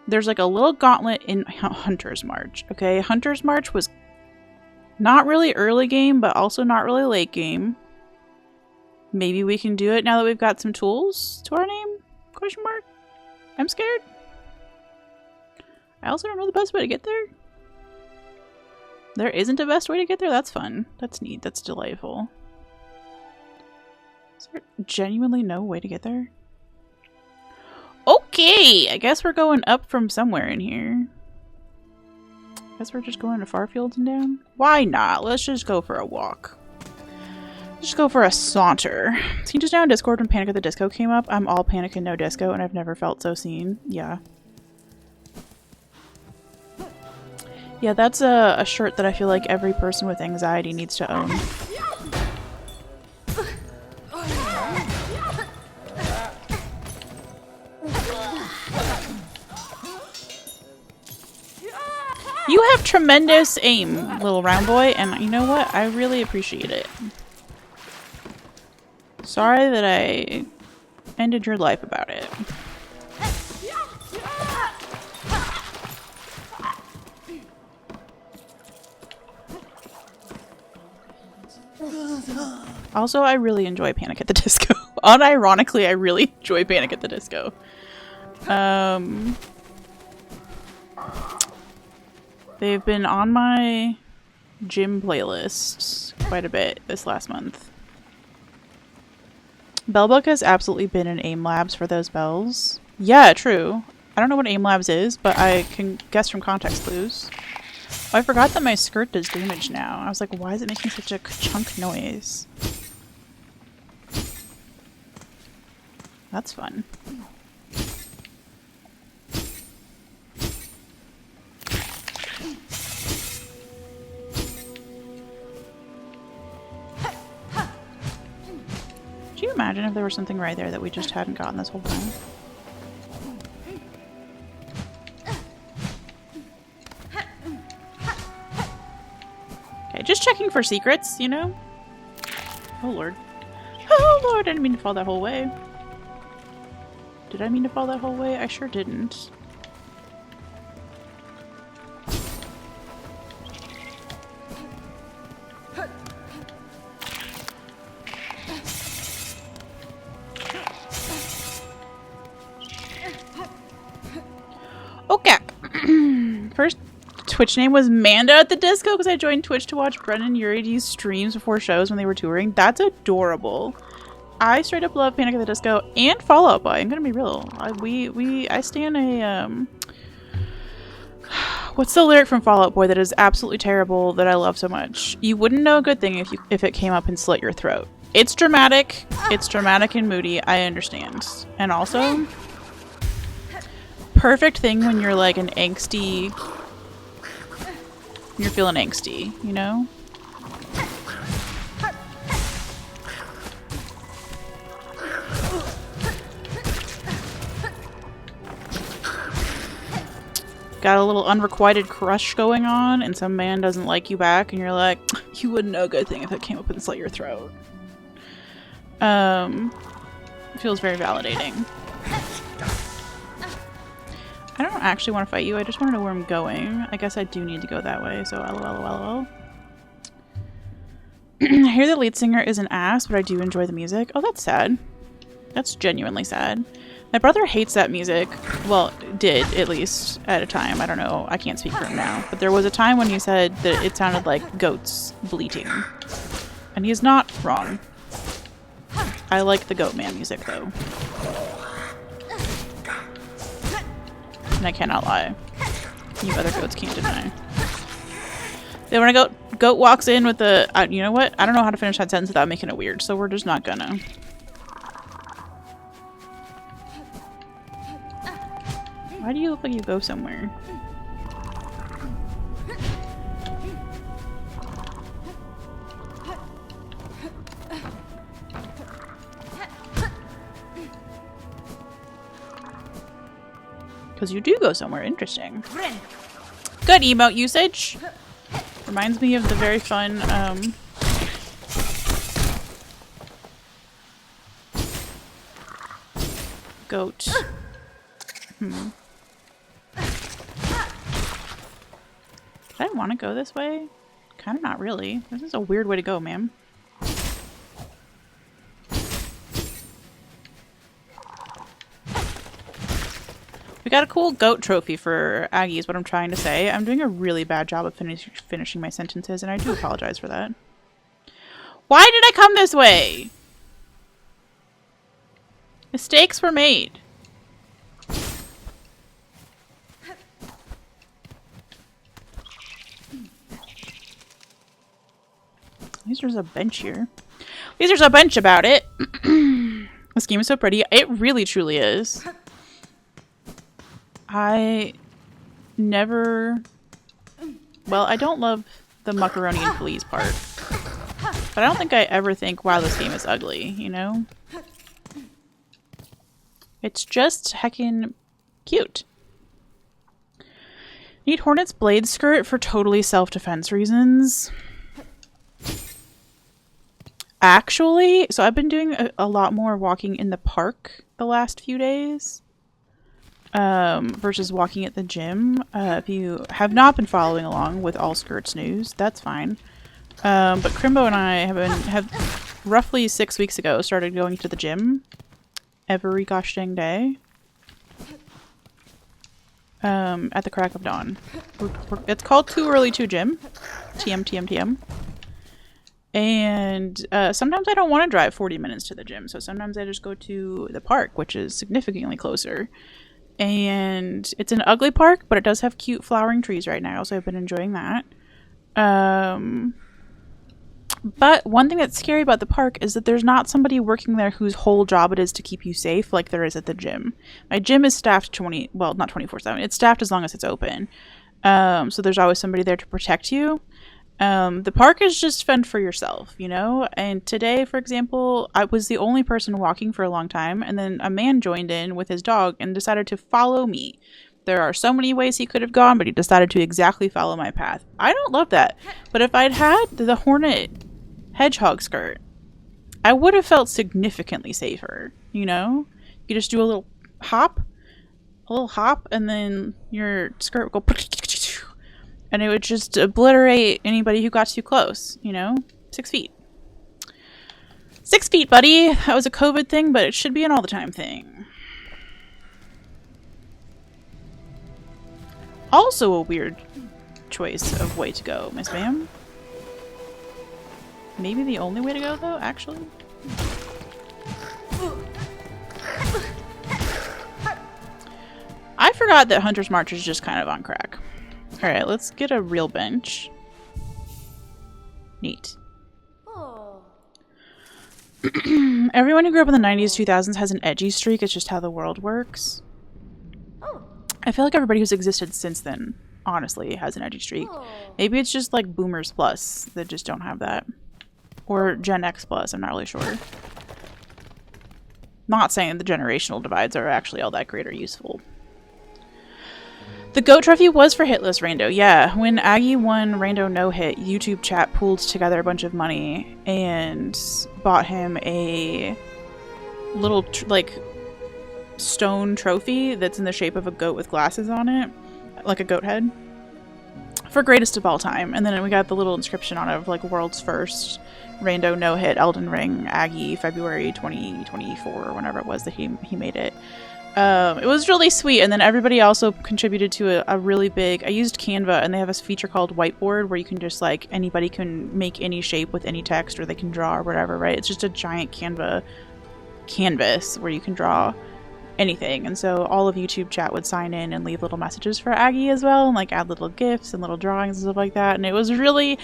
There's like a little gauntlet in Hunter's March. Okay, Hunter's March was not really early game, but also not really late game. Maybe we can do it now that we've got some tools to our name? Question mark? I'm scared. I also don't know the best way to get there. There isn't a best way to get there? That's fun. That's neat. That's delightful. Is there genuinely no way to get there? Okay! I guess we're going up from somewhere in here. I guess we're just going to Farfields and down? Why not? Let's just go for a walk. Let's just go for a saunter. Seen just now in Discord when Panic at the Disco came up. I'm all panic and no disco, and I've never felt so seen. Yeah. Yeah, that's a shirt that I feel like every person with anxiety needs to own. You have tremendous aim, little round boy, and you know what? I really appreciate it. Sorry that I ended your life about it. Also, I really enjoy Panic at the Disco. Unironically, I really enjoy Panic at the Disco. They've been on my gym playlist quite a bit this last month. Bellbook has absolutely been in aim labs for those bells. Yeah, true. I don't know what aim labs is, but I can guess from context clues. Oh, I forgot that my skirt does damage now. I was like, why is it making such a chunk noise? That's fun. Could you imagine if there was something right there that we just hadn't gotten this whole time? Okay, just checking for secrets, you know? Oh lord. Oh lord, I didn't mean to fall that whole way. Did I mean to fall that whole way? I sure didn't. Okay. First Twitch name was Manda at the Disco because I joined Twitch to watch Brennan Uridy's streams before shows when they were touring. That's adorable. I straight up love Panic at the Disco and Fall Out Boy. I'm gonna be real. I stand a what's the lyric from Fall Out Boy that is absolutely terrible that I love so much? You wouldn't know a good thing if it came up and slit your throat. It's dramatic. It's dramatic and moody. I understand. And also, perfect thing when you're like an angsty. You're feeling angsty, you know? Got a little unrequited crush going on, and some man doesn't like you back, and you're like, you wouldn't know a good thing if it came up and slit your throat. It feels very validating. I don't actually want to fight you, I just want to know where I'm going. I guess I do need to go that way, so lol. I hear the lead singer is an ass, but I do enjoy the music. Oh, that's sad. That's genuinely sad. My brother hates that music. Well, did, at least, at a time. I don't know. I can't speak for him now. But there was a time when he said that it sounded like goats bleating. And he is not wrong. I like the Goat Man music, though. And I cannot lie. You other goats can't deny. Then when a goat walks in with the... you know what? I don't know how to finish that sentence without making it weird, so we're just not gonna. Why do you look like you go somewhere? Because you do go somewhere interesting. Good emote usage! Reminds me of the very fun, goat. Did I want to go this way? Kind of not really. This is a weird way to go, ma'am. We got a cool goat trophy for Aggie is what I'm trying to say. I'm doing a really bad job of finishing my sentences, and I do apologize for that. Why did I come this way? Mistakes were made. At least there's a bench here. At least there's a bench about it. This game is so pretty. It really, truly is. I never... Well, I don't love the macaroni and police part. But I don't think I ever think, wow, this game is ugly, you know? It's just heckin' cute. Need Hornet's blade skirt for totally self-defense reasons. Actually, so I've been doing a lot more walking in the park the last few days. Versus walking at the gym. If you have not been following along with All Skirts news, that's fine. But Crimbo and I have roughly 6 weeks ago started going to the gym every gosh dang day. At the crack of dawn. It's called Too Early to Gym. TM, TM, TM. And sometimes I don't want to drive 40 minutes to the gym, so sometimes I just go to the park, which is significantly closer. And it's an ugly park, but it does have cute flowering trees right now, so I've been enjoying that. But one thing that's scary about the park is that there's not somebody working there whose whole job it is to keep you safe like there is at the gym. My gym is staffed well, not 24/7. It's staffed as long as it's open. So there's always somebody there to protect you. The park is just fend for yourself, you know? And today, for example, I was the only person walking for a long time, and then a man joined in with his dog and decided to follow me. There are so many ways he could have gone, but he decided to exactly follow my path. I don't love that. But if I'd had the Hornet hedgehog skirt, I would have felt significantly safer, you know? You just do a little hop, and then your skirt would go... And it would just obliterate anybody who got too close, you know? 6 feet. 6 feet, buddy! That was a COVID thing, but it should be an all-the-time thing. Also a weird choice of way to go, Miss Ma'am. Maybe the only way to go, though, actually? I forgot that Hunter's March is just kind of on crack. Alright, let's get a real bench. Neat. Oh. Everyone who grew up in the 90s, 2000s has an edgy streak. It's just how the world works. Oh. I feel like everybody who's existed since then, honestly, has an edgy streak. Oh. Maybe it's just like Boomers Plus that just don't have that. Or Gen X Plus, I'm not really sure. Not saying the generational divides are actually all that great or useful. The GOAT trophy was for Hitless Rando. Yeah, when Aggie won Rando No Hit, YouTube chat pooled together a bunch of money and bought him a little stone trophy that's in the shape of a goat with glasses on it, like a goat head, for greatest of all time. And then we got the little inscription on it of like world's first Rando No Hit Elden Ring Aggie, February 2024 or whenever it was that he made it. It was really sweet, and then everybody also contributed to a really big... I used Canva, and they have a feature called Whiteboard, where you can just, like, anybody can make any shape with any text, or they can draw or whatever, right? It's just a giant canvas where you can draw anything, and so all of YouTube chat would sign in and leave little messages for Aggie as well, and like add little gifts and little drawings and stuff like that, and it was really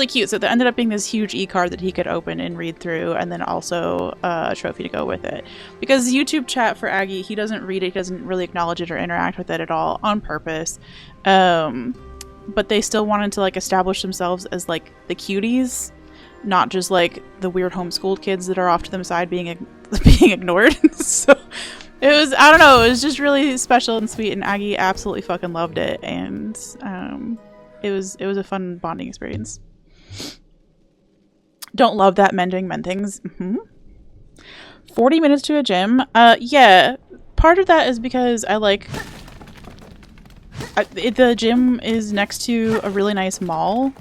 cute. So there ended up being this huge e-card that he could open and read through, and then also a trophy to go with it. Because YouTube chat for Aggie, he doesn't read it, he doesn't really acknowledge it or interact with it at all on purpose, but they still wanted to like establish themselves as like the cuties, not just like the weird homeschooled kids that are off to the side being ignored. So it was, I don't know, it was just really special and sweet, and Aggie absolutely fucking loved it, and it was a fun bonding experience. Don't love that men doing men things. 40 minutes to a gym. Yeah, part of that is because I The gym is next to a really nice mall.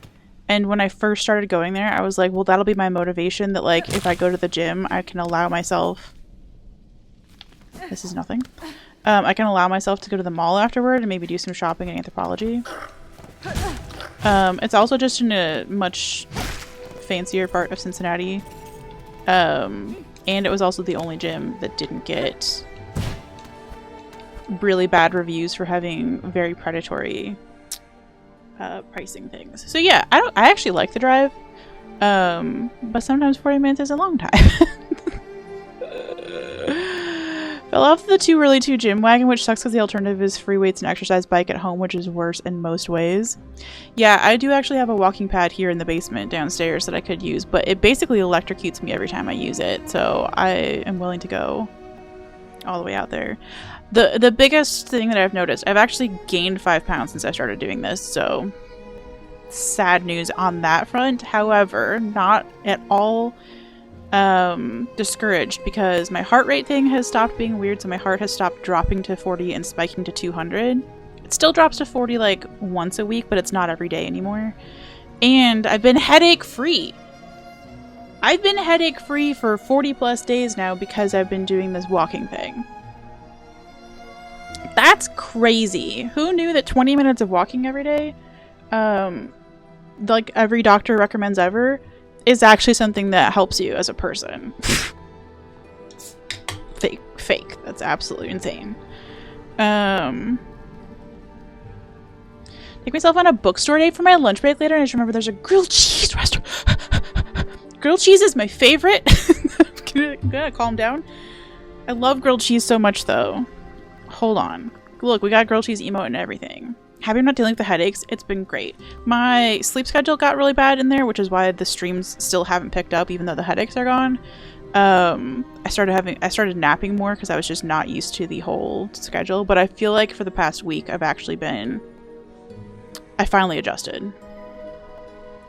And when I first started going there, I was like, well, that'll be my motivation that, like, if I go to the gym, I can allow myself... This is nothing. I can allow myself to go to the mall afterward and maybe do some shopping in Anthropology. It's also just in a much fancier part of Cincinnati. And it was also the only gym that didn't get really bad reviews for having very predatory pricing things. So yeah, I actually like the drive, but sometimes 40 minutes is a long time. Fell off the too early 2 gym wagon, which sucks because the alternative is free weights and exercise bike at home, which is worse in most ways. Yeah, I do actually have a walking pad here in the basement downstairs that I could use, but it basically electrocutes me every time I use it, so I am willing to go all the way out there. The biggest thing that I've noticed, I've actually gained 5 pounds since I started doing this, so sad news on that front. However, not at all discouraged, because my heart rate thing has stopped being weird, so my heart has stopped dropping to 40 and spiking to 200. It still drops to 40 like once a week, but it's not every day anymore. And I've been headache free. I've been headache free for 40 plus days now because I've been doing this walking thing. That's crazy. Who knew that 20 minutes of walking every day, like every doctor recommends ever, is actually something that helps you as a person. Fake. That's absolutely insane. Take myself on a bookstore date for my lunch break later, and I just remember there's a grilled cheese restaurant. Grilled cheese is my favorite. Gotta calm down. I love grilled cheese so much, though. Hold on. Look, we got grilled cheese emote and everything. Having not dealing with the headaches, it's been great. My sleep schedule got really bad in there, which is why the streams still haven't picked up, even though the headaches are gone. I started napping more because I was just not used to the whole schedule. But I feel like for the past week, I finally adjusted.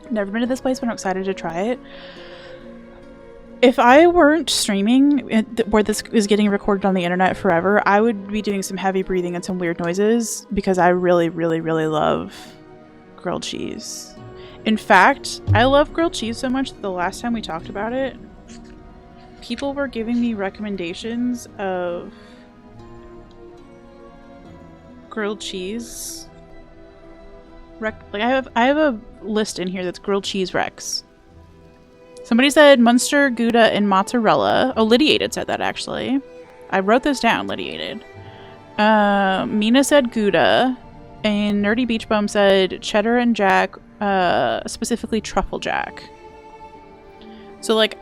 Never been to this place, but I'm excited to try it. If I weren't streaming, where this is getting recorded on the internet forever, I would be doing some heavy breathing and some weird noises because I really, really, really love grilled cheese. In fact, I love grilled cheese so much that the last time we talked about it, people were giving me recommendations of grilled cheese. I have a list in here that's grilled cheese recs. Somebody said Munster, Gouda, and mozzarella. Oh, Lydiated said that, actually. I wrote this down, Lydiated. Mina said Gouda. And Nerdy Beach Bum said cheddar and jack, specifically truffle jack. So, like,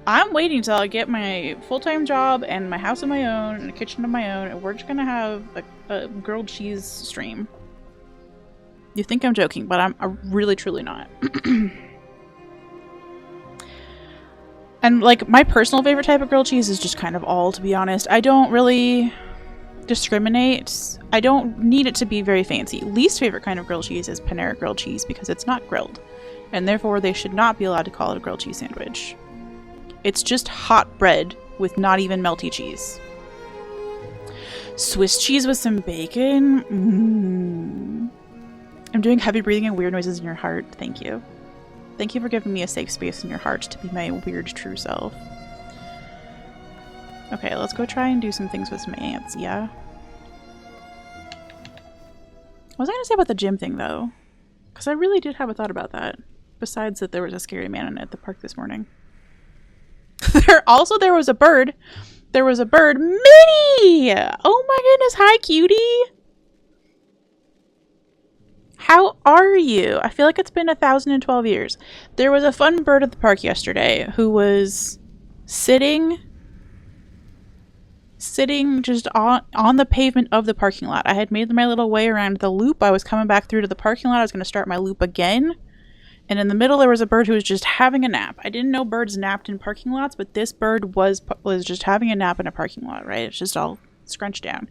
I'm waiting till I get my full-time job and my house of my own and a kitchen of my own, and we're just gonna have a grilled cheese stream. You think I'm joking, but I'm really, truly not. And, like, my personal favorite type of grilled cheese is just kind of all, to be honest. I don't really discriminate. I don't need it to be very fancy. Least favorite kind of grilled cheese is Panera grilled cheese because it's not grilled. And therefore, they should not be allowed to call it a grilled cheese sandwich. It's just hot bread with not even melty cheese. Swiss cheese with some bacon? I'm doing heavy breathing and weird noises in your heart. Thank you. Thank you for giving me a safe space in your heart to be my weird true self. Okay, let's go try and do some things with some ants, yeah? What was I going to say about the gym thing, though? Because I really did have a thought about that. Besides that there was a scary man in it at the park this morning. There was a bird. There was a bird. Minnie! Oh my goodness, hi cutie! How are you? I feel like it's been 1,012 years. There was a fun bird at the park yesterday who was sitting just on the pavement of the parking lot. I had made my little way around the loop. I was coming back through to the parking lot. I was going to start my loop again. And in the middle, there was a bird who was just having a nap. I didn't know birds napped in parking lots, but this bird was just having a nap in a parking lot, right? It's just all scrunched down.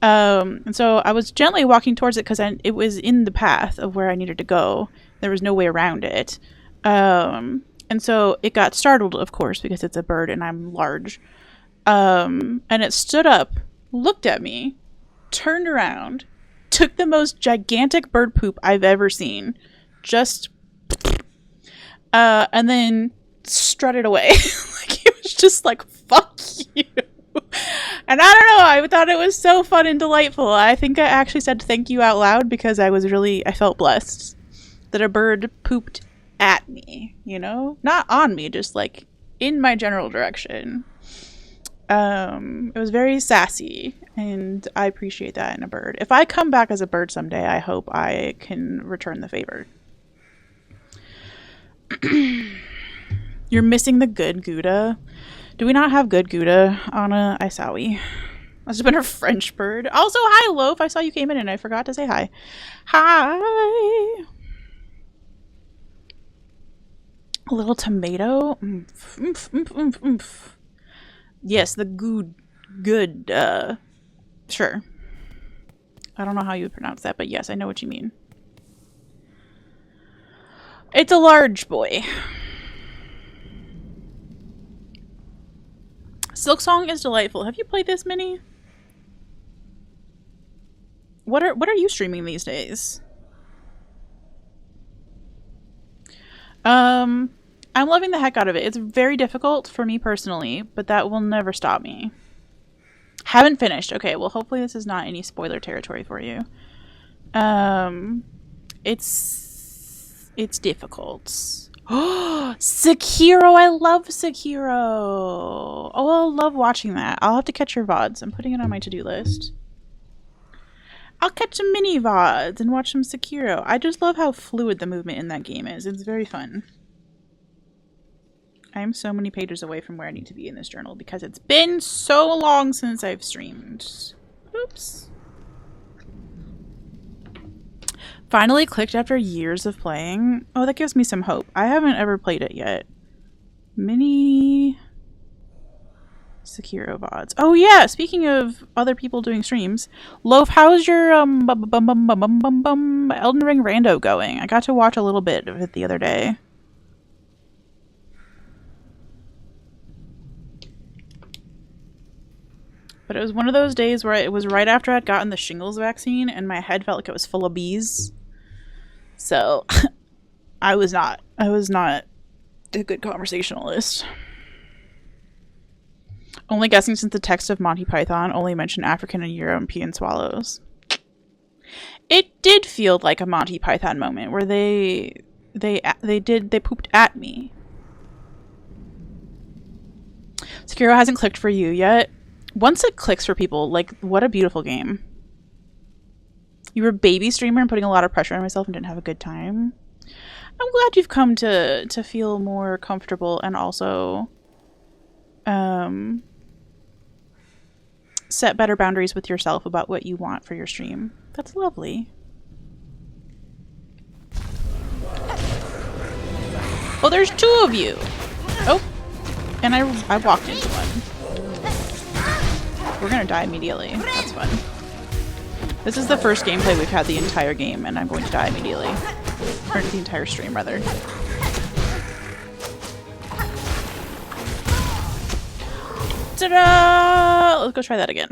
And so I was gently walking towards it because it was in the path of where I needed to go. There was no way around it. And so it got startled, of course, because it's a bird and I'm large. And it stood up, looked at me, turned around, took the most gigantic bird poop I've ever seen. Just and then strutted away. Like, it was just like, fuck you. And I don't know, I thought it was so fun and delightful. I think I actually said thank you out loud because I felt blessed that a bird pooped at me, you know? Not on me, just like in my general direction. It was very sassy, and I appreciate that in a bird. If I come back as a bird someday, I hope I can return the favor. You're missing the good Gouda. Do we not have good Gouda on a Isawi? Must have been a French bird. Also, hi, Loaf. I saw you came in and I forgot to say hi. Hi. A little tomato. Oomph, oomph, oomph, oomph, oomph. Yes, the good, sure. I don't know how you would pronounce that, but yes, I know what you mean. It's a large boy. Silksong is delightful. Have you played this, Minnie? What are you streaming these days? I'm loving the heck out of it. It's very difficult for me personally, but that will never stop me. Haven't finished. Okay, well, hopefully this is not any spoiler territory for you. It's difficult. Oh, Sekiro! I love Sekiro! Oh, I'll love watching that. I'll have to catch your VODs. I'm putting it on my to-do list. I'll catch some mini VODs and watch some Sekiro. I just love how fluid the movement in that game is. It's very fun. I'm so many pages away from where I need to be in this journal because it's been so long since I've streamed. Oops. Finally clicked after years of playing. Oh, that gives me some hope. I haven't ever played it yet. Mini Sekiro VODs. Oh yeah, speaking of other people doing streams, Loaf, how's your Elden Ring rando going? I got to watch a little bit of it the other day. But it was one of those days where it was right after I'd gotten the shingles vaccine and my head felt like it was full of bees. So I was not a good conversationalist. Only guessing since the text of Monty Python only mentioned African and European swallows. It did feel like a Monty Python moment where they pooped at me. Sekiro hasn't clicked for you yet. Once it clicks for people, like, what a beautiful game. You were a baby streamer and putting a lot of pressure on myself and didn't have a good time. I'm glad you've come to feel more comfortable and also set better boundaries with yourself about what you want for your stream. That's lovely. Oh, there's two of you! Oh, and I walked into one. We're gonna die immediately. That's fun. This is the first gameplay we've had the entire game, and I'm going to die immediately. Or the entire stream, rather. Ta-da! Let's go try that again.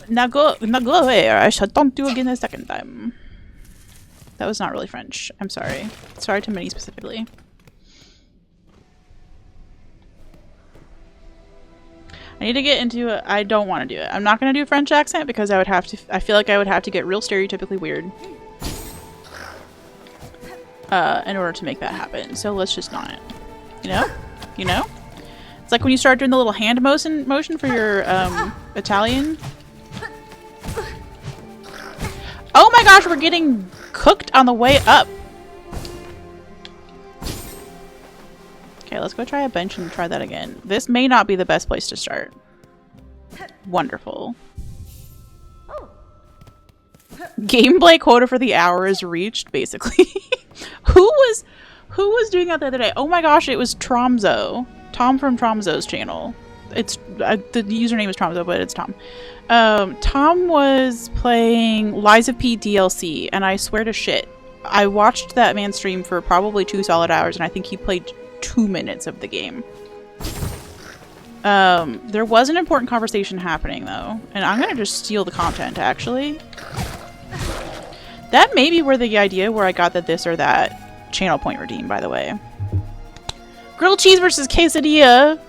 Now go away, or I shall don't do again a second time. That was not really French. I'm sorry. Sorry to Minnie specifically. I need to get into it. I don't want to do it. I'm not going to do a French accent because I feel like I would have to get real stereotypically weird in order to make that happen. So let's just not. You know? You know? It's like when you start doing the little hand motion for your Italian. Oh my gosh, we're getting cooked on the way up. Okay, let's go try a bench and try that again. This may not be the best place to start. Wonderful. Gameplay quota for the hour is reached, basically. Who was doing that the other day? Oh my gosh, it was Tromzo. Tom from Tromzo's channel. It's the username is Tromzo, but it's Tom. Tom was playing Lies of P DLC, and I swear to shit, I watched that man stream for probably 2 solid hours, and I think he played 2 minutes of the game. There was an important conversation happening though, and I'm gonna just steal the content actually. That may be where the idea where I got the this or that channel point redeem, by the way. Grilled cheese versus quesadilla.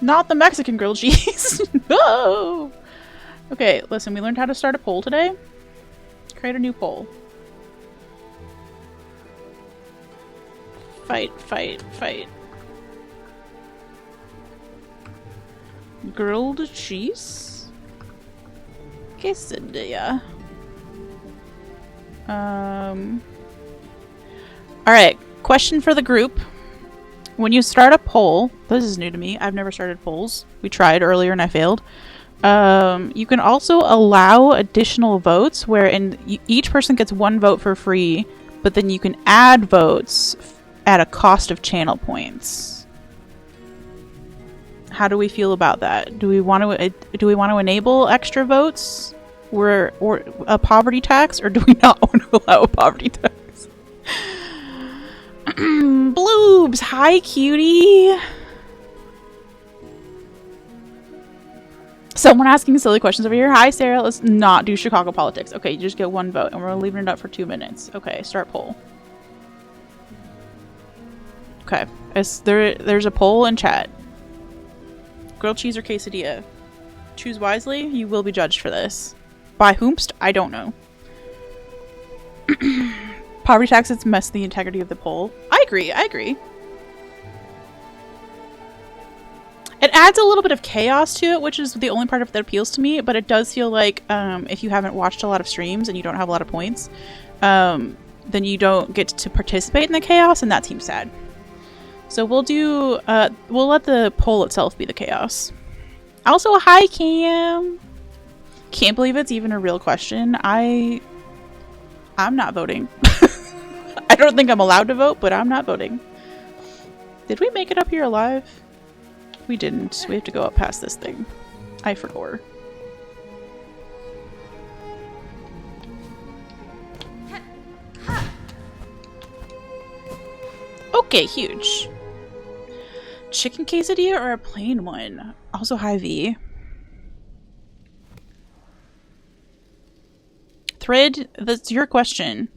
Not the Mexican grilled cheese. No! Okay, listen, we learned how to start a poll today. Create a new poll. Fight, fight, fight. Grilled cheese? Quesadilla. Alright, question for the group. When you start a poll, this is new to me, I've never started polls. We tried earlier and I failed. You can also allow additional votes wherein each person gets 1 vote for free, but then you can add votes at a cost of channel points. How do we feel about that? Do we want to enable extra votes or a poverty tax, or do we not want to allow a poverty tax? Bloobs, hi cutie. Someone asking silly questions over here. Hi Sarah, let's not do Chicago politics. Okay, you just get 1 vote and we're leaving it up for 2 minutes. Okay, start poll. Okay, there's a poll in chat. Grilled cheese or quesadilla? Choose wisely, you will be judged for this. By whomst? I don't know. Poverty taxes mess the integrity of the poll. I agree, I agree. It adds a little bit of chaos to it, which is the only part of it that appeals to me, but it does feel like if you haven't watched a lot of streams and you don't have a lot of points, then you don't get to participate in the chaos, and that seems sad. So we'll do, we'll let the poll itself be the chaos. Also, hi Cam! Can't believe it's even a real question. I'm not voting. I don't think I'm allowed to vote, but I'm not voting. Did we make it up here alive? We didn't. We have to go up past this thing. I forgot. Okay, huge. Chicken quesadilla or a plain one? Also, hi V. Thread, that's your question.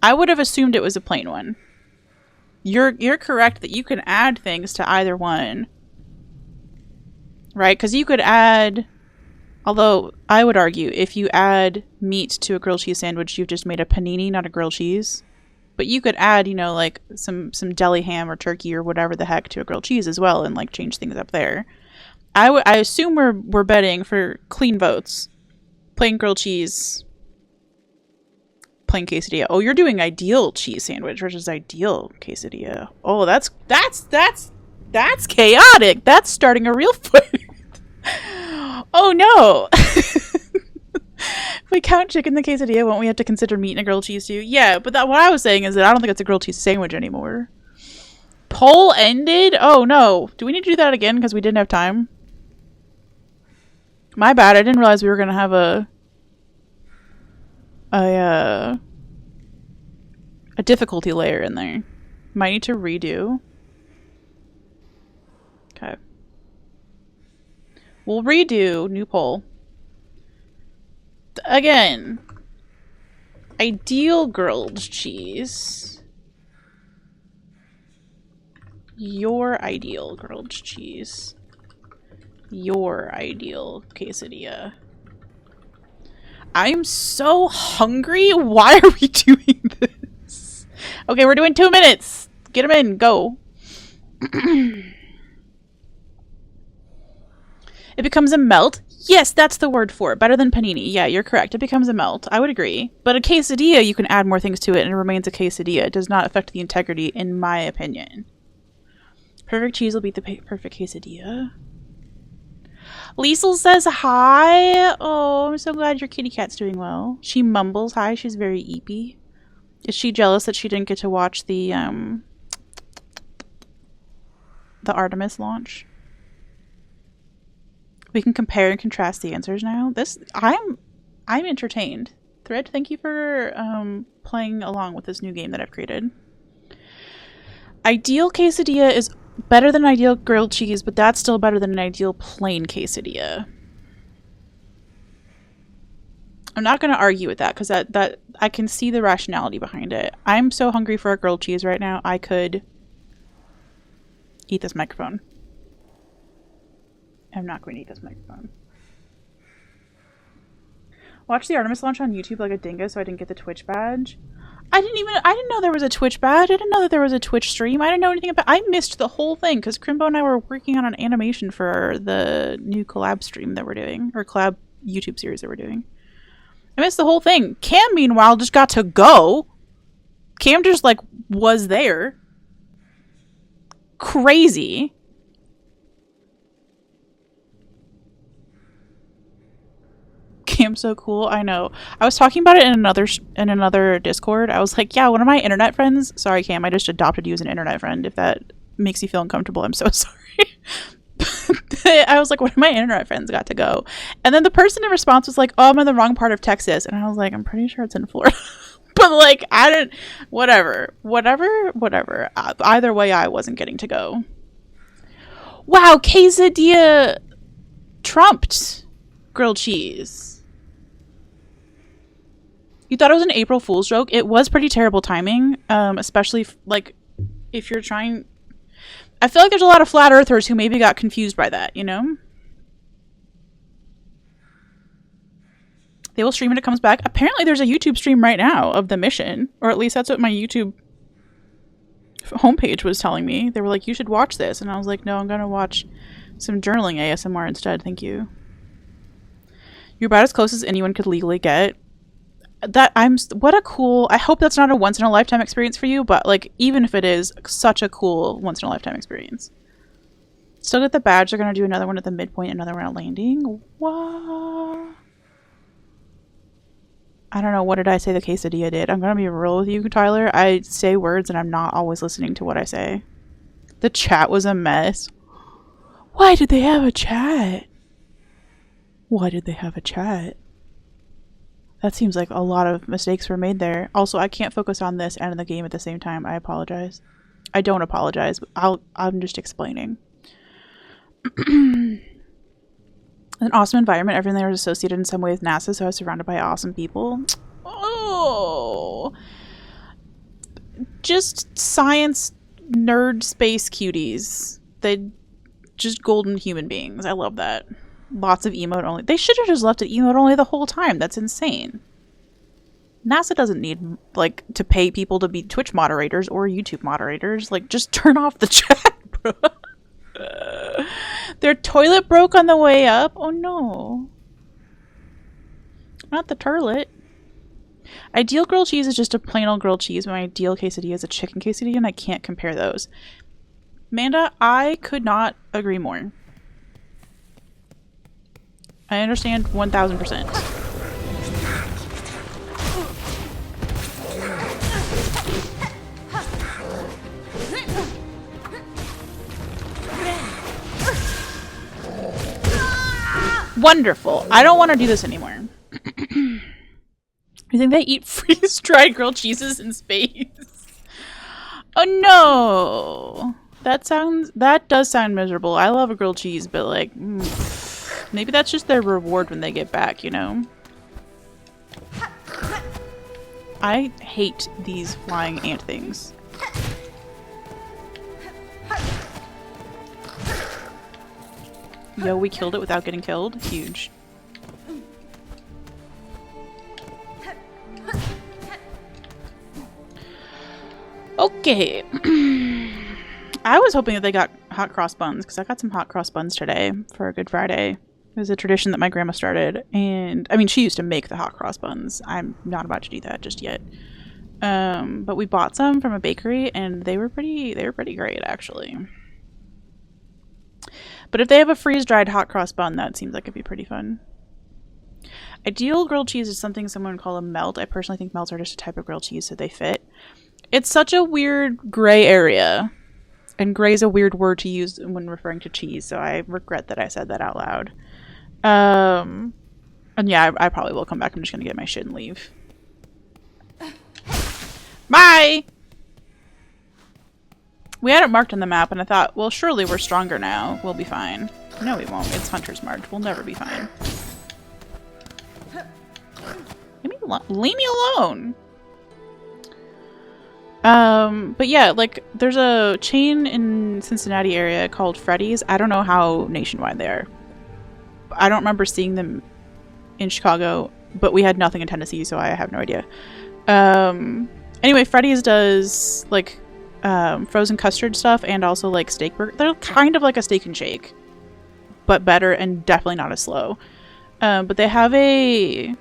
I would have assumed it was a plain one. You're correct that you can add things to either one. Right? Because you could add... Although, I would argue, if you add meat to a grilled cheese sandwich, you've just made a panini, not a grilled cheese. But you could add, you know, like, some deli ham or turkey or whatever the heck to a grilled cheese as well and, like, change things up there. I assume we're betting for clean votes. Plain grilled cheese... Plain quesadilla. Oh, you're doing ideal cheese sandwich versus ideal quesadilla. Oh, that's chaotic. That's starting a real fight. Oh no. If we count chicken the quesadilla, won't we have to consider meat and a grilled cheese too? Yeah, but what I was saying is that I don't think it's a grilled cheese sandwich anymore. Poll ended? Oh no. Do we need to do that again because we didn't have time? My bad. I didn't realize we were going to have a difficulty layer in there. Might need to redo. Okay. We'll redo new poll. Again. Ideal grilled cheese. Your ideal grilled cheese. Your ideal quesadilla. I'm so hungry. Why are we doing this? Okay, we're doing 2 minutes. Get them in. Go. It becomes a melt. Yes, that's the word for it. Better than panini. Yeah, you're correct. It becomes a melt. I would agree. But a quesadilla, you can add more things to it and it remains a quesadilla. It does not affect the integrity, in my opinion. Perfect cheese will beat the perfect quesadilla. Liesel says hi. Oh, I'm so glad your kitty cat's doing well. She mumbles hi. She's very eepy. Is she jealous that she didn't get to watch the Artemis launch? We can compare and contrast the answers now. I'm entertained. Thread, thank you for playing along with this new game that I've created. Ideal quesadilla is Better than ideal grilled cheese, but that's still better than an ideal plain quesadilla. I'm not going to argue with that because that I can see the rationality behind it. I'm so hungry for a grilled cheese right now. I could eat this microphone. I'm not going to eat this microphone. Watch the Artemis launch on YouTube like a dingo, so I didn't get the Twitch badge. I didn't know there was a Twitch badge. I didn't know that there was a Twitch stream. I didn't know anything about. I missed the whole thing because Crimbo and I were working on an animation for the new collab stream that we're doing, or collab YouTube series that we're doing. I missed the whole thing. Cam, meanwhile, just got to go. Cam just, like, was there. Crazy. Cam's so cool. I know. I was talking about it in another Discord. I was like, yeah, one of my internet friends. Sorry, Cam. I just adopted you as an internet friend. If that makes you feel uncomfortable, I'm so sorry. I was like, one of my internet friends got to go. And then the person in response was like, oh, I'm in the wrong part of Texas. And I was like, I'm pretty sure it's in Florida. But like, I didn't, whatever. Either way, I wasn't getting to go. Wow, quesadilla trumped grilled cheese. You thought it was an April Fool's joke? It was pretty terrible timing, especially like if you're trying. I feel like there's a lot of flat earthers who maybe got confused by that, you know? They will stream when it comes back. Apparently there's a YouTube stream right now of the mission, or at least that's what my YouTube homepage was telling me. They were like, you should watch this. And I was like, no, I'm going to watch some journaling ASMR instead. Thank you. You're about as close as anyone could legally get. What a cool, I hope that's not a once in a lifetime experience for you, but like, even if it is, such a cool once in a lifetime experience. Still get the badge. They're going to do another one at the midpoint, another one at landing. What? I don't know. What did I say the quesadilla did? I'm going to be real with you, Tyler. I say words and I'm not always listening to what I say. The chat was a mess. Why did they have a chat? Why did they have a chat? That seems like a lot of mistakes were made there. Also, I can't focus on this and the game at the same time. I apologize. I don't apologize. I'm just explaining. An awesome environment. Everything there is associated in some way with NASA, so I was surrounded by awesome people. Oh, just science nerd space cuties. They just golden human beings. I love that. Lots of emote only. They should have just left it emote only the whole time. That's insane. NASA doesn't need, like, to pay people to be Twitch moderators or YouTube moderators. Like, just turn off the chat, bro. Their toilet broke on the way up. Oh, no. Not the turlet. Ideal grilled cheese is just a plain old grilled cheese. My ideal quesadilla is a chicken quesadilla, and I can't compare those. Amanda, I could not agree more. I understand 1000%. Wonderful. I don't want to do this anymore. You think they eat freeze-dried grilled cheeses in space? Oh no. That does sound miserable. I love a grilled cheese, but like, maybe that's just their reward when they get back, you know? I hate these flying ant things. Yo, we killed it without getting killed. Huge. Okay. I was hoping that they got hot cross buns, because I got some hot cross buns today for a Good Friday. It was a tradition that my grandma started, and I mean, she used to make the hot cross buns. I'm not about to do that just yet. But we bought some from a bakery, and they were pretty great, actually. But if they have a freeze-dried hot cross bun, that seems like it'd be pretty fun. Ideal grilled cheese is something someone would call a melt. I personally think melts are just a type of grilled cheese, so they fit. It's such a weird gray area. And gray is a weird word to use when referring to cheese, so I regret that I said that out loud. And yeah, I probably will come back. I'm just going to get my shit and leave. Bye! We had it marked on the map, and I thought, well, surely we're stronger now. We'll be fine. No, we won't. It's Hunter's March. We'll never be fine. Leave me alone! But yeah, like, there's a chain in Cincinnati area called Freddy's. I don't know how nationwide they are. I don't remember seeing them in Chicago, but we had nothing in Tennessee, so I have no idea. Anyway, Freddy's does, like, frozen custard stuff and also, like, steak burger. They're kind of like a steak and shake, but better and definitely not as slow. But they have a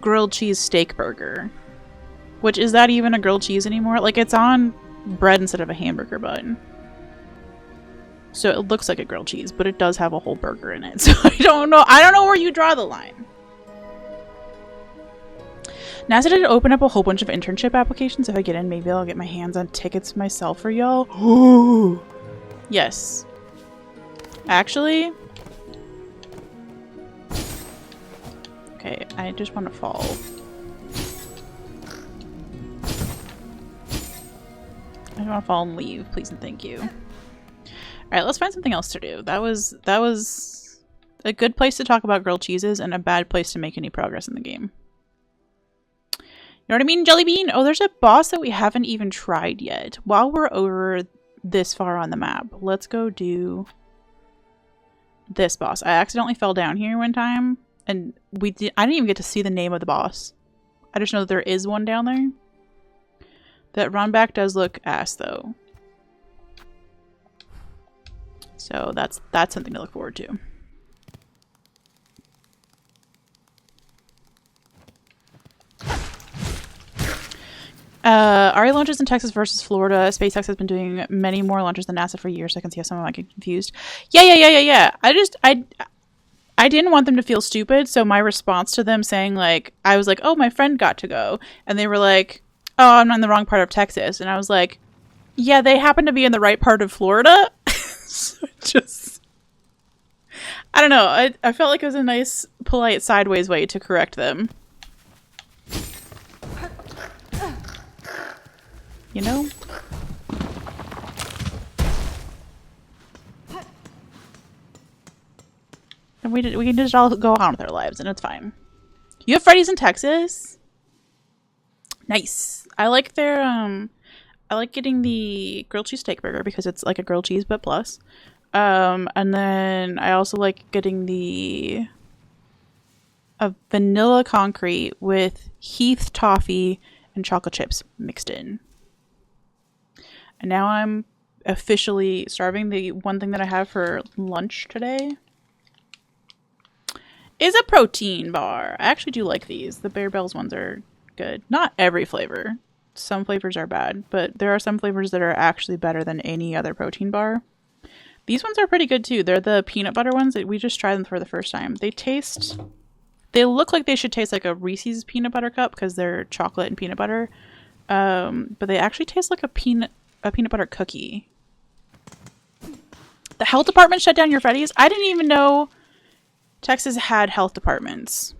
grilled cheese steak burger. Which, is that even a grilled cheese anymore? Like, it's on bread instead of a hamburger bun. So it looks like a grilled cheese, but it does have a whole burger in it. So I don't know where you draw the line. NASA did open up a whole bunch of internship applications. If I get in, maybe I'll get my hands on tickets myself for y'all. Ooh. Yes. Actually. Okay, I just want to fall. I don't want to fall and leave, please and thank you. Alright, let's find something else to do. That was a good place to talk about grilled cheeses and a bad place to make any progress in the game. You know what I mean, Jelly Bean? Oh, there's a boss that we haven't even tried yet. While we're over this far on the map, let's go do this boss. I accidentally fell down here one time, and I didn't even get to see the name of the boss. I just know that there is one down there. That run back does look ass, though. So that's something to look forward to. RE launches in Texas versus Florida. SpaceX has been doing many more launches than NASA for years. So I can see how some of them might get confused. Yeah. I didn't want them to feel stupid. So my response to them saying, like, I was like, oh, my friend got to go. And they were like, oh, I'm in the wrong part of Texas. And I was like, yeah, they happen to be in the right part of Florida. So just, I don't know. I felt like it was a nice, polite, sideways way to correct them. You know? And we can just all go on with our lives, and it's fine. You have Freddy's in Texas? Nice. I like their, I like getting the grilled cheese steak burger because it's like a grilled cheese, but plus. And then I also like getting a vanilla concrete with Heath toffee and chocolate chips mixed in. And now I'm officially starving. The one thing that I have for lunch today is a protein bar. I actually do like these. The Bear Bells ones are good. Not every flavor. Some flavors are bad, but there are some flavors that are actually better than any other protein bar. These ones are pretty good too. They're the peanut butter ones. We just tried them for the first time. They look like they should taste like a Reese's peanut butter cup because they're chocolate and peanut butter. But they actually taste like a peanut butter cookie. The health department shut down your Freddy's? I didn't even know Texas had health departments.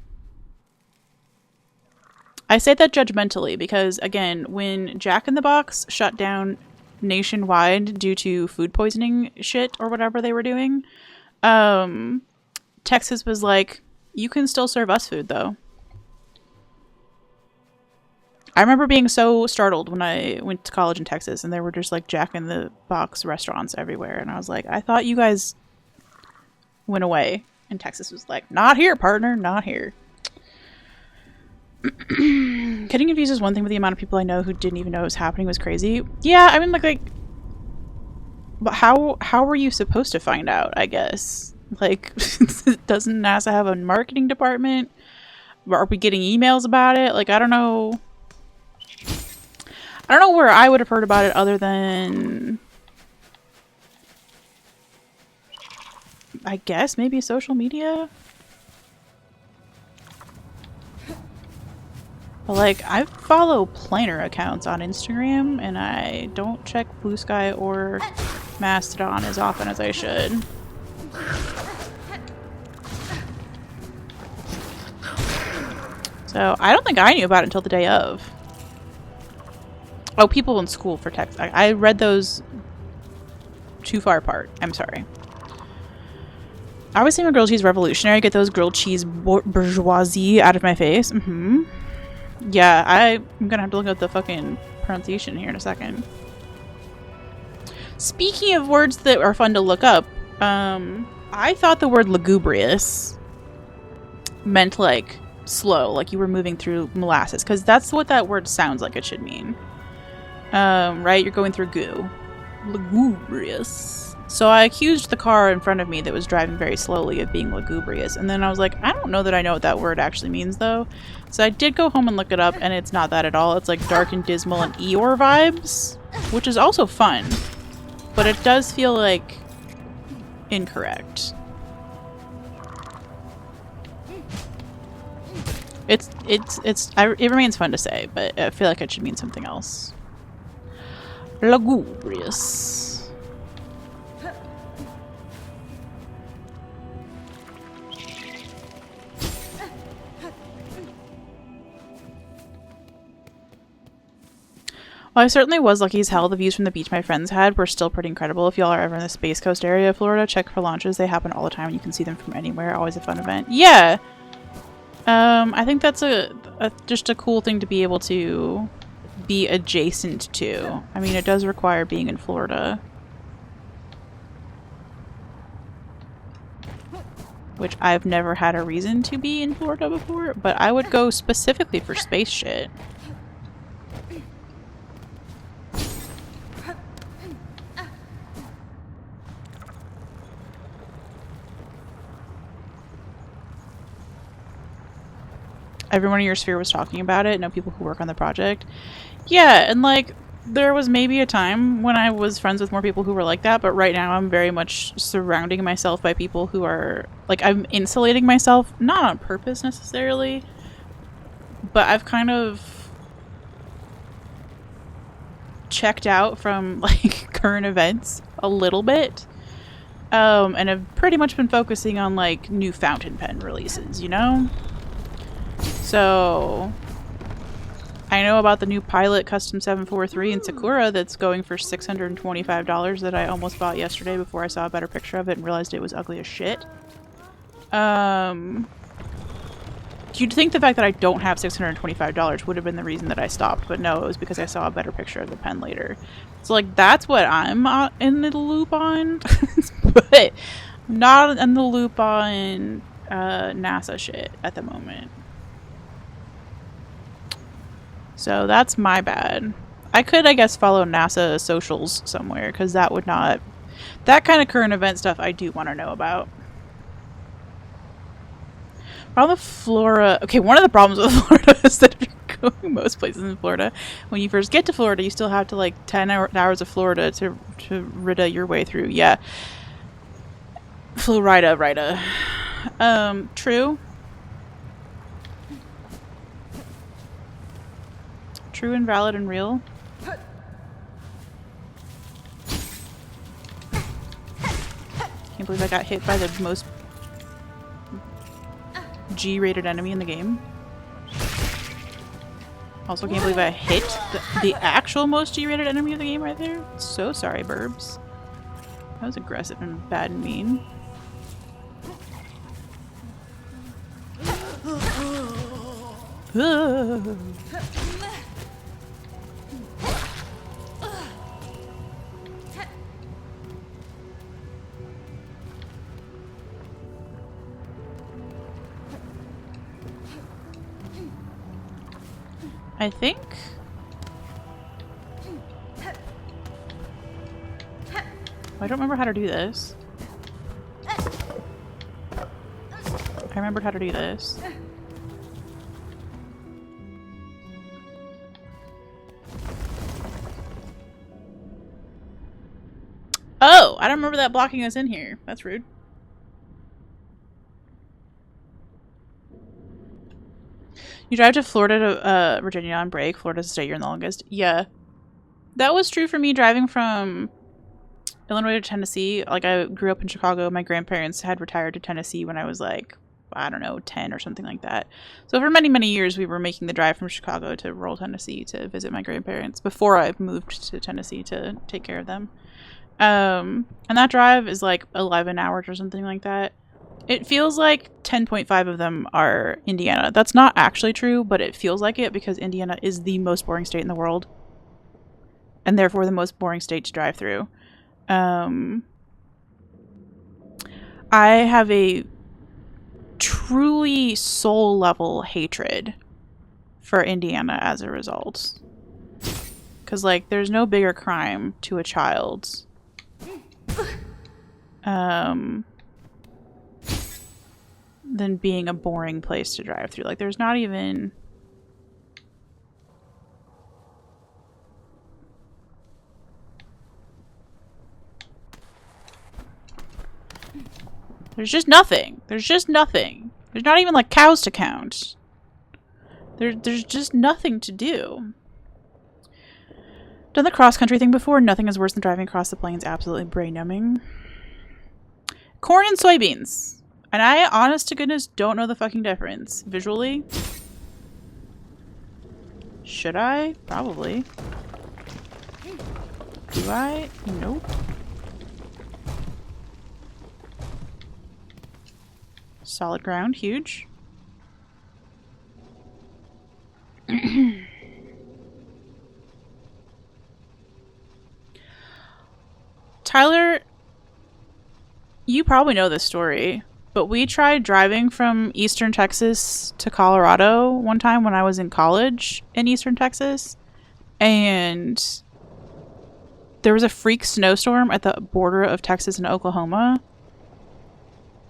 I say that judgmentally because, again, when Jack in the Box shut down nationwide due to food poisoning shit or whatever they were doing, Texas was like, you can still serve us food, though. I remember being so startled when I went to college in Texas and there were just like Jack in the Box restaurants everywhere. And I was like, I thought you guys went away. And Texas was like, not here, partner, not here. Getting confused is one thing, but the amount of people I know who didn't even know it was happening was crazy. Yeah, I mean, like, but how were you supposed to find out, I guess? Like, doesn't NASA have a marketing department? Are we getting emails about it? Like, I don't know. I don't know where I would have heard about it other than, I guess, maybe social media? But, like, I follow planer accounts on Instagram, and I don't check Blue Sky or Mastodon as often as I should. So, I don't think I knew about it until the day of. Oh, people in school for text. I read those too far apart. I'm sorry. I always say my grilled cheese revolutionary. Get those grilled cheese bourgeoisie out of my face. Yeah, I'm gonna have to look up the fucking pronunciation here in a second. Speaking of words that are fun to look up, I thought the word lugubrious meant like slow, like you were moving through molasses, because that's what that word sounds like it should mean. Right? You're going through goo. Lugubrious. So I accused the car in front of me that was driving very slowly of being lugubrious, and then I was like, I don't know that I know what that word actually means though. So I did go home and look it up, and it's not that at all. It's like dark and dismal and Eeyore vibes, which is also fun, but it does feel like incorrect. It remains fun to say, but I feel like it should mean something else. Lugubrious. Well, I certainly was lucky as hell. The views from the beach my friends had were still pretty incredible. If y'all are ever in the Space Coast area of Florida, check for launches. They happen all the time and you can see them from anywhere. Always a fun event. Yeah! I think that's just a cool thing to be able to be adjacent to. I mean, it does require being in Florida. Which I've never had a reason to be in Florida before, but I would go specifically for space shit. Everyone in your sphere was talking about it. No people who work on the project. Yeah, and like there was maybe a time when I was friends with more people who were like that, but right now I'm very much surrounding myself by people who are like, I'm insulating myself, not on purpose necessarily, but I've kind of checked out from like current events a little bit, and I've pretty much been focusing on like new fountain pen releases, you know? So I know about the new Pilot Custom 743 in Sakura that's going for $625 that I almost bought yesterday before I saw a better picture of it and realized it was ugly as shit. You'd think the fact that I don't have $625 would have been the reason that I stopped, but no, it was because I saw a better picture of the pen later. So like that's what I'm in the loop on, but not in the loop on NASA shit at the moment. So that's my bad. I could, I guess, follow NASA socials somewhere, because that would not... That kind of current event stuff I do want to know about. Problem with Florida... Okay, one of the problems with Florida is that if you're going most places in Florida, when you first get to Florida, you still have to, like, 10 hours of Florida to Rida your way through. Yeah. Florida. True. True and valid and real. Can't believe I got hit by the most G-rated enemy in the game. Also can't believe I hit the actual most G-rated enemy of the game right there. So sorry, Burbs. That was aggressive and bad and mean. I think I don't remember how to do this. I remembered how to do this. Oh, I don't remember that blocking us in here. That's rude. You drive to Florida to Virginia on break. Florida's the state you're in the longest. Yeah. That was true for me driving from Illinois to Tennessee. Like, I grew up in Chicago. My grandparents had retired to Tennessee when I was like, I don't know, 10 or something like that. So for many, many years, we were making the drive from Chicago to rural Tennessee to visit my grandparents before I moved to Tennessee to take care of them. And that drive is like 11 hours or something like that. It feels like 10.5 of them are Indiana. That's not actually true, but it feels like it because Indiana is the most boring state in the world. And therefore the most boring state to drive through. I have a truly soul level hatred for Indiana as a result. Because, like, there's no bigger crime to a child than being a boring place to drive through. Like, there's not even... There's just nothing. There's just nothing. There's not even, like, cows to count. There's just nothing to do. Done the cross-country thing before. Nothing is worse than driving across the plains. Absolutely brain-numbing. Corn and soybeans. And I, honest to goodness, don't know the fucking difference. Visually. Should I? Probably. Do I? Nope. Solid ground. Huge. Tyler, you probably know this story, but we tried driving from Eastern Texas to Colorado one time when I was in college in Eastern Texas, and there was a freak snowstorm at the border of Texas and Oklahoma.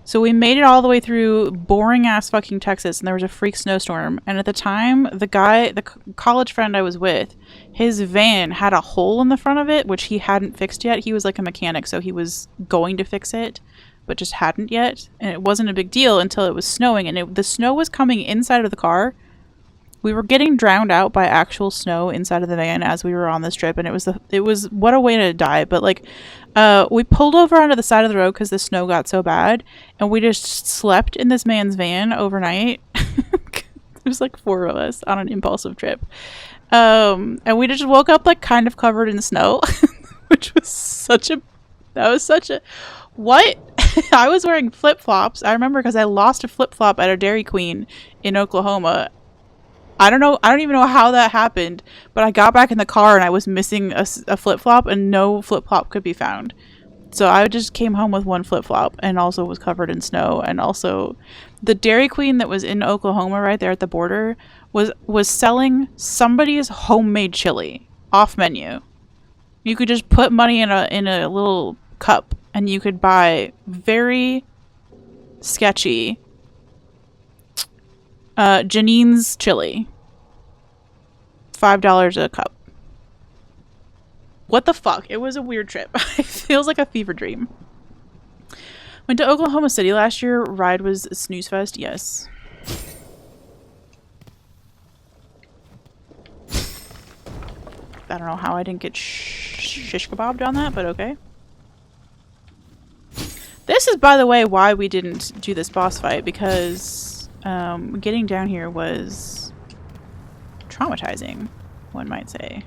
So we made it all the way through boring ass fucking Texas, and there was a freak snowstorm. And at the time, the college friend I was with, his van had a hole in the front of it, which he hadn't fixed yet. He was like a mechanic, so he was going to fix it, but just hadn't yet. And it wasn't a big deal until it was snowing, and the snow was coming inside of the car. We were getting drowned out by actual snow inside of the van as we were on this trip, and it was what a way to die. But like, we pulled over onto the side of the road because the snow got so bad, and we just slept in this man's van overnight. There's like 4 of us on an impulsive trip, and we just woke up like kind of covered in snow, which was such a what? I was wearing flip-flops. I remember because I lost a flip-flop at a Dairy Queen in Oklahoma. I don't know. I don't even know how that happened, but I got back in the car and I was missing a flip-flop, and no flip-flop could be found. So I just came home with one flip-flop and also was covered in snow. And also the Dairy Queen that was in Oklahoma right there at the border was selling somebody's homemade chili off menu. You could just put money in a little cup and you could buy very sketchy Janine's chili. $5 a cup. What the fuck? It was a weird trip. It feels like a fever dream. Went to Oklahoma City last year. Ride was a snooze fest. Yes. I don't know how I didn't get shish kebabbed on that, but okay. This is, by the way, why we didn't do this boss fight, because getting down here was traumatizing, one might say.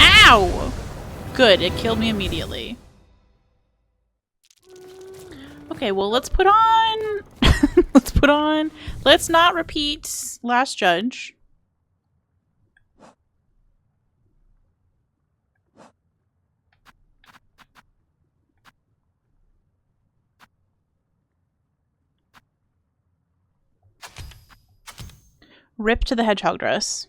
Ow! Good, it killed me immediately. Okay, well, let's put on... Let's not repeat Last Judge. Rip to the hedgehog dress.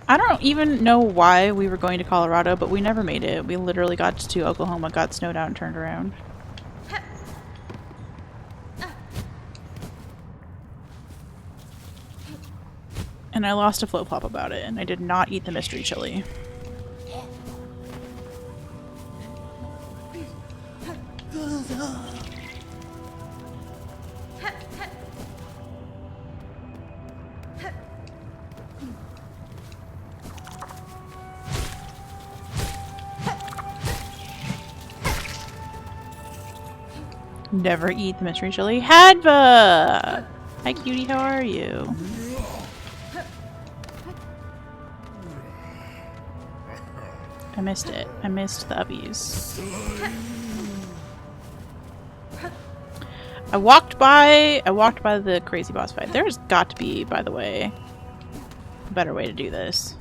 I don't even know why we were going to Colorado, but we never made it. We literally got to Oklahoma, got snowed out, and turned around. And I lost a flip-flop about it, and I did not eat the mystery chili. Never eat the mystery chili. Hadva! Hi cutie, how are you? I missed it. I missed the uppies. I walked by the crazy boss fight. There's got to be, by the way, a better way to do this.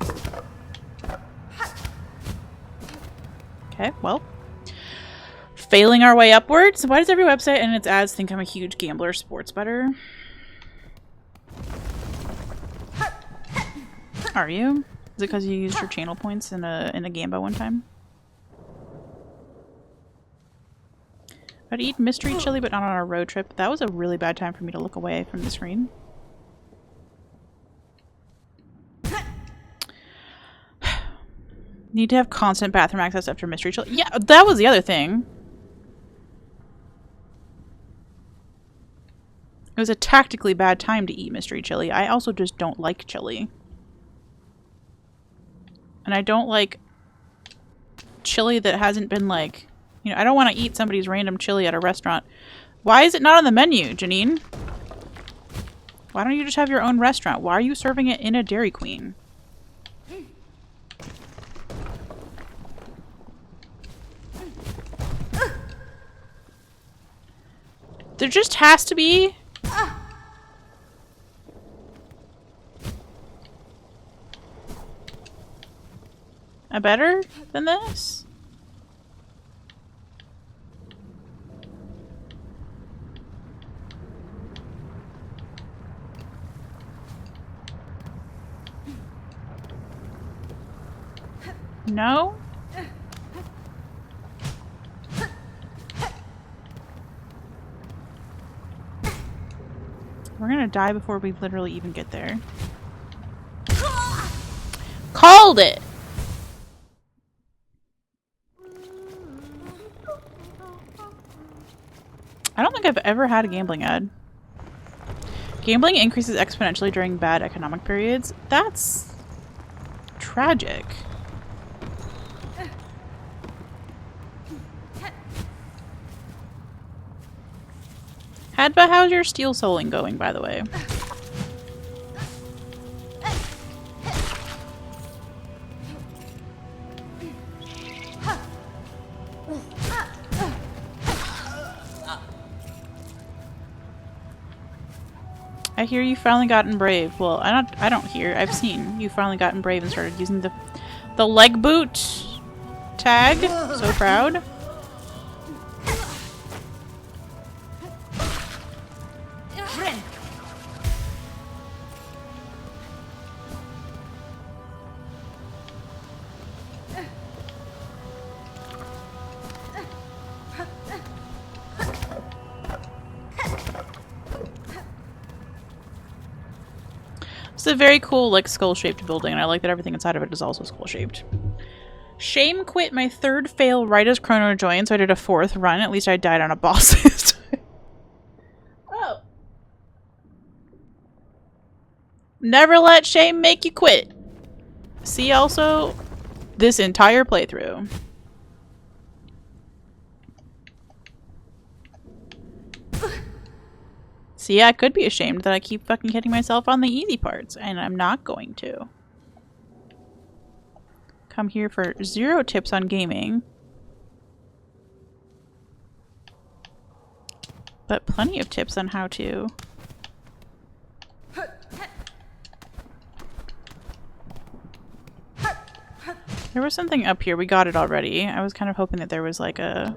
Okay, well. Failing our way upwards? Why does every website and its ads think I'm a huge gambler sports bettor? Are you? Is it because you used your channel points in a gamba one time? I'd eat mystery chili, but not on a road trip. That was a really bad time for me to look away from the screen. Need to have constant bathroom access after mystery chili. Yeah, that was the other thing. It was a tactically bad time to eat mystery chili. I also just don't like chili. And I don't like chili that hasn't been like... You know, I don't want to eat somebody's random chili at a restaurant. Why is it not on the menu, Janine? Why don't you just have your own restaurant? Why are you serving it in a Dairy Queen? There just has to be... a better than this? No? We're gonna die before we literally even get there. Called it! I don't think I've ever had a gambling ad. Gambling increases exponentially during bad economic periods. That's tragic. Hadba, how's your steel soling going, by the way? I hear you finally gotten brave. Well, I don't hear. I've seen you finally gotten brave and started using the leg boot tag. So proud. It's a very cool, like, skull-shaped building, and I like that everything inside of it is also skull-shaped. Shame quit my third fail right as Chrono joined, so I did a fourth run. At least I died on a boss this time. Oh. Never let shame make you quit. See also this entire playthrough. See, I could be ashamed that I keep fucking hitting myself on the easy parts, and I'm not going to. Come here for 0 tips on gaming. But plenty of tips on how to. There was something up here. We got it already. I was kind of hoping that there was like a...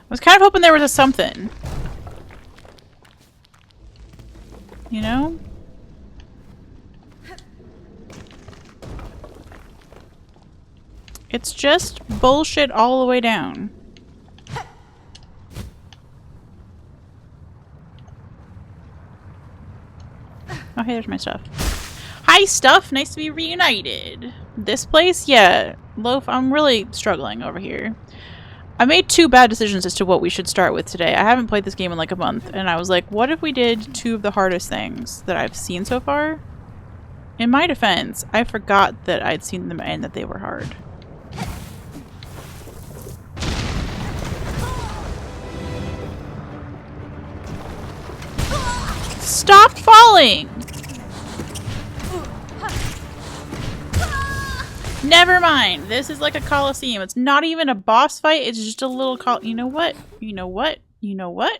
I was kind of hoping there was a something. You know? It's just bullshit all the way down. Oh, hey, there's my stuff. Hi, stuff! Nice to be reunited. This place? Yeah. Loaf, I'm really struggling over here. I made 2 bad decisions as to what we should start with today. I haven't played this game in like a month, and I was like, what if we did 2 of the hardest things that I've seen so far? In my defense, I forgot that I'd seen them and that they were hard. Stop falling! Never mind. This is like a coliseum. It's not even a boss fight. It's just a little You know what? You know what? You know what?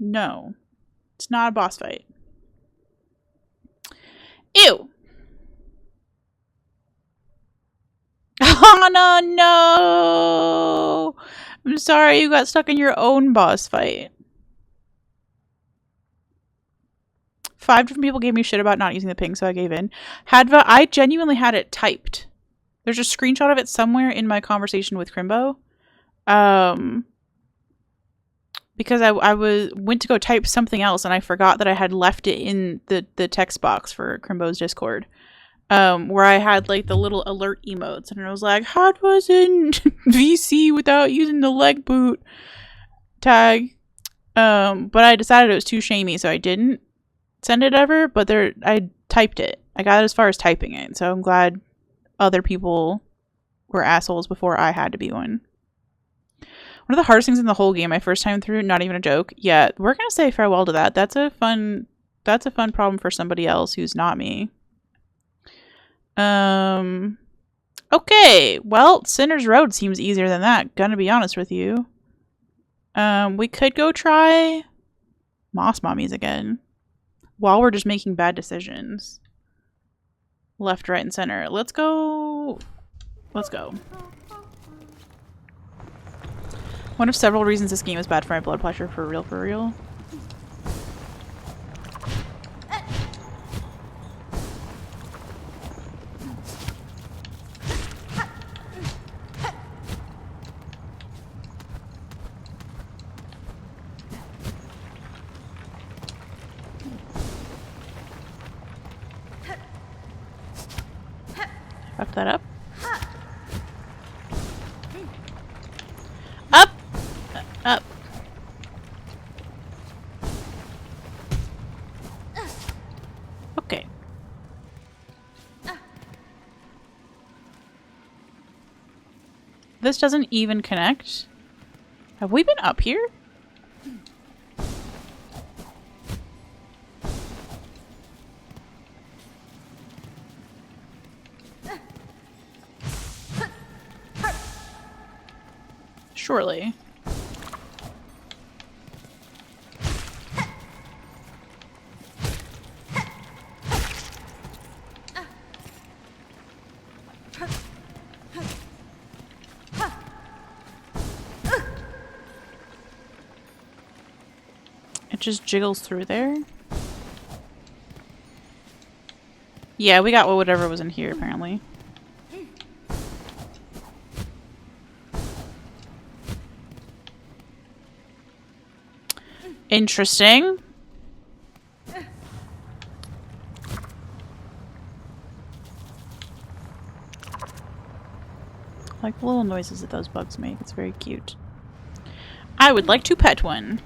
No. It's not a boss fight. Ew! Oh, no! I'm sorry you got stuck in your own boss fight. 5 different people gave me shit about not using the ping, so I gave in. Hadva, I genuinely had it typed. There's a screenshot of it somewhere in my conversation with Crimbo. Because I went to go type something else and I forgot that I had left it in the text box for Crimbo's Discord. Where I had like the little alert emotes and I was like, Hadva's in VC without using the leg boot tag. But I decided it was too shamey, so I didn't send it ever, but I typed it. I got as far as typing it, so I'm glad other people were assholes before I had to be one. One of the hardest things in the whole game, my first time through, not even a joke. Yeah, we're gonna say farewell to that. That's a fun problem for somebody else who's not me. Okay, well, Sinner's Road seems easier than that, gonna be honest with you. We could go try Moss Mommies again. While we're just making bad decisions. Left, right, and center. Let's go. Let's go. One of several reasons this game is bad for my blood pressure, for real, for real. Fuck that up. Up! Up. Okay. This doesn't even connect. Have we been up here? Surely. It just jiggles through there. Yeah, we got whatever was in here, apparently. Interesting. I like the little noises that those bugs make. It's very cute. I would like to pet one.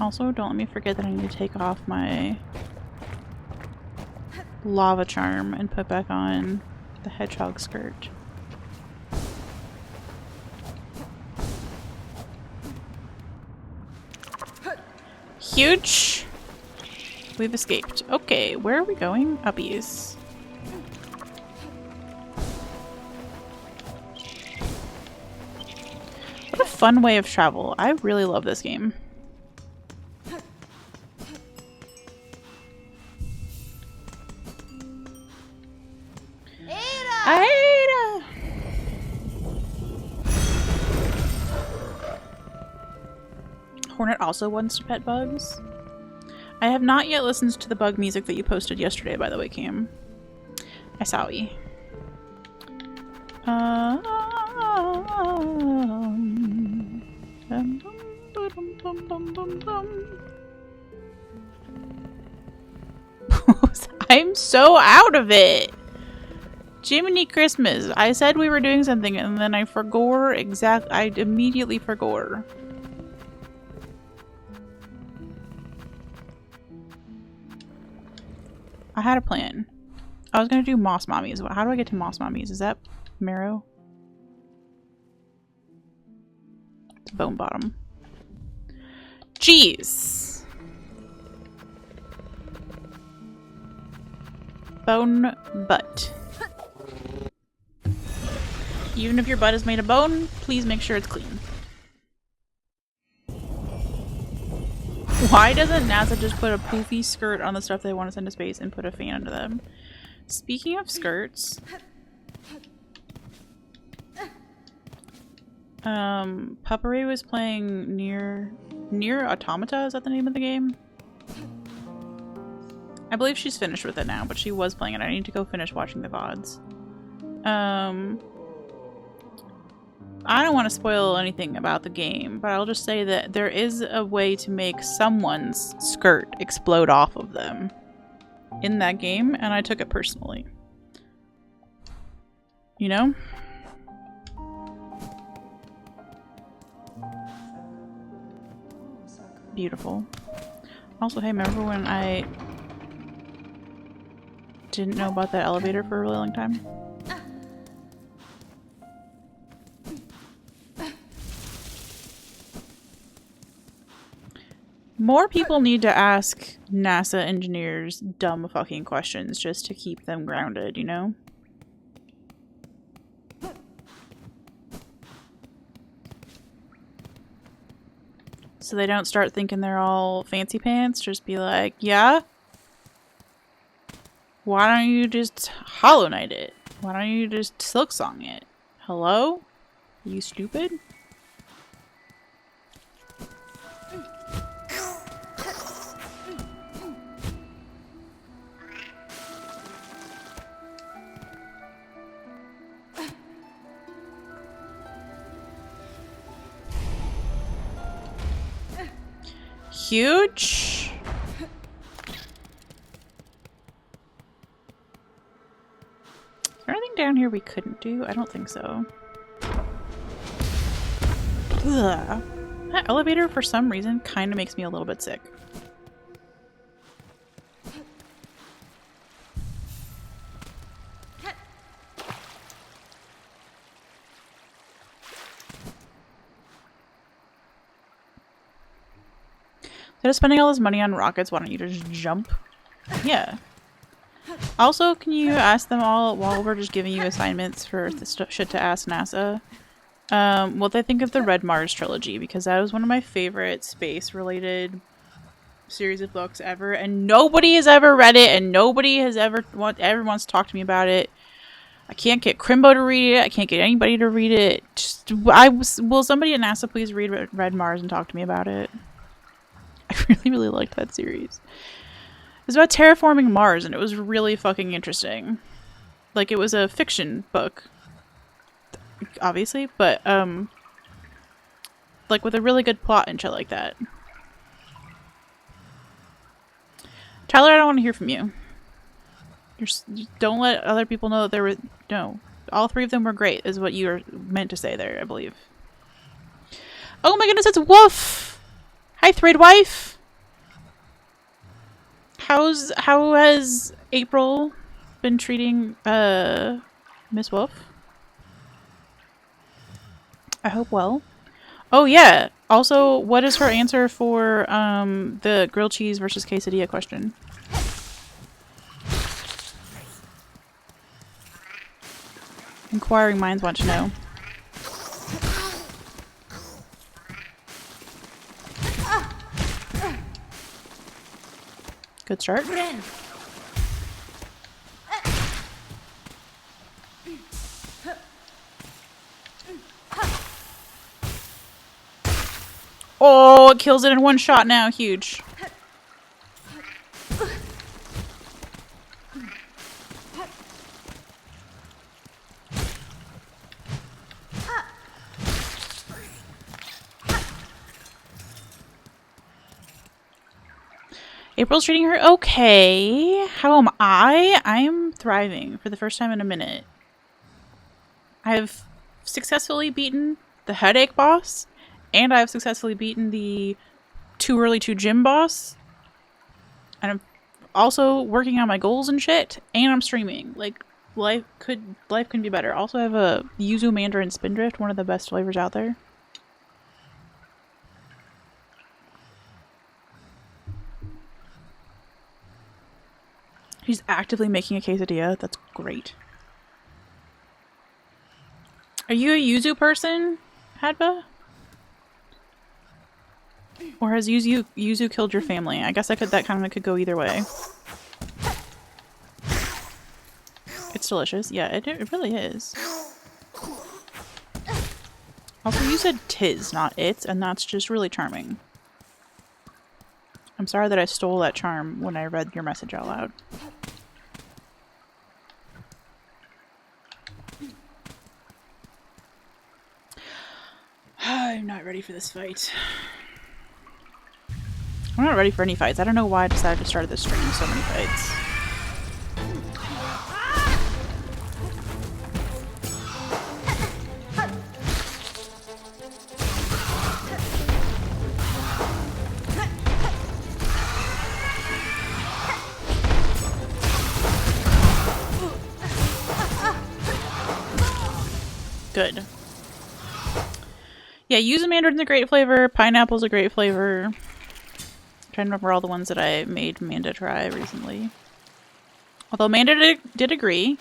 Also, don't let me forget that I need to take off my lava charm and put back on the hedgehog skirt. Huge. We've escaped. Okay, where are we going? Uppies. What a fun way of travel. I really love this game. Ada! Hornet also wants to pet bugs. I have not yet listened to the bug music that you posted yesterday, by the way, Cam. I saw you. I'm so out of it. Jiminy Christmas. I said we were doing something and then I forgot I immediately forgot. I had a plan. I was gonna do Moss Mommies. How do I get to Moss Mommies? Is that Marrow? It's Bone Bottom. Jeez. Bone butt. Even if your butt is made of bone, please make sure it's clean. Why doesn't NASA just put a poofy skirt on the stuff they want to send to space and put a fan under them? Speaking of skirts, Puppery was playing Near Automata. Is that the name of the game? I believe she's finished with it now, but she was playing it. I need to go finish watching the VODs. I don't want to spoil anything about the game, but I'll just say that there is a way to make someone's skirt explode off of them in that game, and I took it personally. You know? Beautiful. Also, hey, remember when I didn't know about that elevator for a really long time? More people need to ask NASA engineers dumb fucking questions just to keep them grounded, you know? So they don't start thinking they're all fancy pants. Just be like, yeah? Why don't you just Hollow Knight it? Why don't you just Silksong it? Hello? Are you stupid? Huge. Is there anything down here we couldn't do? I don't think so. Ugh. That elevator, for some reason, kind of makes me a little bit sick. Instead of spending all this money on rockets, why don't you just jump? Yeah. Also, can you ask them all, while we're just giving you assignments for the shit to ask NASA, what they think of the Red Mars trilogy, because that was one of my favorite space-related series of books ever, and nobody has ever read it, and nobody has ever wants to talk to me about it. I can't get Crimbo to read it. I can't get anybody to read it. Will somebody at NASA please read Red Mars and talk to me about it? I really, really liked that series. It was about terraforming Mars, and it was really fucking interesting. Like, it was a fiction book, obviously, but, like, with a really good plot and shit like that. Tyler, I don't want to hear from you. Don't let other people know that there were... No. All three of them were great, is what you were meant to say there, I believe. Oh my goodness, it's Woof! Hi, Threadwife! How has April been treating, Miss Wolf? I hope well. Oh, yeah! Also, what is her answer for, the grilled cheese versus quesadilla question? Inquiring minds want to know. Good start. Oh, it kills it in one shot now. Huge. April's treating her okay. How am I? I'm thriving for the first time in a minute. I have successfully beaten the headache boss, and I have successfully beaten the too early to gym boss. And I'm also working on my goals and shit, and I'm streaming. Like, life couldn't be better. Also, I have a Yuzu Mandarin Spindrift, one of the best flavors out there. He's actively making a quesadilla. That's great. Are you a Yuzu person, Hadba? Or has Yuzu killed your family? I guess that kind of could go either way. It's delicious. Yeah, it really is. Also, you said tis, not it's, and that's just really charming. I'm sorry that I stole that charm when I read your message out loud. I'm not ready for this fight. I'm not ready for any fights. I don't know why I decided to start this stream with so many fights. Good. Yeah, Yuzu Mandarin's a great flavor. Pineapple's a great flavor. I'm trying to remember all the ones that I made Manda try recently. Although Manda did agree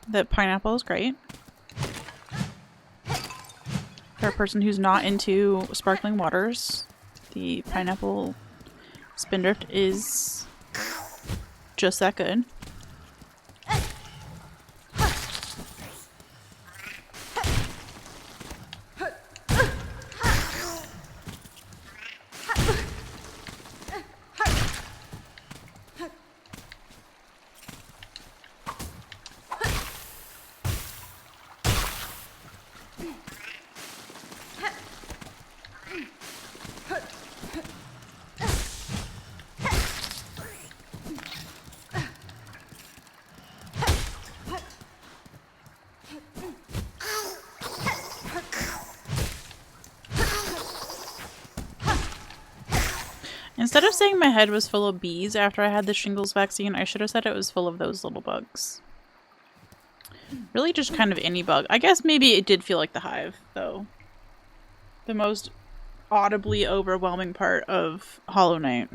that pineapple is great. For a person who's not into sparkling waters, the pineapple Spindrift is just that good. Instead of saying my head was full of bees after I had the shingles vaccine, I should have said it was full of those little bugs. Really just kind of any bug. I guess maybe it did feel like the hive, though. The most audibly overwhelming part of Hollow Knight.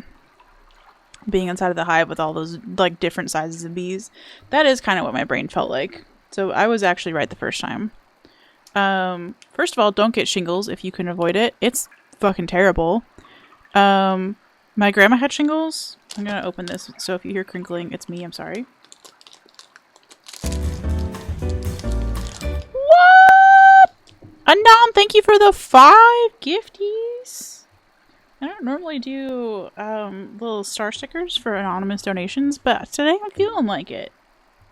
Being inside of the hive with all those, like, different sizes of bees. That is kind of what my brain felt like. So I was actually right the first time. First of all, don't get shingles if you can avoid it. It's fucking terrible. My grandma had shingles. I'm gonna open this, so if you hear crinkling, it's me. I'm sorry. What? Anon, thank you for the 5 gifties. I don't normally do little star stickers for anonymous donations, but today I'm feeling like it.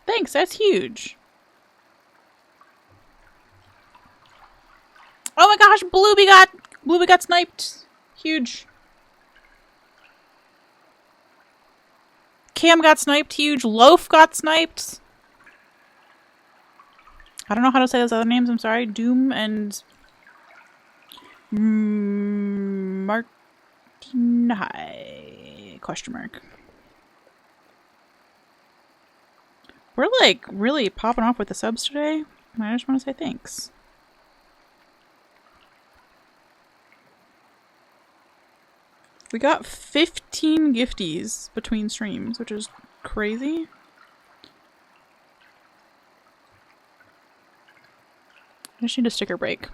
Thanks, that's huge. Oh my gosh, Blueby got sniped. Huge. Cam got sniped, huge. Loaf got sniped. I don't know how to say those other names, I'm sorry. Doom and Martin High question mark. We're like really popping off with the subs today. I just want to say thanks. We got 15 gifties between streams, which is crazy. I just need a sticker break.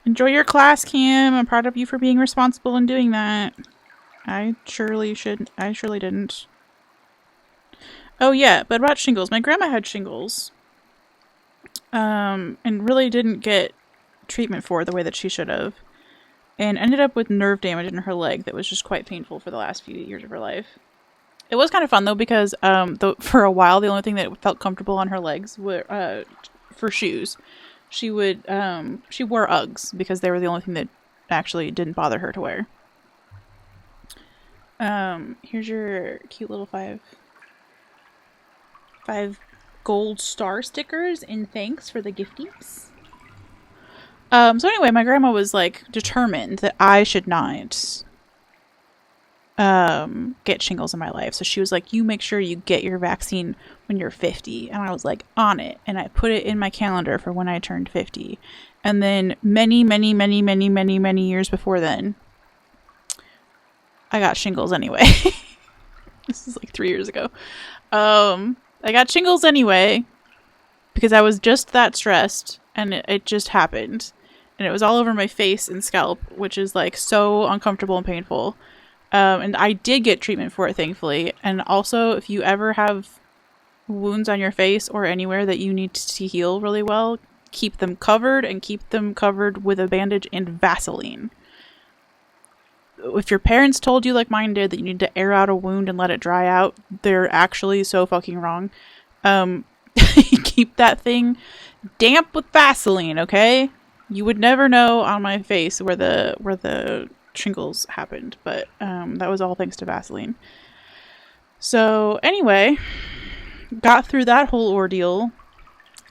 Enjoy your class, Cam. I'm proud of you for being responsible in doing that. I surely didn't. Oh yeah, but about shingles. My grandma had shingles. And really didn't get treatment for it the way that she should have, and ended up with nerve damage in her leg that was just quite painful for the last few years of her life. It was kind of fun though, because for a while the only thing that felt comfortable on her legs were for shoes. She wore Uggs because they were the only thing that actually didn't bother her to wear. Here's your cute little 5. 5 gold star stickers in thanks for the gifties. So anyway, my grandma was like determined that I should not get shingles in my life. So she was like, you make sure you get your vaccine when you're 50. And I was like, on it. And I put it in my calendar for when I turned 50. And then many years before then, I got shingles anyway. This is like 3 years ago. I got shingles anyway because I was just that stressed, and it just happened. And it was all over my face and scalp, which is like so uncomfortable and painful. And I did get treatment for it, thankfully. And also, if you ever have wounds on your face or anywhere that you need to heal really well, keep them covered, and keep them covered with a bandage and Vaseline. If your parents told you, like mine did, that you need to air out a wound and let it dry out, they're actually so fucking wrong. Keep that thing damp with Vaseline, okay? You would never know on my face where the shingles happened, but that was all thanks to Vaseline. So anyway, got through that whole ordeal.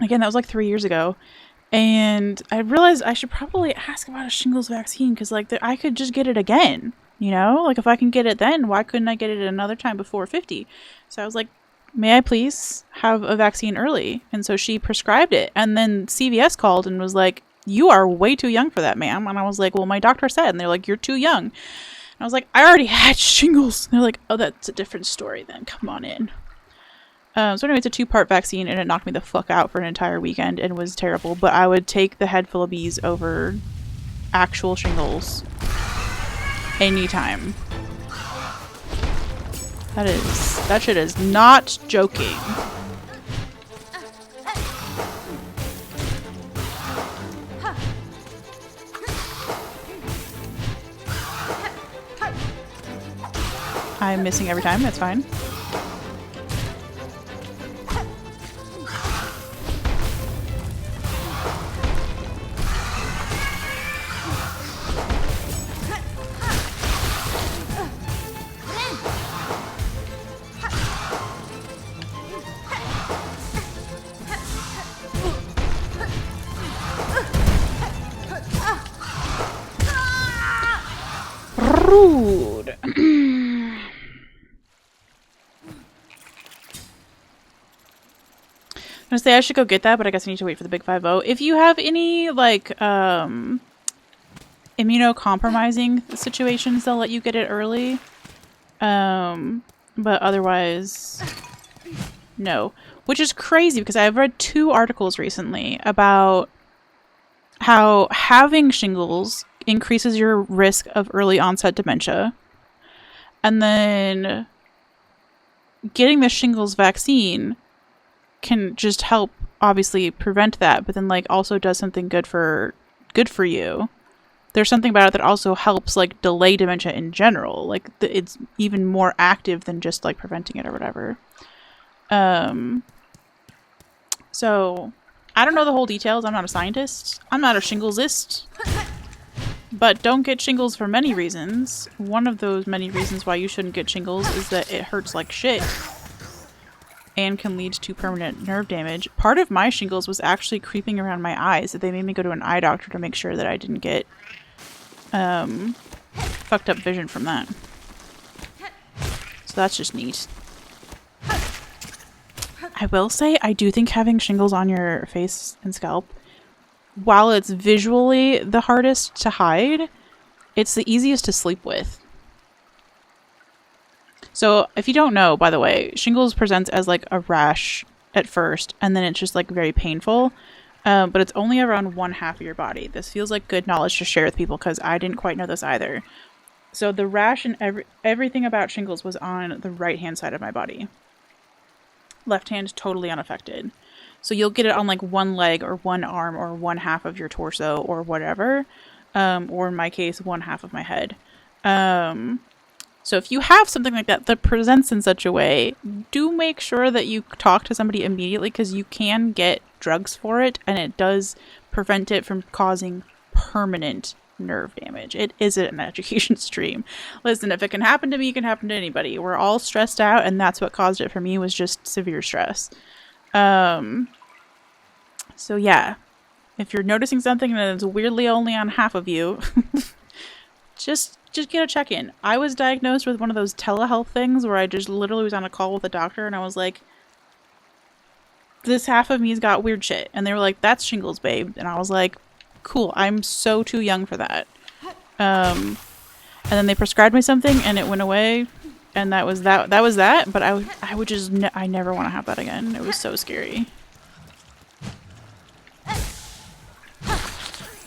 Again, that was like 3 years ago. And I realized I should probably ask about a shingles vaccine, because like I could just get it again, you know? Like if I can get it then, why couldn't I get it another time before 50? So I was like, may I please have a vaccine early? And so she prescribed it. And then CVS called and was like, you are way too young for that, ma'am. And I was like, well, my doctor said. And they're like, you're too young. And I was like, I already had shingles. And they're like, oh, that's a different story then. Come on in. So anyway, it's a 2-part vaccine, and it knocked me the fuck out for an entire weekend and was terrible. But I would take the head full of bees over actual shingles anytime. That shit is not joking. I'm missing every time, that's fine. Rude. I'm gonna say I should go get that, but I guess I need to wait for the big 5-0. If you have any like immunocompromising situations, they'll let you get it early. But otherwise, no. Which is crazy because I've read 2 articles recently about how having shingles increases your risk of early onset dementia. And then getting the shingles vaccine can just help obviously prevent that, but then like also does something good for you. There's something about it that also helps like delay dementia in general. Like it's even more active than just like preventing it or whatever. So I don't know the whole details. I'm not a scientist. I'm not a shinglesist. But don't get shingles for many reasons. One of those many reasons why you shouldn't get shingles is that it hurts like shit and can lead to permanent nerve damage. Part of my shingles was actually creeping around my eyes. That they made me go to an eye doctor to make sure that I didn't get fucked up vision from that. So that's just neat. I will say, I do think having shingles on your face and scalp, while it's visually the hardest to hide, it's the easiest to sleep with. So if you don't know, by the way, shingles presents as like a rash at first, and then it's just like very painful. But it's only around 1/2 of your body. This feels like good knowledge to share with people because I didn't quite know this either. So the rash and everything about shingles was on the right hand side of my body. Left hand totally unaffected. So you'll get it on like one leg or one arm or 1/2 of your torso or whatever. Or in my case, 1/2 of my head. So if you have something like that that presents in such a way, do make sure that you talk to somebody immediately because you can get drugs for it and it does prevent it from causing permanent nerve damage. It isn't an education stream. Listen, if it can happen to me, it can happen to anybody. We're all stressed out, and that's what caused it for me, was just severe stress. So yeah, if you're noticing something and it's weirdly only on half of you, just get a check-in. I was diagnosed with one of those telehealth things where I just literally was on a call with a doctor, and I was like, this half of me's got weird shit. And they were like, that's shingles, babe. And I was like, cool, I'm so too young for that. And then they prescribed me something and it went away. And that was that. But I would just, I never want to have that again. It was so scary.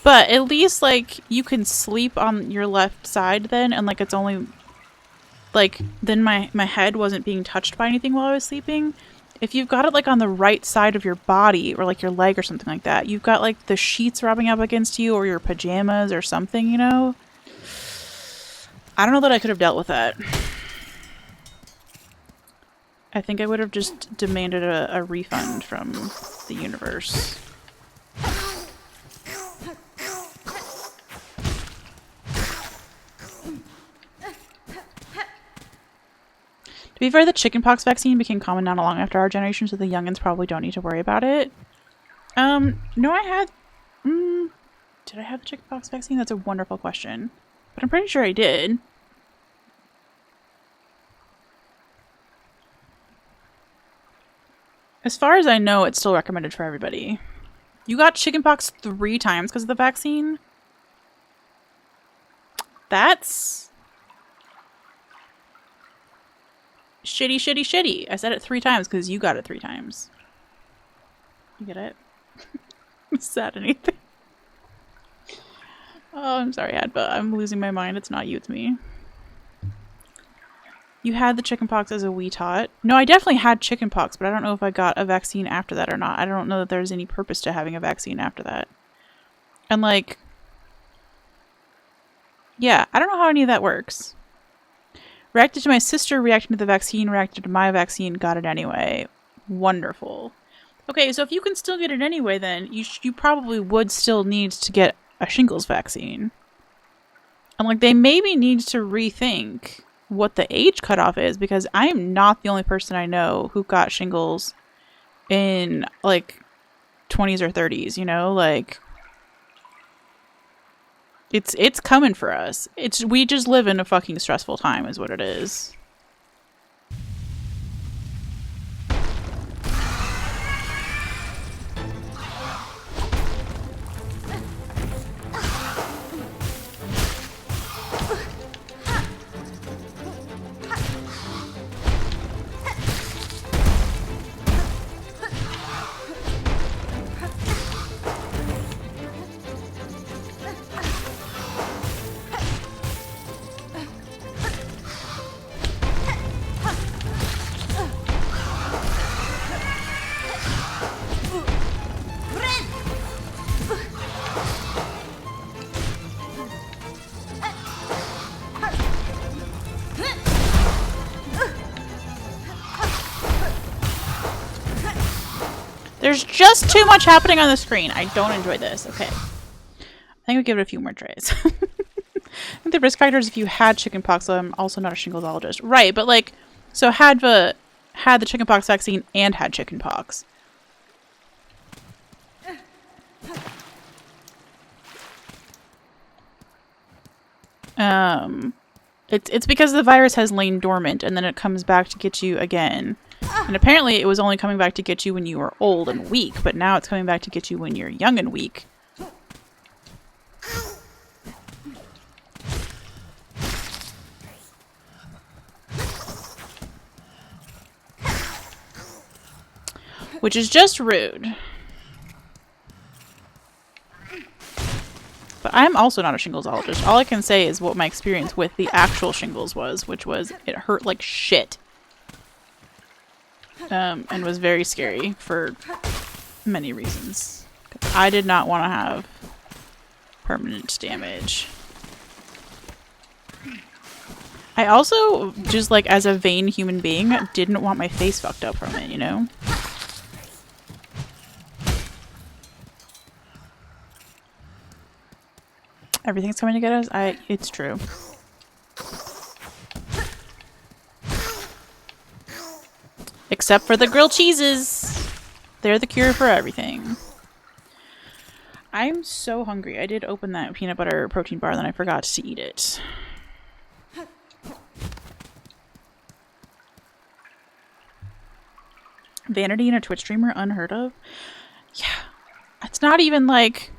But at least, like, you can sleep on your left side then. And, like, it's only, like, then my head wasn't being touched by anything while I was sleeping. If you've got it, like, on the right side of your body or, like, your leg or something like that, you've got, like, the sheets rubbing up against you or your pajamas or something, you know? I don't know that I could have dealt with that. I think I would have just demanded a refund from the universe. To be fair, the chickenpox vaccine became common not long after our generation, so the youngins probably don't need to worry about it. No, I had... did I have the chickenpox vaccine? That's a wonderful question. But I'm pretty sure I did. As far as I know, it's still recommended for everybody. You got chickenpox 3 times because of the vaccine? That's... shitty, shitty, shitty. I said it 3 times because you got it 3 times. You get it? Is that anything? Oh, I'm sorry, Adba. I'm losing my mind. It's not you, it's me. You had the chickenpox as a wee tot. No, I definitely had chickenpox, but I don't know if I got a vaccine after that or not. I don't know that there's any purpose to having a vaccine after that. And, like... yeah, I don't know how any of that works. Reacted to my sister, reacting to the vaccine, reacted to my vaccine, got it anyway. Wonderful. Okay, so if you can still get it anyway, then you probably would still need to get a shingles vaccine. And, like, they maybe need to rethink what the age cutoff is, because I am not the only person I know who got shingles in, like, 20s or 30s, you know? Like... It's coming for us. We just live in a fucking stressful time is what it is. There's just too much happening on the screen. I don't enjoy this. Okay. I think we'll give it a few more tries. I think the risk factor is if you had chickenpox. So I'm also not a shinglesologist. Right, but like, so had the chickenpox vaccine and had chickenpox. It's because the virus has lain dormant and then it comes back to get you again. And apparently it was only coming back to get you when you were old and weak, but now it's coming back to get you when you're young and weak. Which is just rude. But I'm also not a shinglesologist. All I can say is what my experience with the actual shingles was, which was it hurt like shit. And was very scary for many reasons. I did not want to have permanent damage. I also, just like as a vain human being, didn't want my face fucked up from it, you know? Everything's coming to get us. It's true. Except for the grilled cheeses. They're the cure for everything. I'm so hungry. I did open that peanut butter protein bar, then I forgot to eat it. Vanity in a Twitch streamer, unheard of? Yeah. It's not even like...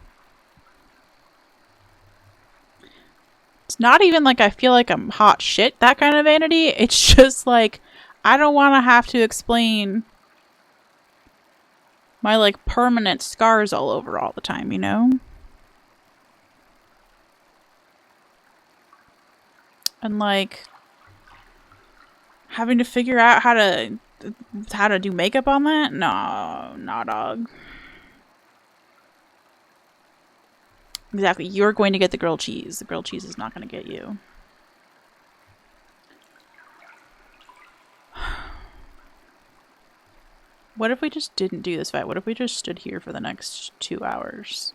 It's not even like I feel like I'm hot shit, that kind of vanity. It's just like, I don't want to have to explain my, like, permanent scars all over all the time, you know? And, like, having to figure out how to do makeup on that? No, nah, dog. Exactly. You're going to get the grilled cheese. The grilled cheese is not going to get you. What if we just didn't do this fight? What if we just stood here for the next 2 hours?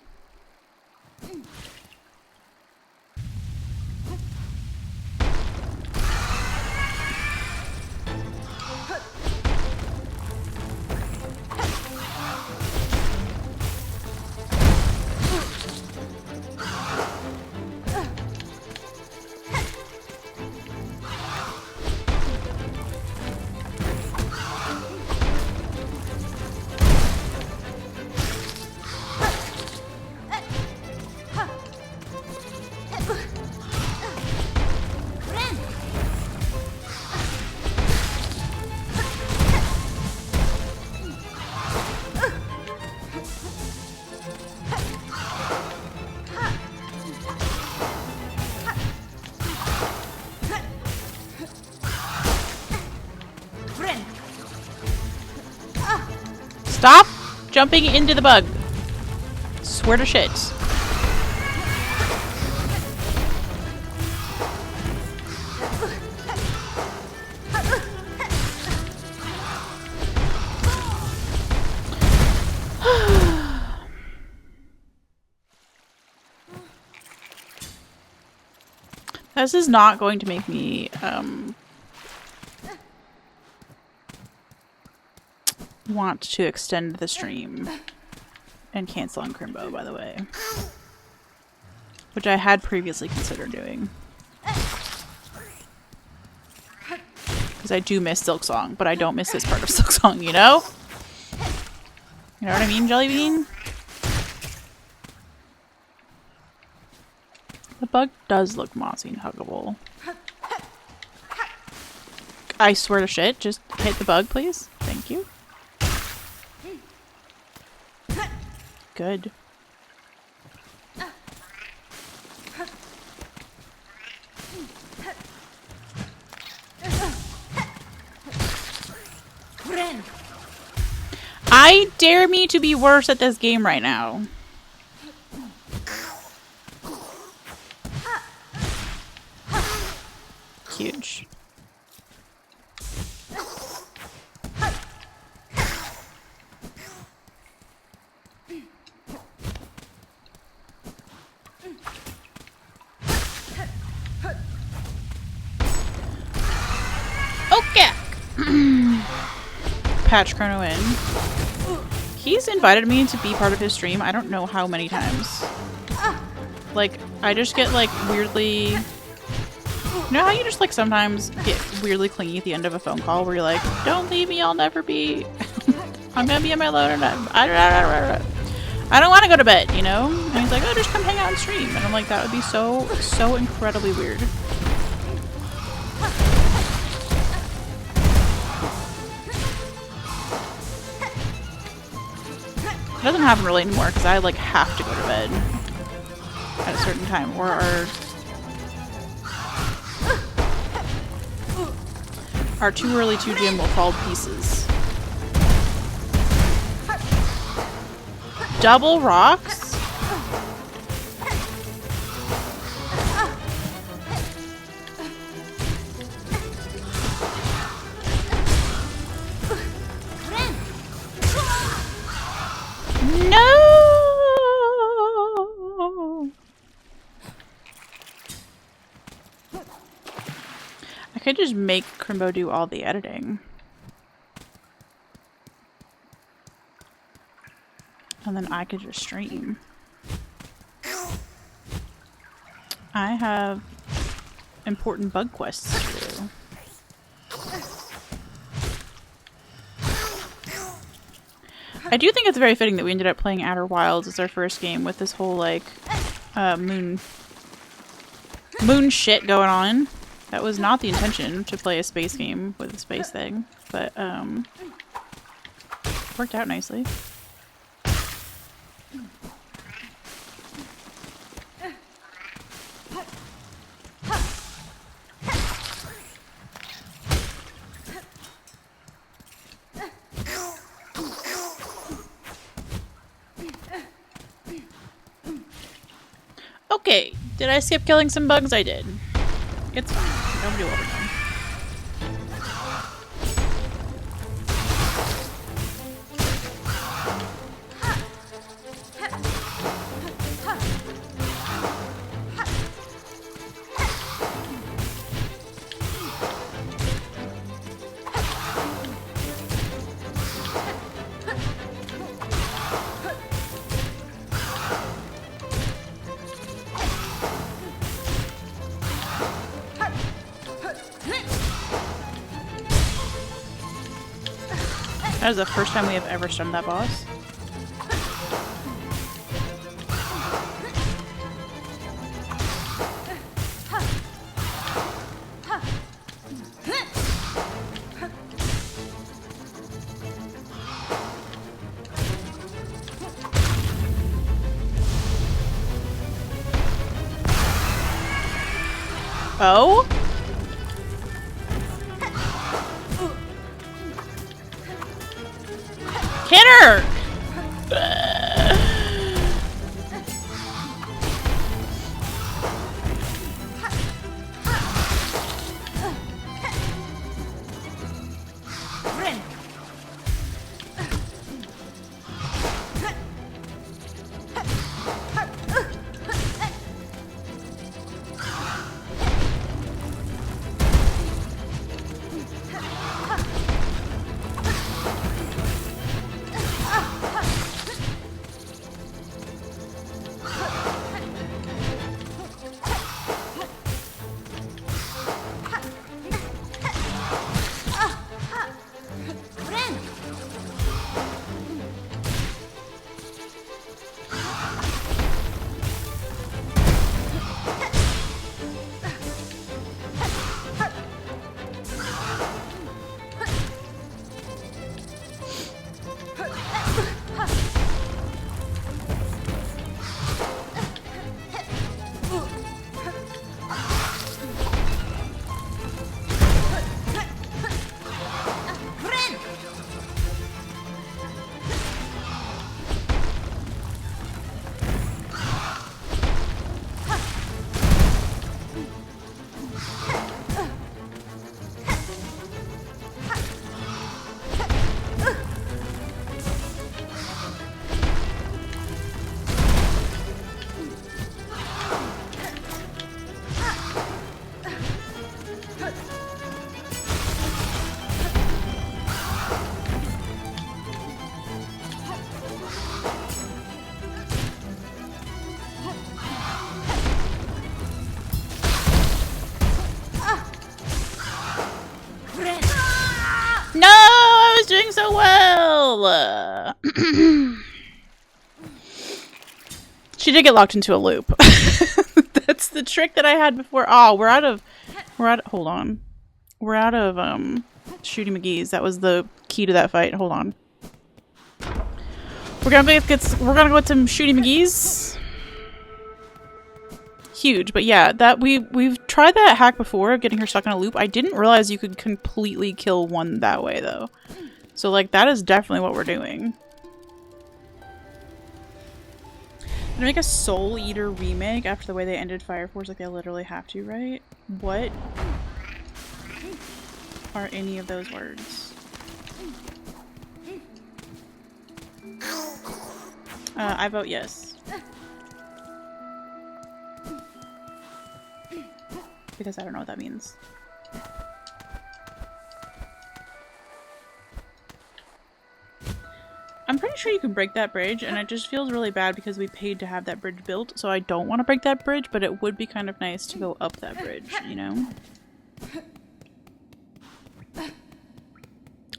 Stop jumping into the bug. Swear to shit. This is not going to make me, want to extend the stream and cancel on Crimbo, by the way. Which I had previously considered doing. Because I do miss Silksong, but I don't miss this part of Silksong, you know? You know what I mean, Jellybean? The bug does look mossy and huggable. I swear to shit, just hit the bug, please. Thank you. Good. I dare me to be worse at this game right now. Huge. Okay. Patch Chrono in. He's invited me to be part of his stream. I don't know how many times. Like, I just get like weirdly... You know how you just like sometimes get weirdly clingy at the end of a phone call where you're like, don't leave me, I'll never be... I'm gonna be in my load and I don't want to go to bed, you know? And he's like, oh, just come hang out and stream. And I'm like, that would be so incredibly weird. It doesn't happen really anymore because I like have to go to bed at a certain time or our too early to gym will fall to pieces. Double rocks? No! just make Crimbo do all the editing. And then I could just stream. I have important bug quests to do. I do think it's very fitting that we ended up playing Outer Wilds as our first game with this whole, like, moon shit going on. That was not the intention, to play a space game with a space thing, but, worked out nicely. Okay, did I skip killing some bugs? I did. It's fine. Nobody will ever know. That is the first time we have ever stunned that boss. Oh? Hit her! No, I was doing so well. She did get locked into a loop. That's the trick that I had before. Oh, hold on. We're out of Shooty McGee's. That was the key to that fight. Hold on. We're gonna go with some Shooty McGee's. Huge, but yeah, that we've tried that hack before of getting her stuck in a loop. I didn't realize you could completely kill one that way though. So like that is definitely what we're doing. Gonna make a Soul Eater remake after the way they ended Fire Force, like they literally have to, right? What are any of those words? I vote yes. Because I don't know what that means. I'm pretty sure you can break that bridge, and it just feels really bad because we paid to have that bridge built, so I don't want to break that bridge, but it would be kind of nice to go up that bridge, you know?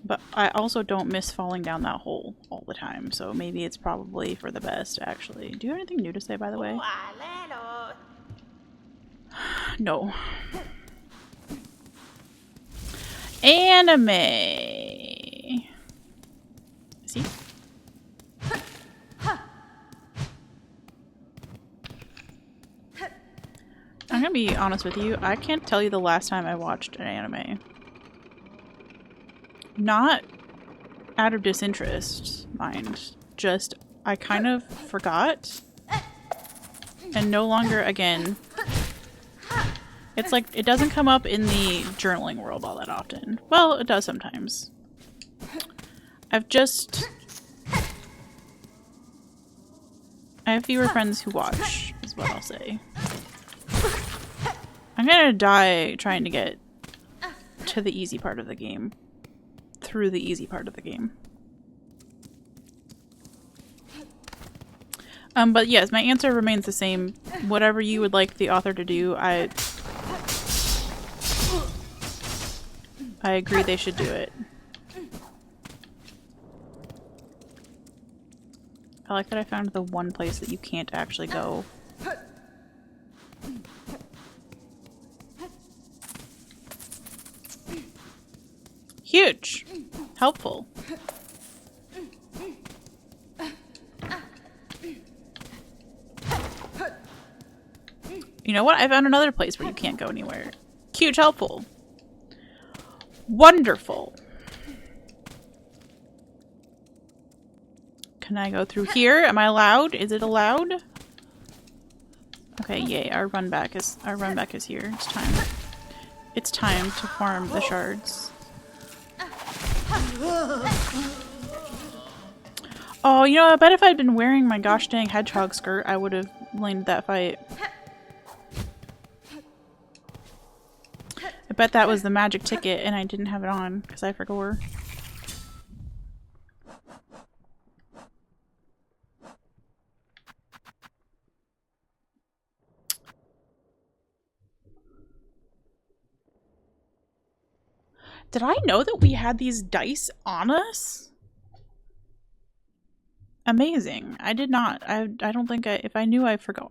But I also don't miss falling down that hole all the time, so maybe it's probably for the best, actually. Do you have anything new to say, by the way? No. Anime. See? I'm gonna be honest with you, I can't tell you the last time I watched an anime. Not out of disinterest, mind. Just, I kind of forgot. And no longer, again, it's like, it doesn't come up in the journaling world all that often. Well, it does sometimes. I have fewer friends who watch, is what I'll say. I'm gonna die trying to get to the easy part of the game. Through the easy part of the game. But yes, my answer remains the same. Whatever you would like the author to do, I agree they should do it. I like that I found the one place that you can't actually go. Huge! Helpful. You know what? I found another place where you can't go anywhere. Huge, helpful. Wonderful. Can I go through here? Am I allowed? Is it allowed? Okay, yay. Our run back is here. It's time. It's time to farm the shards. Oh, you know, I bet if I'd been wearing my gosh dang hedgehog skirt, I would have landed that fight. I bet that was the magic ticket and I didn't have it on because I forgot. Did I know that we had these dice on us? Amazing. I did not. I don't think if I knew I forgot.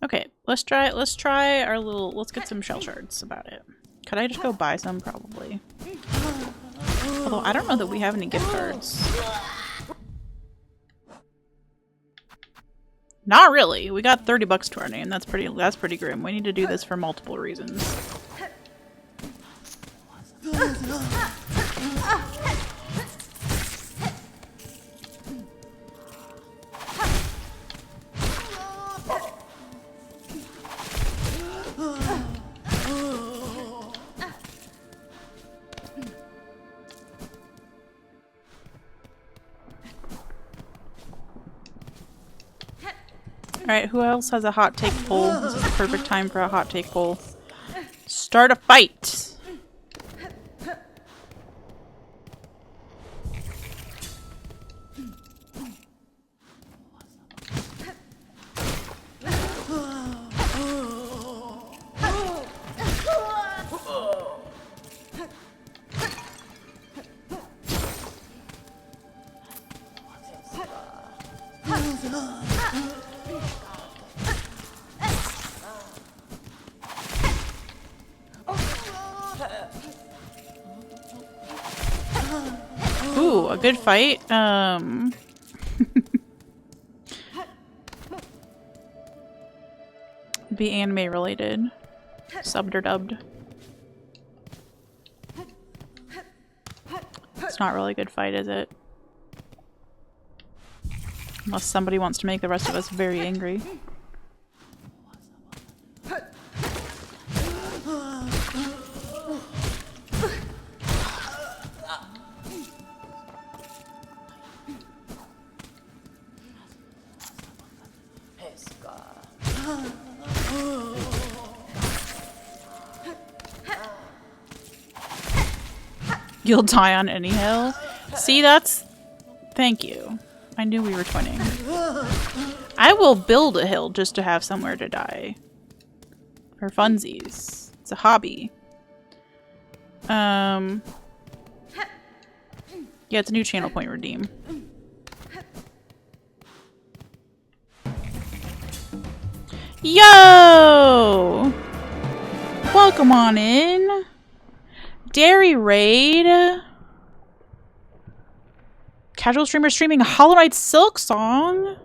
Okay, let's try our little, let's get some shell shards about it. Could I just go buy some? Probably. Although I don't know that we have any gift cards. Not really. We got 30 bucks to our name. That's pretty grim. We need to do this for multiple reasons. Alright, who else has a hot take poll? This is the perfect time for a hot take poll. Start a fight! Ooh, a good fight. Be anime related. Subbed or dubbed. It's not really a good fight, is it? Unless somebody wants to make the rest of us very angry. You'll die on any hill. See, that's... Thank you. I knew we were twinning. I will build a hill just to have somewhere to die. For funsies. It's a hobby. Yeah, it's a new channel point redeem. Yo! Welcome on in. Dairy Raid. Casual streamer streaming Hollow Knight Silksong.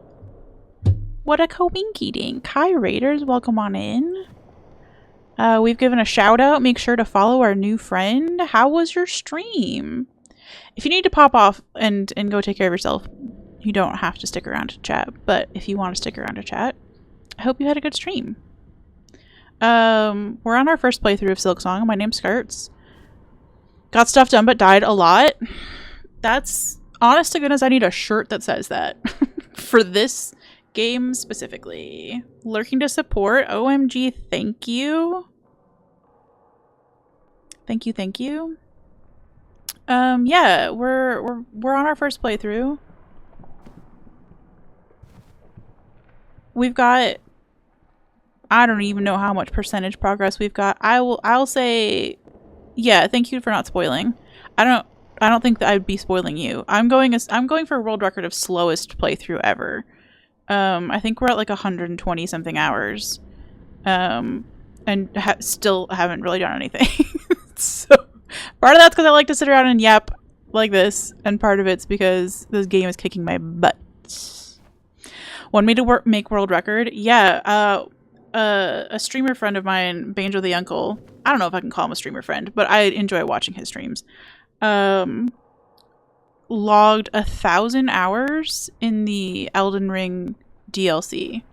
What a coinky dink. Hi Raiders, welcome on in. We've given a shout out. Make sure to follow our new friend. How was your stream? If you need to pop off and go take care of yourself, you don't have to stick around to chat. But if you want to stick around to chat, I hope you had a good stream. We're on our first playthrough of Silksong. My name's Skirts. Got stuff done but died a lot. That's honest to goodness, I need a shirt that says that. For this game specifically. Lurking to support. OMG, thank you. Thank you, thank you. Yeah, we're on our first playthrough. We've got, I don't even know how much percentage progress we've got. I'll say, yeah, thank you for not spoiling. I don't think that I'd be spoiling you. I'm going for a world record of slowest playthrough ever. I think we're at like 120 something hours. And still haven't really done anything. So part of that's because I like to sit around and yap like this, and part of it's because this game is kicking my butt. Want me to make world record? Yeah, a streamer friend of mine, Banjo the Uncle, I don't know if I can call him a streamer friend, but I enjoy watching his streams, logged 1,000 hours in the Elden Ring DLC.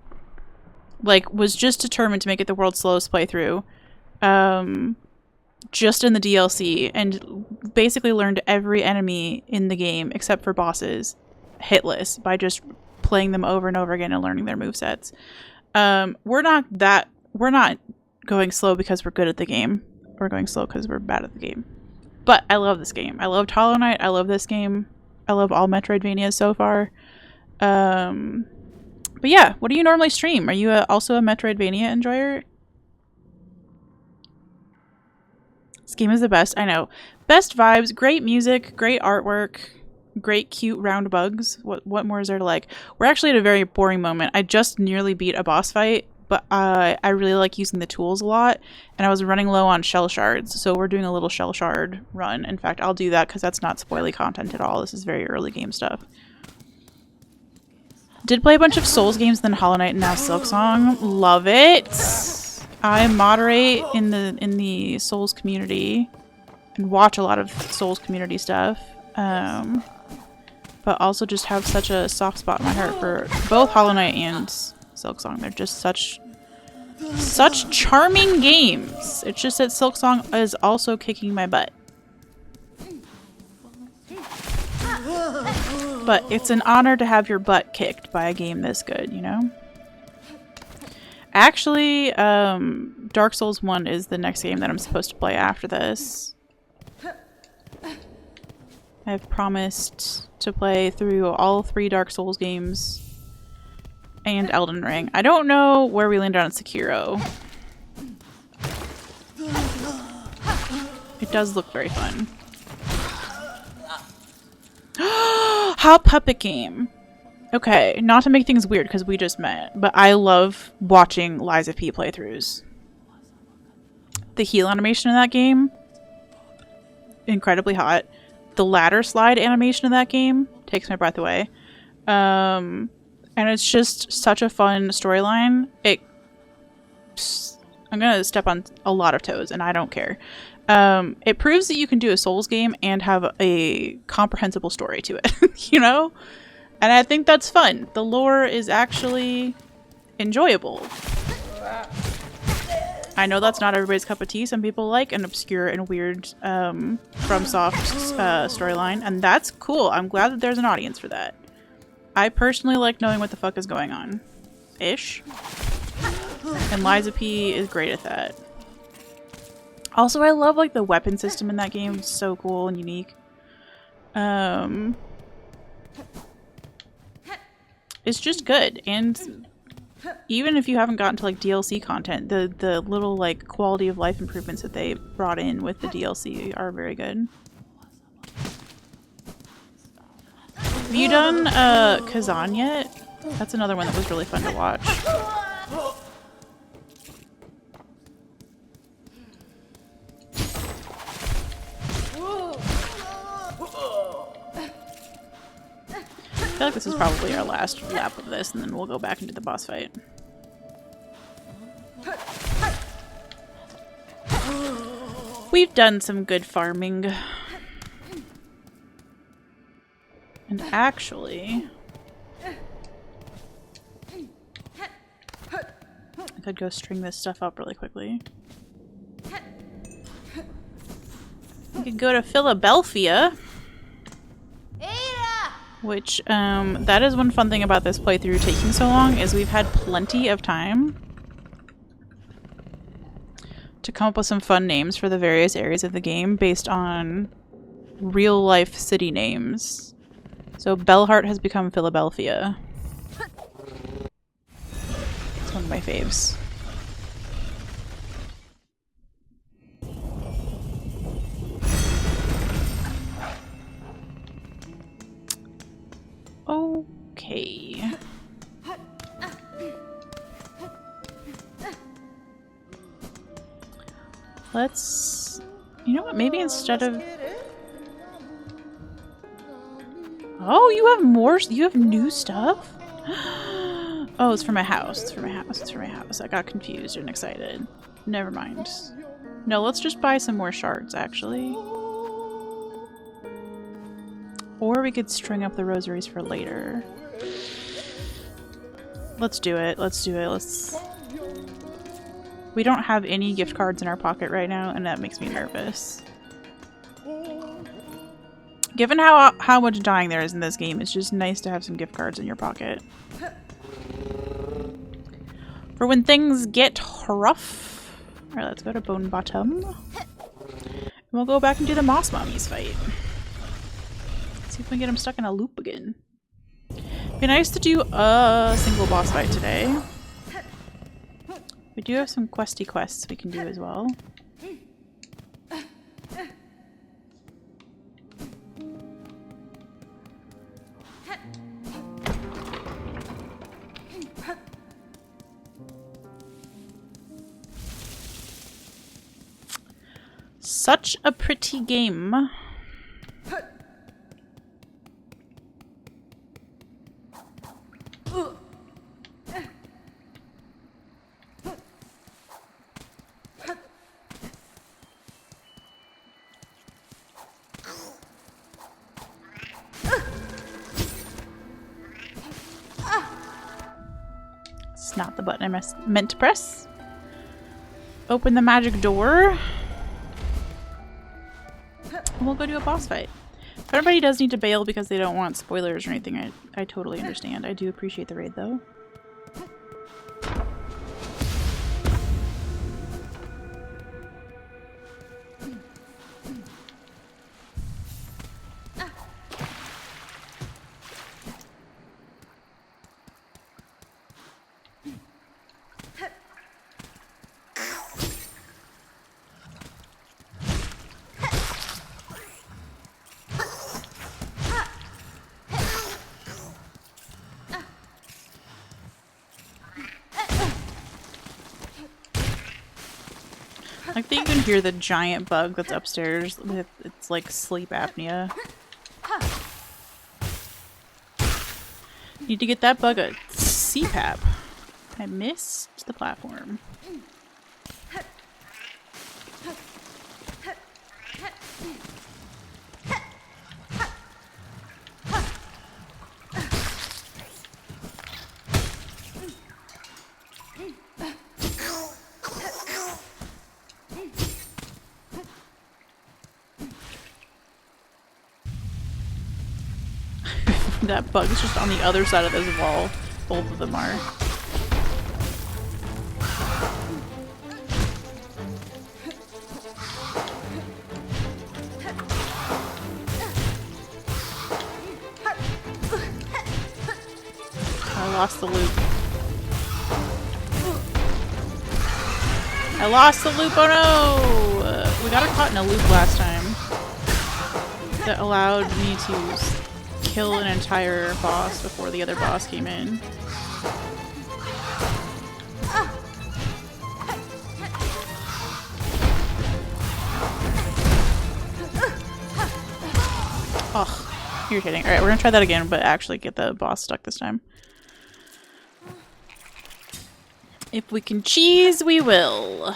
Like, was just determined to make it the world's slowest playthrough, just in the DLC, and basically learned every enemy in the game, except for bosses, hitless, by just playing them over and over again and learning their movesets. We're not going slow because we're good at the game. We're going slow because we're bad at the game. But I love this game. I loved Hollow Knight. I love this game. I love all Metroidvanias so far. But yeah, what do you normally stream? Are you also a Metroidvania enjoyer? This game is the best. I know. Best vibes, great music, great artwork, great cute round bugs. What more is there to like? We're actually at a very boring moment. I just nearly beat a boss fight, but I really like using the tools a lot, and I was running low on shell shards, so we're doing a little shell shard run. In fact, I'll do that because that's not spoily content at all. This is very early game stuff. Did play a bunch of Souls games, then Hollow Knight, and now Silksong. Love it. I moderate in the Souls community and watch a lot of Souls community stuff. But also just have such a soft spot in my heart for both Hollow Knight and Silksong. They're just such charming games. It's just that Silksong is also kicking my butt. But it's an honor to have your butt kicked by a game this good, you know? Actually, Dark Souls 1 is the next game that I'm supposed to play after this. I've promised to play through all 3 Dark Souls games and Elden Ring. I don't know where we landed on Sekiro. It does look very fun. Hot Puppet Game. Okay, not to make things weird because we just met, but I love watching Lies of P playthroughs. The heal animation in that game, incredibly hot. The ladder slide animation of that game takes my breath away. And it's just such a fun storyline. I'm gonna step on a lot of toes, and I don't care. It proves that you can do a Souls game and have a comprehensible story to it, you know? And I think that's fun. The lore is actually enjoyable. I know that's not everybody's cup of tea. Some people like an obscure and weird FromSoft storyline, and that's cool. I'm glad that there's an audience for that. I personally like knowing what the fuck is going on. Ish. And Liza P is great at that. Also, I love like the weapon system in that game. It's so cool and unique. It's just good, and even if you haven't gotten to like DLC content, the little like quality of life improvements that they brought in with the DLC are very good. Have you done Kazan yet? That's another one that was really fun to watch. I feel like this is probably our last lap of this, and then we'll go back into the boss fight. We've done some good farming. And actually, I could go string this stuff up really quickly. We could go to Philadelphia. Which, that is one fun thing about this playthrough taking so long, is we've had plenty of time to come up with some fun names for the various areas of the game based on real-life city names. So Bellheart has become Philadelphia. It's one of my faves. Okay. Let's... You know what? Maybe instead of... Oh, you have more... You have new stuff? Oh, it's for my house. It's for my house. It's for my house. I got confused and excited. Never mind. No, let's just buy some more shards, actually. Or we could string up the rosaries for later. Let's do it. Let's do it. Let's... We don't have any gift cards in our pocket right now, and that makes me nervous. Given how much dying there is in this game, it's just nice to have some gift cards in your pocket. For when things get rough. Alright, let's go to Bone Bottom. And we'll go back and do the Moss Mummies fight. See if we can get him stuck in a loop again. Be nice to do a single boss fight today. We do have some questy quests we can do as well. Such a pretty game. It's not the button I meant to press. Open the magic door. And we'll go do a boss fight. If everybody does need to bail because they don't want spoilers or anything, I totally understand. I do appreciate the raid though. Like that you can hear the giant bug that's upstairs with its like sleep apnea. Need to get that bug a CPAP. I missed the platform. That bug is just on the other side of this wall. Both of them are. lost the loop. I lost the loop, oh no! We got her caught in a loop last time. That allowed me to kill an entire boss before the other boss came in. Ugh, irritating. Alright, we're gonna try that again, but actually get the boss stuck this time. If we can cheese, we will.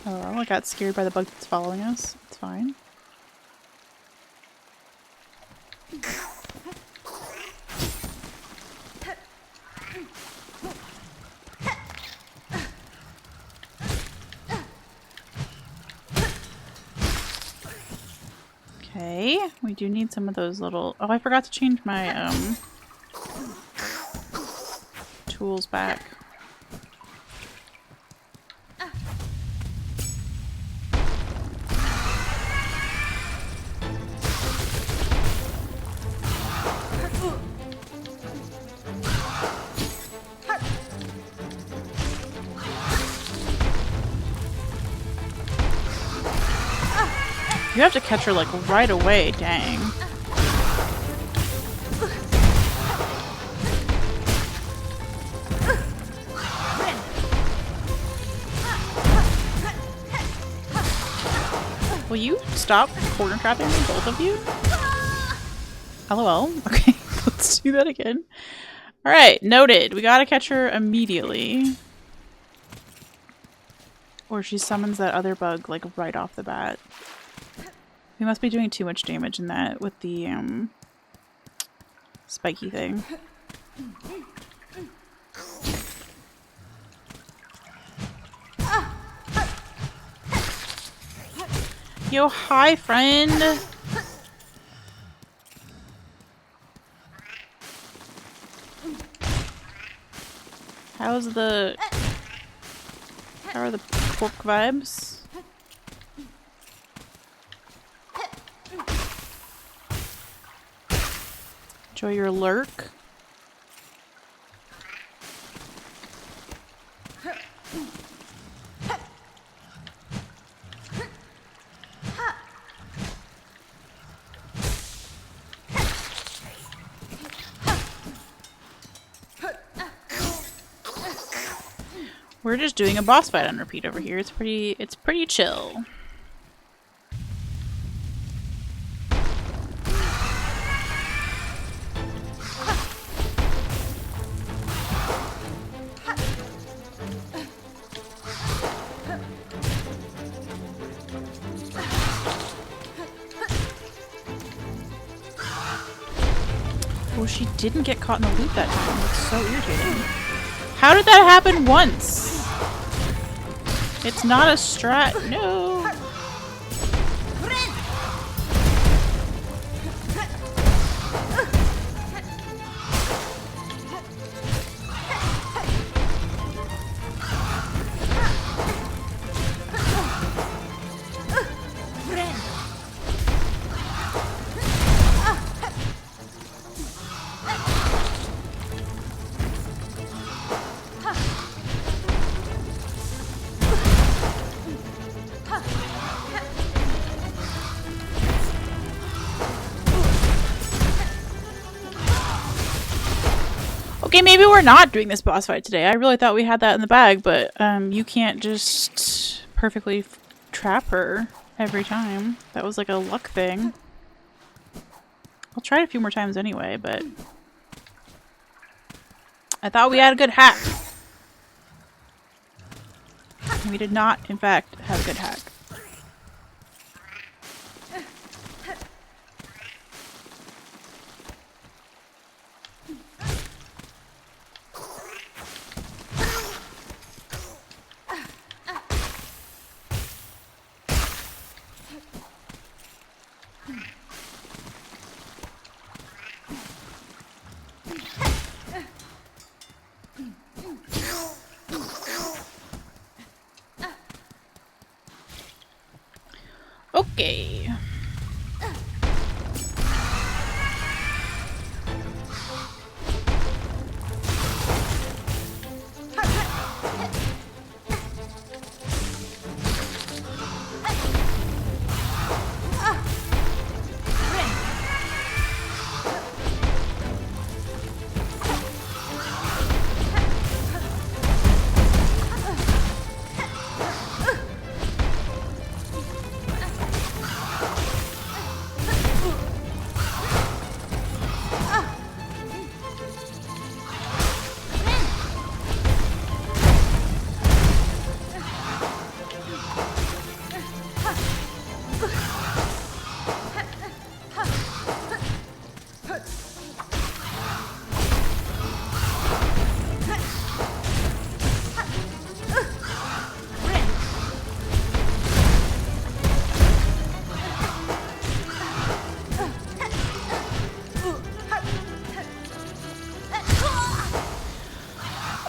Oh, I got scared by the bug that's following us. It's fine. Okay, we do need some of those little... Oh, I forgot to change my, tools back. You have to catch her, like, right away, dang. Will you stop corner trapping me, both of you? LOL. Okay, let's do that again. Alright, noted. We gotta catch her immediately. Or she summons that other bug, like, right off the bat. We must be doing too much damage in that with the, spiky thing. Yo, hi, friend! How are the pork vibes? Enjoy your lurk. We're just doing a boss fight on repeat over here. It's pretty chill. Oh, she didn't get caught in the loop that time. That's so irritating. How did that happen once? It's not a strat. No. Okay, maybe we're not doing this boss fight today. I really thought we had that in the bag, but you can't just perfectly trap her every time. That was like a luck thing. I'll try it a few more times anyway, but I thought we had a good hack. We did not, in fact, have a good hack. Okay.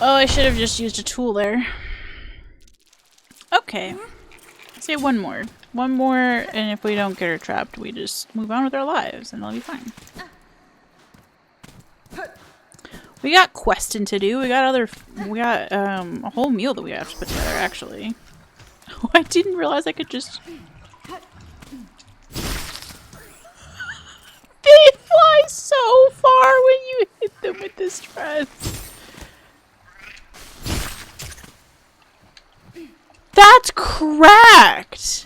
Oh, I should have just used a tool there. Okay. Say one more. One more, and if we don't get her trapped, we just move on with our lives, and it'll be fine. We got questing to do. We got a whole meal that we have to put together, actually. Oh, I didn't realize I could just... They fly so far when you hit them with this dress. That's cracked!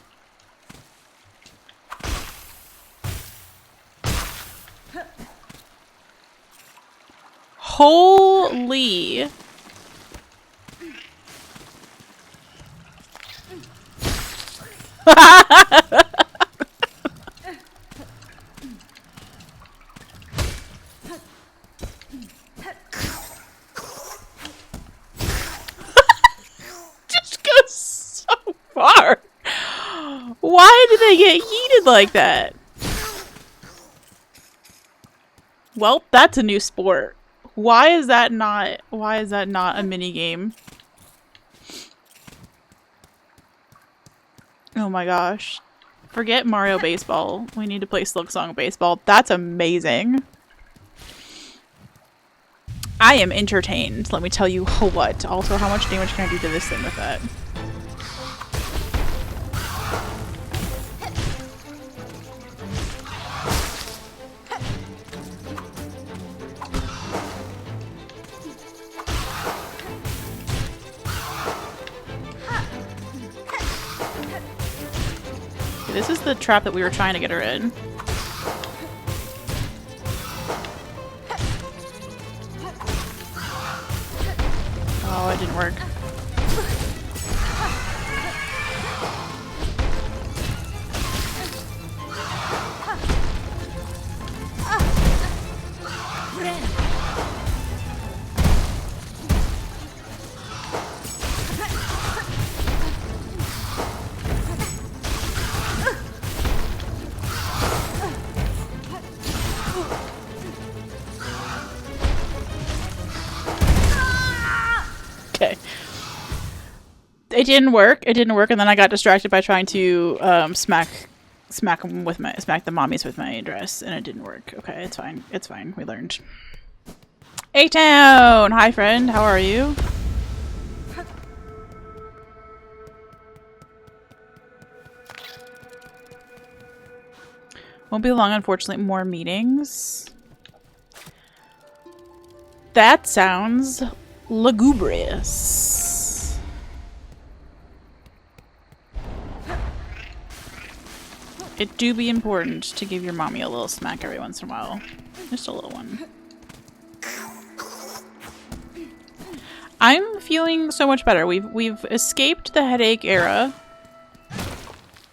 Holy... Just goes so far. Why did they get heated like that? Well, that's a new sport. Why is that not a mini game? Oh my gosh. Forget Mario Baseball. We need to play Silksong Baseball. That's amazing. I am entertained, let me tell you what. Also, how much damage can I do to this thing with that? Okay, this is the trap that we were trying to get her in. Oh, it didn't work. Okay. It didn't work. It didn't work, and then I got distracted by trying to smack the mommies with my dress, and it didn't work. Okay, it's fine. It's fine. We learned. A-Town! Hi, friend. How are you? Won't be long, unfortunately. More meetings. That sounds lugubrious. It do be important to give your mommy a little smack every once in a while. Just a little one. I'm feeling so much better. We've escaped the headache era.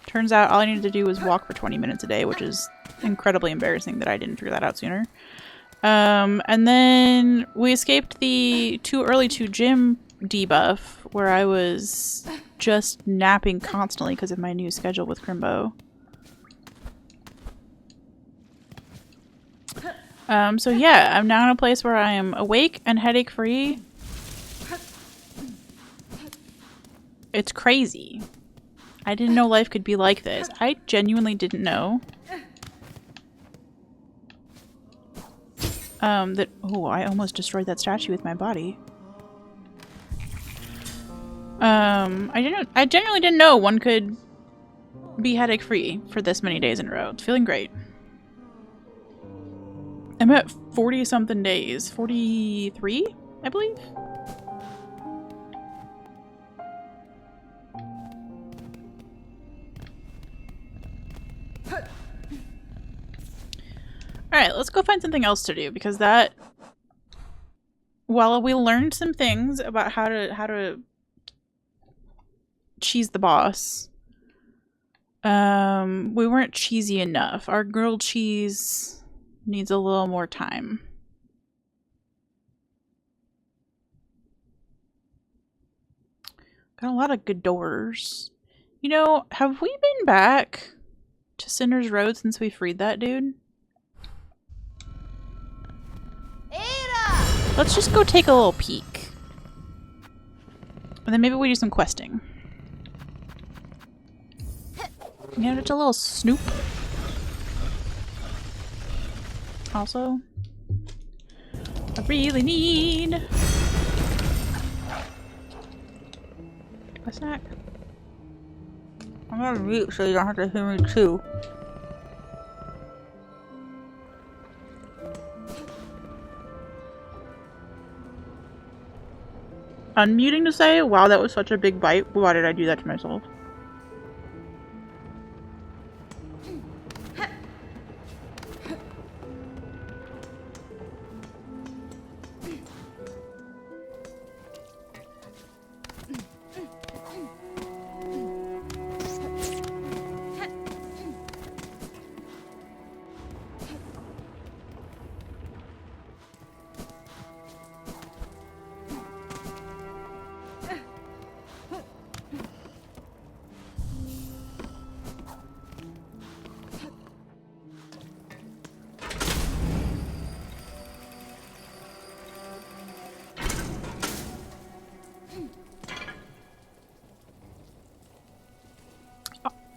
Turns out all I needed to do was walk for 20 minutes a day, which is incredibly embarrassing that I didn't figure that out sooner. And then we escaped the too early to gym debuff, where I was just napping constantly because of my new schedule with Crimbo. So yeah, I'm now in a place where I am awake and headache free. It's crazy. I didn't know life could be like this. I genuinely didn't know. Oh, I almost destroyed that statue with my body. I genuinely didn't know one could be headache free for this many days in a row. It's feeling great. I'm at 40 something days. 43, I believe. Alright, let's go find something else to do, because that... While we learned some things about how to cheese the boss, we weren't cheesy enough. Our grilled cheese needs a little more time. Got a lot of good doors. You know, have we been back to Cinder's Road since we freed that dude? Let's just go take a little peek. And then maybe we do some questing. Yeah, just a little snoop. Also, I really need a snack. I'm gonna mute so you don't have to hear me chew. Unmuting to say, wow, that was such a big bite. Why did I do that to myself?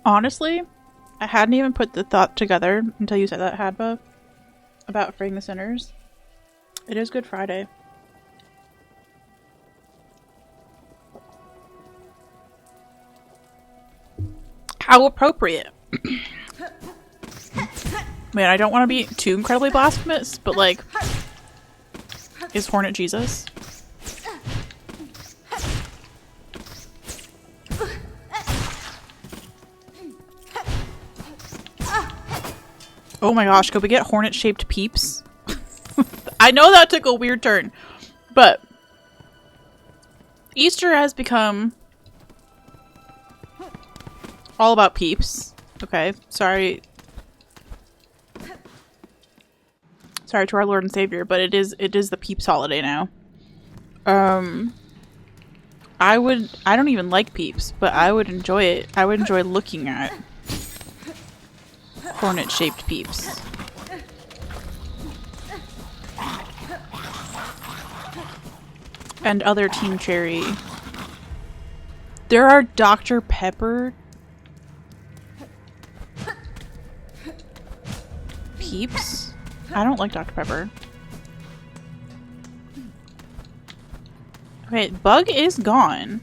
Honestly, I hadn't even put the thought together until you said that, Hadba, about freeing the sinners. It is Good Friday. How appropriate. Man, I don't want to be too incredibly blasphemous, but like, is Hornet Jesus? Oh my gosh, could we get hornet-shaped peeps? I know that took a weird turn, but Easter has become all about peeps. Okay, sorry. Sorry to our Lord and Savior, but it is the peeps holiday now. I don't even like peeps, but I would enjoy it. I would enjoy looking at hornet-shaped peeps. And other Team Cherry. There are Dr. Pepper peeps? I don't like Dr. Pepper. Okay, Bug is gone.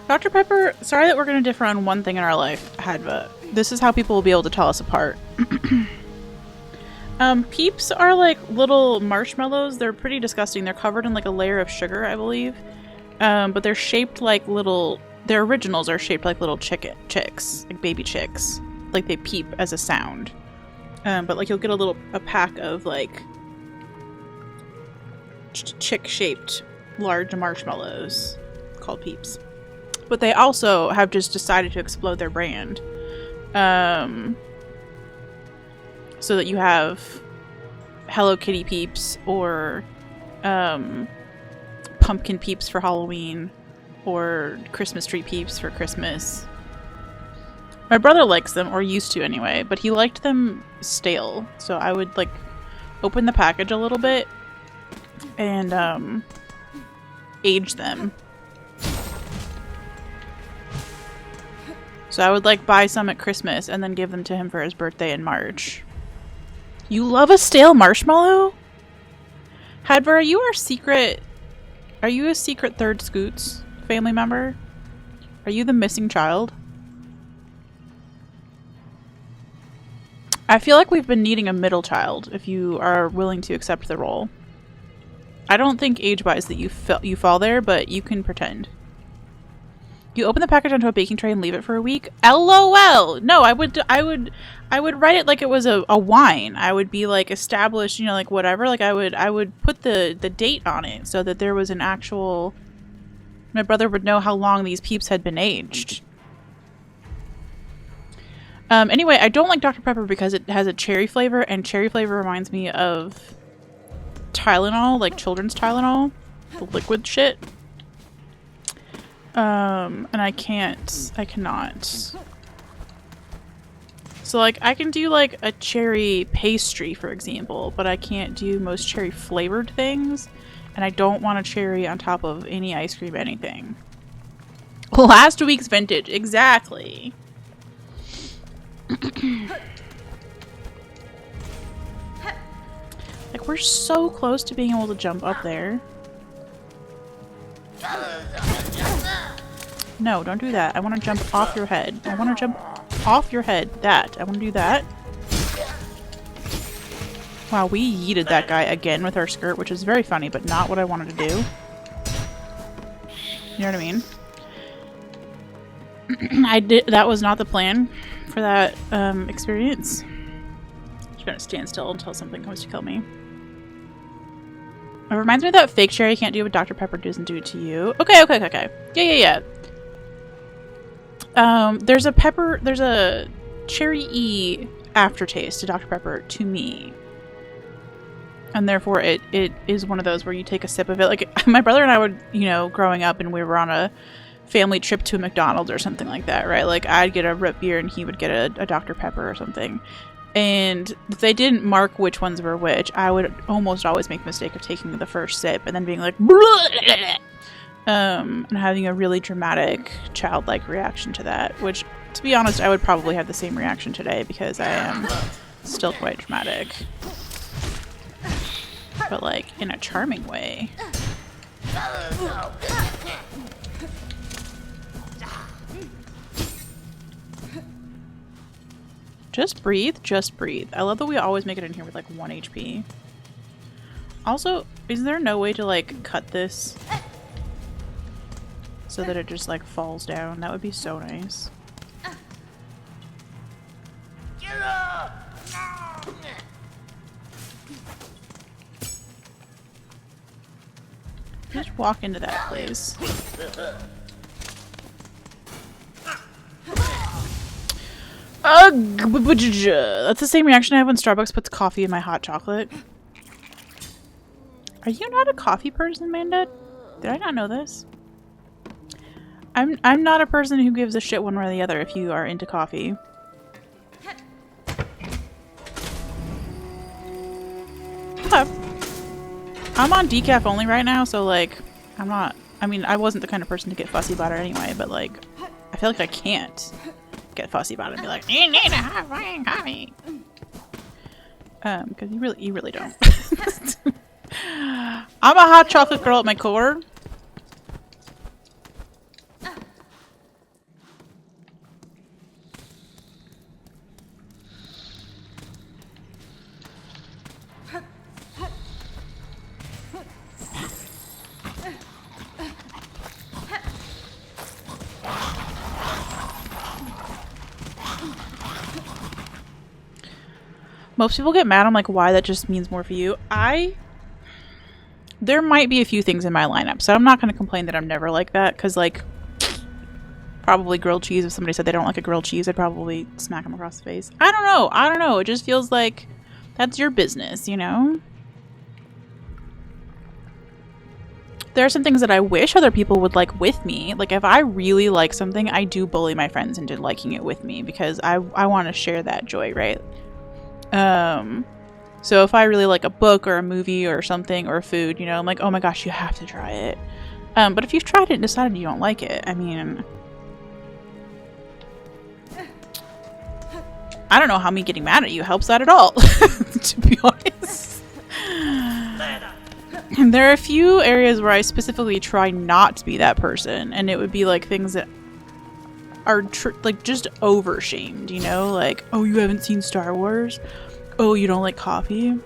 Dr. Pepper, sorry that we're going to differ on one thing in our life, Hadva. This is how people will be able to tell us apart. Peeps are like little marshmallows. They're pretty disgusting. They're covered in like a layer of sugar, I believe. But they're shaped like little... Their originals are shaped like little chicks. Like baby chicks. Like they peep as a sound. But like you'll get a pack of like... chick-shaped large marshmallows called peeps. But they also have just decided to explode their brand. So that you have Hello Kitty peeps or pumpkin peeps for Halloween or Christmas tree peeps for Christmas. My brother likes them, or used to anyway, but he liked them stale. So I would like open the package a little bit and age them. So I would like buy some at Christmas and then give them to him for his birthday in March. You love a stale marshmallow? Hadver, are you our secret... Are you a secret third Scoots family member? Are you the missing child? I feel like we've been needing a middle child if you are willing to accept the role. I don't think age-wise that you fall there, but you can pretend. You open the package onto a baking tray and leave it for a week? LOL! No, I would write it like it was a wine. I would be like established, you know, like whatever. Like I would put the date on it so that there was an actual... My brother would know how long these peeps had been aged. Anyway, I don't like Dr. Pepper because it has a cherry flavor, and cherry flavor reminds me of Tylenol, like children's Tylenol, the liquid shit. And I cannot. So like, I can do like a cherry pastry, for example, but I can't do most cherry flavored things, and I don't want a cherry on top of any ice cream anything. Last week's vintage, exactly. Like, we're so close to being able to jump up there. No, don't do that. I want to jump off your head. I want to jump off your head. That. I want to do that. Wow, we yeeted that guy again with our skirt, which is very funny, but not what I wanted to do. You know what I mean? That was not the plan for that experience. I'm just gonna stand still until something comes to kill me. It reminds me of that fake cherry can't do what Dr. Pepper doesn't do to you. Okay. Yeah. There's a cherry-y aftertaste to Dr. Pepper to me. And therefore it is one of those where you take a sip of it. Like, my brother and I would, you know, growing up and we were on a family trip to a McDonald's or something like that, right? Like, I'd get a root beer and he would get a Dr. Pepper or something. And if they didn't mark which ones were which, I would almost always make the mistake of taking the first sip and then being like, and having a really dramatic, childlike reaction to that. Which, to be honest, I would probably have the same reaction today because I am still quite dramatic. But, like, in a charming way. Just breathe, just breathe. I love that we always make it in here with like 1 HP. Also, is there no way to like cut this so that it just like falls down? That would be so nice. Just walk into that, please. That's the same reaction I have when Starbucks puts coffee in my hot chocolate. Are you not a coffee person, Manda? Did I not know this? I'm not a person who gives a shit one way or the other if you are into coffee. Okay. I'm on decaf only right now, so like, I'm not... I mean, I wasn't the kind of person to get fussy about it anyway, but like, I feel like I can't get fussy about it and be like, you need to have fucking coffee. Because you really don't. I'm a hot chocolate girl at my core. Most people get mad. I'm like, why? That just means more for you. There might be a few things in my lineup, so I'm not going to complain that I'm never like that, because, like, probably grilled cheese. If somebody said they don't like a grilled cheese, I'd probably smack them across the face. I don't know. It just feels like that's your business, you know? there are some things that I wish other people would like with me. Like if I really like something, I do bully my friends into liking it with me because I want to share that joy, right? So if I really like a book or a movie or something or food, you know, I'm like, oh my gosh, you have to try it. But if you've tried it and decided you don't like it, I mean, I don't know how me getting mad at you helps that at all, to be honest. And there are a few areas where I specifically try not to be that person, and it would be like things that are like just over-shamed, you know? Like, oh, you haven't seen Star Wars? Oh, you don't like coffee?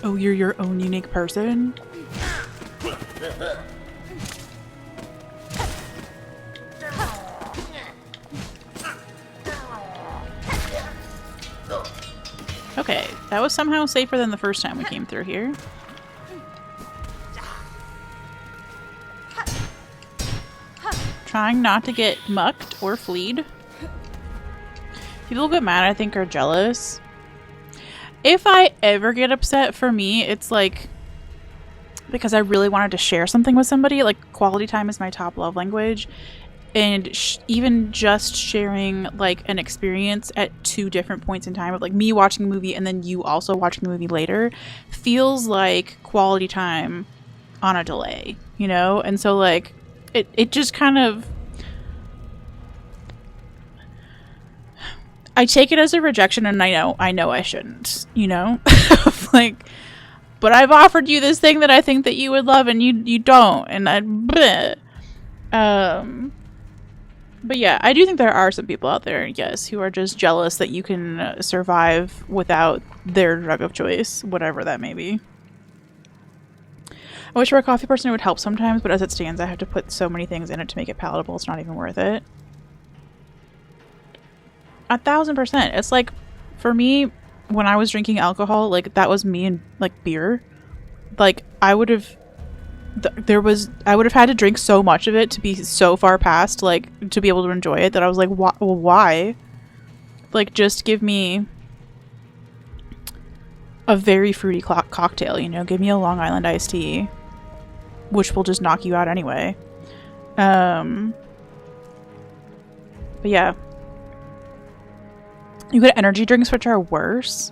Oh, you're your own unique person? Okay, that was somehow safer than the first time we came through here. Trying not to get mucked or fleed. People who get mad, I think, are jealous. If I ever get upset, for me, it's like because I really wanted to share something with somebody. Like, quality time is my top love language. And even just sharing, like, an experience at 2 different points in time of, like, me watching the movie and then you also watching the movie later feels like quality time on a delay, you know? And so, like, it just kind of... I take it as a rejection, and I know I shouldn't, you know? Like, but I've offered you this thing that I think that you would love, and you don't, and bleh. But yeah, I do think there are some people out there, yes, who are just jealous that you can survive without their drug of choice, whatever that may be. I wish for a coffee person it would help sometimes, but as it stands, I have to put so many things in it to make it palatable, it's not even worth it. 1000%. It's like, for me, when I was drinking alcohol, like, that was me and, like, beer. Like, I would have had to drink so much of it to be so far past, like, to be able to enjoy it that I was like, why? Like, just give me a very fruity cocktail, you know? Give me a Long Island iced tea, which will just knock you out anyway. But yeah. You get energy drinks, which are worse.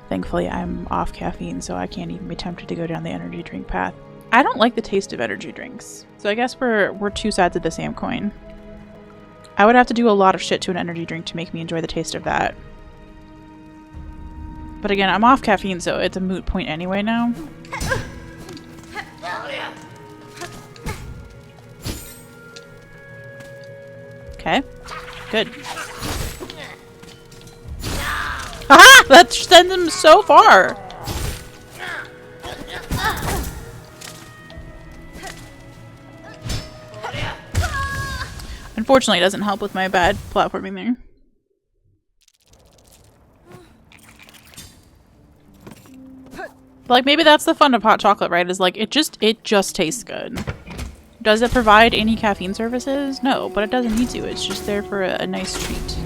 Thankfully, I'm off caffeine, so I can't even be tempted to go down the energy drink path. I don't like the taste of energy drinks. So I guess we're 2 sides of the same coin. I would have to do a lot of shit to an energy drink to make me enjoy the taste of that. But again, I'm off caffeine, so it's a moot point anyway now. Okay. Good. Ah! That sends him so far! Unfortunately, it doesn't help with my bad platforming there. Like, maybe that's the fun of hot chocolate, right? Is like, it just tastes good. Does it provide any caffeine services? No, but it doesn't need to. It's just there for a nice treat.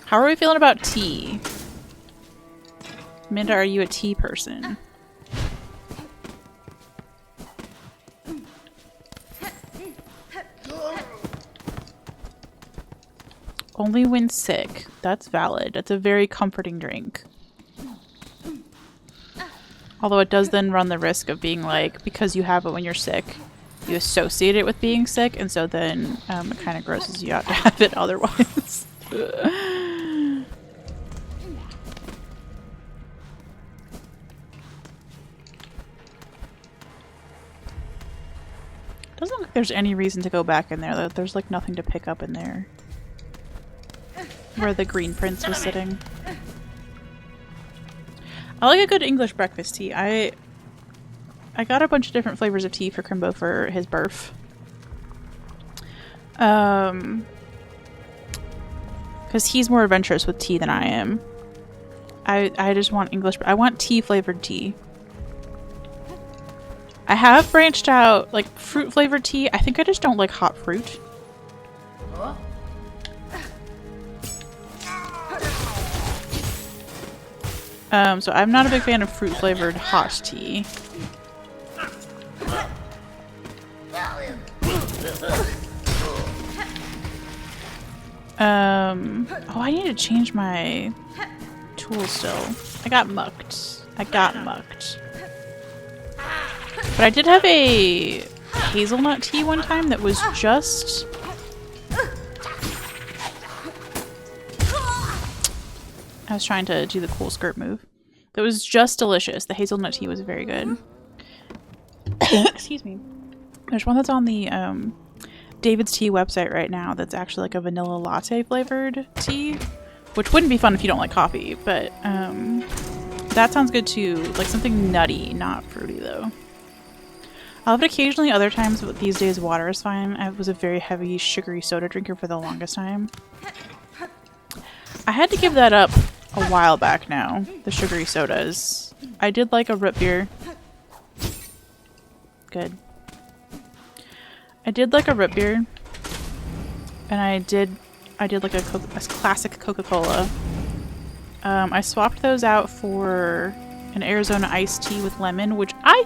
How are we feeling about tea? Minda, are you a tea person? Only when sick. That's valid. That's a very comforting drink. Although it does then run the risk of being like, because you have it when you're sick, you associate it with being sick, and so then it kind of grosses you out to have it otherwise. Doesn't look like there's any reason to go back in there. There's like nothing to pick up in there. Where the green prince was sitting. I like a good English breakfast tea. I got a bunch of different flavors of tea for Crimbo for his birth. Because he's more adventurous with tea than I am. I just want English. I want tea flavored tea. I have branched out, like, fruit flavored tea. I think I just don't like hot fruit. So I'm not a big fan of fruit flavored hot tea. Oh, I need to change my tools still. I got mucked. But I did have a hazelnut tea one time that was just... I was trying to do the cool skirt move. That was just delicious. The hazelnut tea was very good. Excuse me. There's one that's on the David's Tea website right now that's actually like a vanilla latte flavored tea, which wouldn't be fun if you don't like coffee, but that sounds good too. Like something nutty, not fruity though. I'll have it occasionally, other times, but these days water is fine. I was a very heavy sugary soda drinker for the longest time. I had to give that up a while back now, the sugary sodas. I did like a root beer. Good. I did like a root beer. And I did like a classic Coca-Cola. I swapped those out for an Arizona iced tea with lemon, which I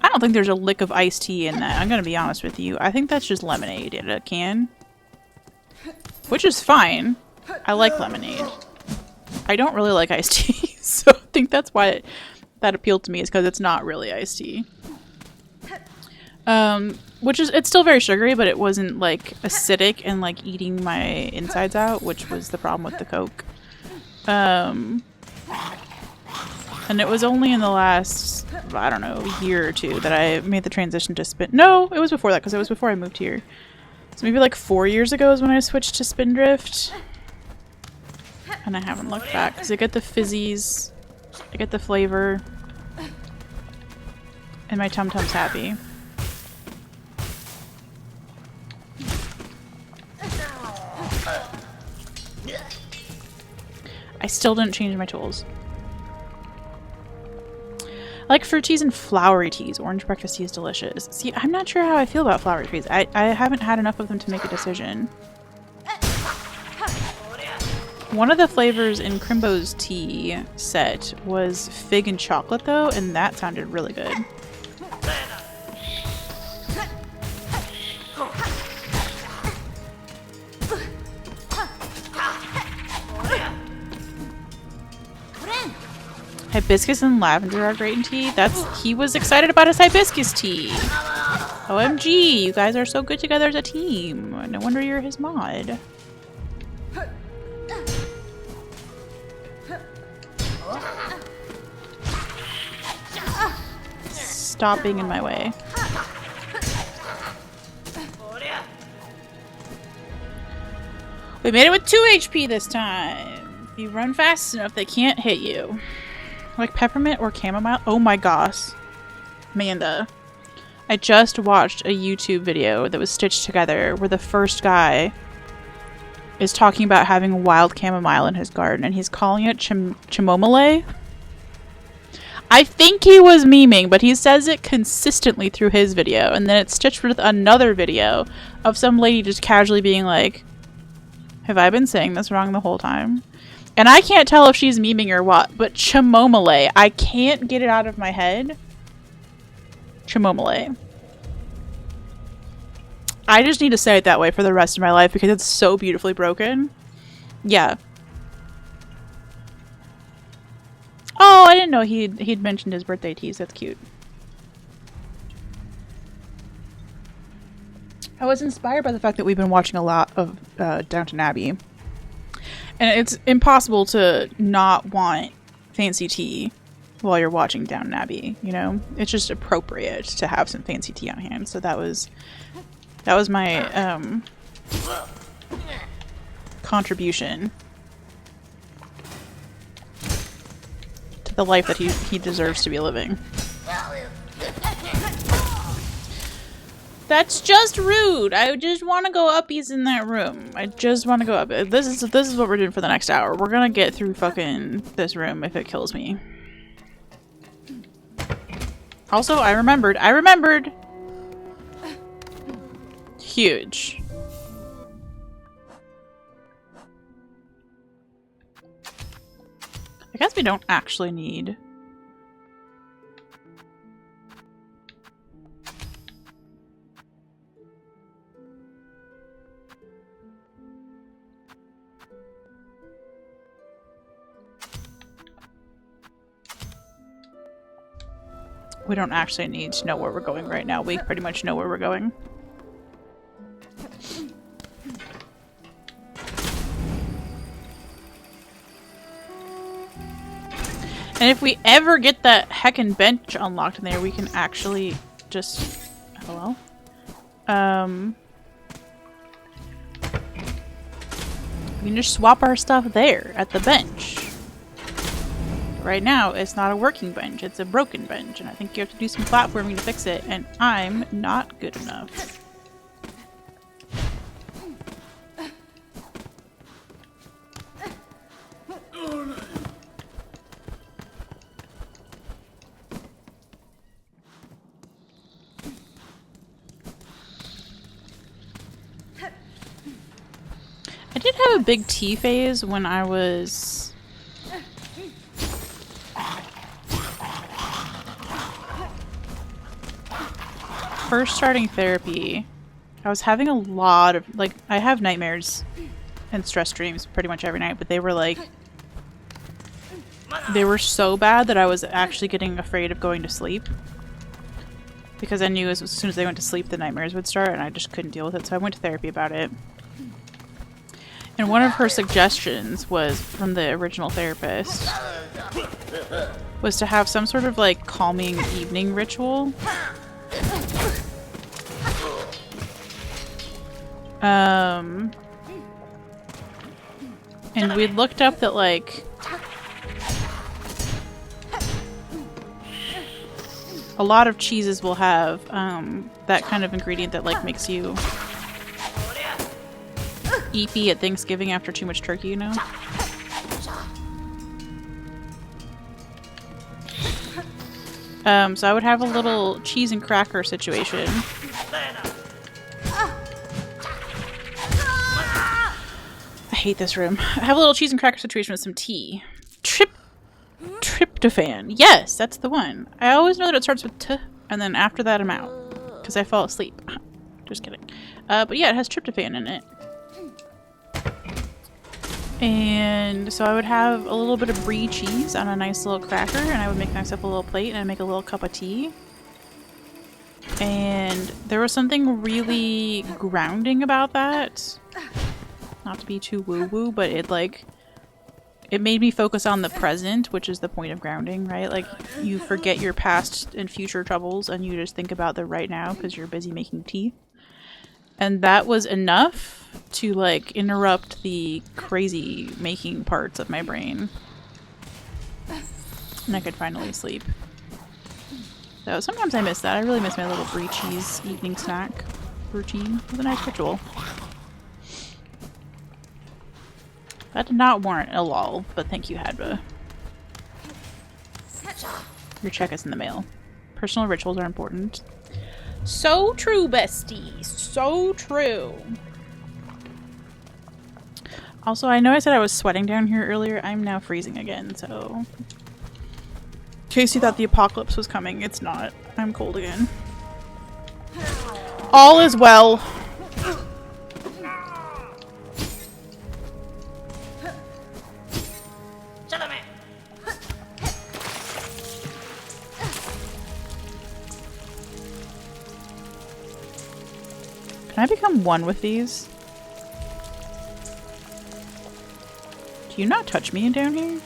don't think there's a lick of iced tea in that. I'm gonna be honest with you. I think that's just lemonade in a can. Which is fine. I like lemonade. I don't really like iced tea, so I think that's why that appealed to me, is because it's not really iced tea. It's still very sugary, but it wasn't like acidic and like eating my insides out, which was the problem with the Coke. And it was only in the last, I don't know, year or two that I made the transition to spin. No, it was before that, because it was before I moved here. So maybe like 4 years ago is when I switched to Spindrift. And I haven't looked back, because I get the fizzies, I get the flavor, and my tum-tum's happy. I still didn't change my tools. I like fruit teas and flowery teas. Orange breakfast tea is delicious. See, I'm not sure how I feel about flowery teas. I haven't had enough of them to make a decision. One of the flavors in Crimbo's tea set was fig and chocolate though, and that sounded really good. Hibiscus and lavender are great in tea. He was excited about his hibiscus tea. OMG, you guys are so good together as a team. No wonder you're his mod. Stop being in my way. We made it with 2 HP this time. If you run fast enough, they can't hit you. Like peppermint or chamomile? Oh my gosh. Amanda. I just watched a YouTube video that was stitched together where the first guy is talking about having wild chamomile in his garden and he's calling it chamomile. I think he was memeing, but he says it consistently through his video, and then it's stitched with another video of some lady just casually being like, have I been saying this wrong the whole time? And I can't tell if she's memeing or what, but chamomile. I can't get it out of my head. Chamomile. I just need to say it that way for the rest of my life because it's so beautifully broken. Yeah. Oh, I didn't know he'd mentioned his birthday teas. That's cute. I was inspired by the fact that we've been watching a lot of Downton Abbey. And it's impossible to not want fancy tea while you're watching Downton Abbey, you know? It's just appropriate to have some fancy tea on hand. So that was my contribution to the life that he deserves to be living. That's just rude. I just want to go uppies in that room. I just want to go up. This is what we're doing for the next hour. We're gonna get through fucking this room if it kills me. Also, I remembered. Huge. I guess we don't actually need... We don't actually need to know where we're going right now. We pretty much know where we're going. And if we ever get that heckin' bench unlocked in there, we can actually just... Hello? We can just swap our stuff there at the bench. Right now, it's not a working bench, it's a broken bench, and I think you have to do some platforming to fix it, and I'm not good enough. I did have a big tea phase when I was... first starting therapy. I was having a lot of, like, I have nightmares and stress dreams pretty much every night, but they were like, they were so bad that I was actually getting afraid of going to sleep. Because I knew as soon as I went to sleep, the nightmares would start, and I just couldn't deal with it, so I went to therapy about it. And one of her suggestions was, from the original therapist, was to have some sort of, like, calming evening ritual. And we looked up that, like, a lot of cheeses will have, that kind of ingredient that, like, makes you eepy at Thanksgiving after too much turkey, you know? So I would have a little cheese and cracker situation. I hate this room. I have a little cheese and cracker situation with some tea. Tryptophan. Yes, that's the one. I always know that it starts with T, and then after that I'm out. Because I fall asleep. Just kidding. But yeah, it has tryptophan in it. And so I would have a little bit of brie cheese on a nice little cracker, and I would make myself a little plate, and I'd make a little cup of tea. And there was something really grounding about that. Not to be too woo-woo, but it, like, it made me focus on the present, which is the point of grounding, right? Like, you forget your past and future troubles, and you just think about the right now because you're busy making tea. And that was enough to, like, interrupt the crazy making parts of my brain. And I could finally sleep. So sometimes I miss that. I really miss my little brie cheese evening snack routine. It was a nice ritual. That did not warrant a lull, but thank you, Hadba. Your check is in the mail. Personal rituals are important. So true, bestie. So true. Also, I know I said I was sweating down here earlier. I'm now freezing again, so... In case you thought the apocalypse was coming, it's not. I'm cold again. All is well. Can I become one with these? Do you not touch me down here?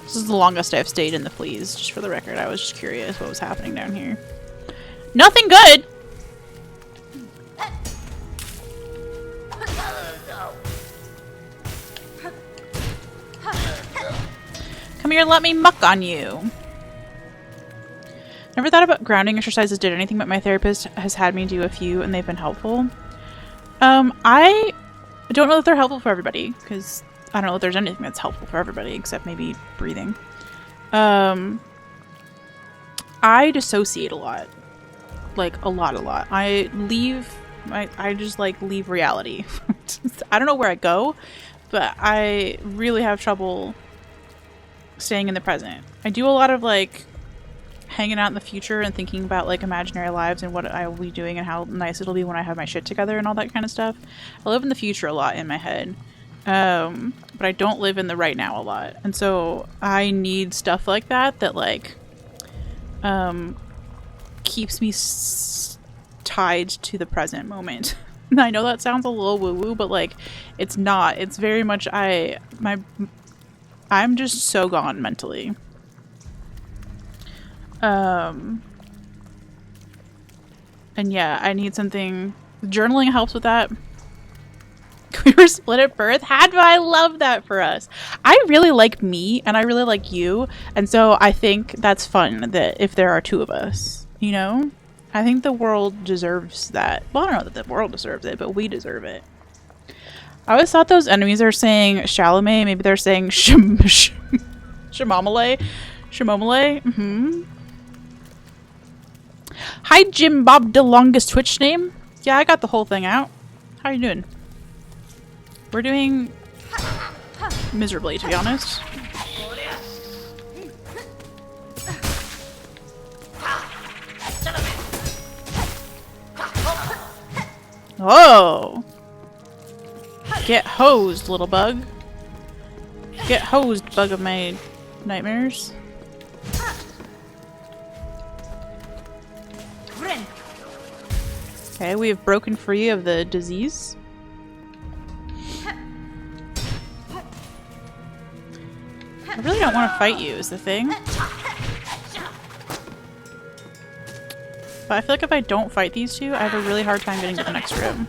This is the longest I've stayed in the fleas, just for the record. I was just curious what was happening down here. Nothing good! Come here, let me muck on you. Never thought about grounding exercises did anything, but my therapist has had me do a few and they've been helpful. I don't know that they're helpful for everybody, because I don't know if there's anything that's helpful for everybody except maybe breathing. I dissociate a lot. Like, a lot. I just, like, leave reality. I don't know where I go, but I really have trouble staying in the present. I do a lot of, like, hanging out in the future and thinking about, like, imaginary lives and what I will be doing and how nice it'll be when I have my shit together and all that kind of stuff. I live in the future a lot in my head. But I don't live in the right now a lot. And so I need stuff like that like, keeps me tied to the present moment. I know that sounds a little woo-woo, but, like, it's not. It's very much I'm just so gone mentally. And yeah, I need something. Journaling helps with that. We were split at birth. I love that for us. I really like me and I really like you. And so I think that's fun that if there are two of us, you know? I think the world deserves that. Well, I don't know that the world deserves it, but we deserve it. I always thought those enemies are saying Chalamet. Maybe they're saying Shimomale. Mm-hmm. Hi, Jim Bob, the longest Twitch name. Yeah, I got the whole thing out. How are you doing? We're doing miserably, to be honest. Oh! Get hosed, little bug. Get hosed, bug of my nightmares. Okay, we have broken free of the disease. I really don't want to fight you, is the thing. But I feel like if I don't fight these two, I have a really hard time getting to the next room.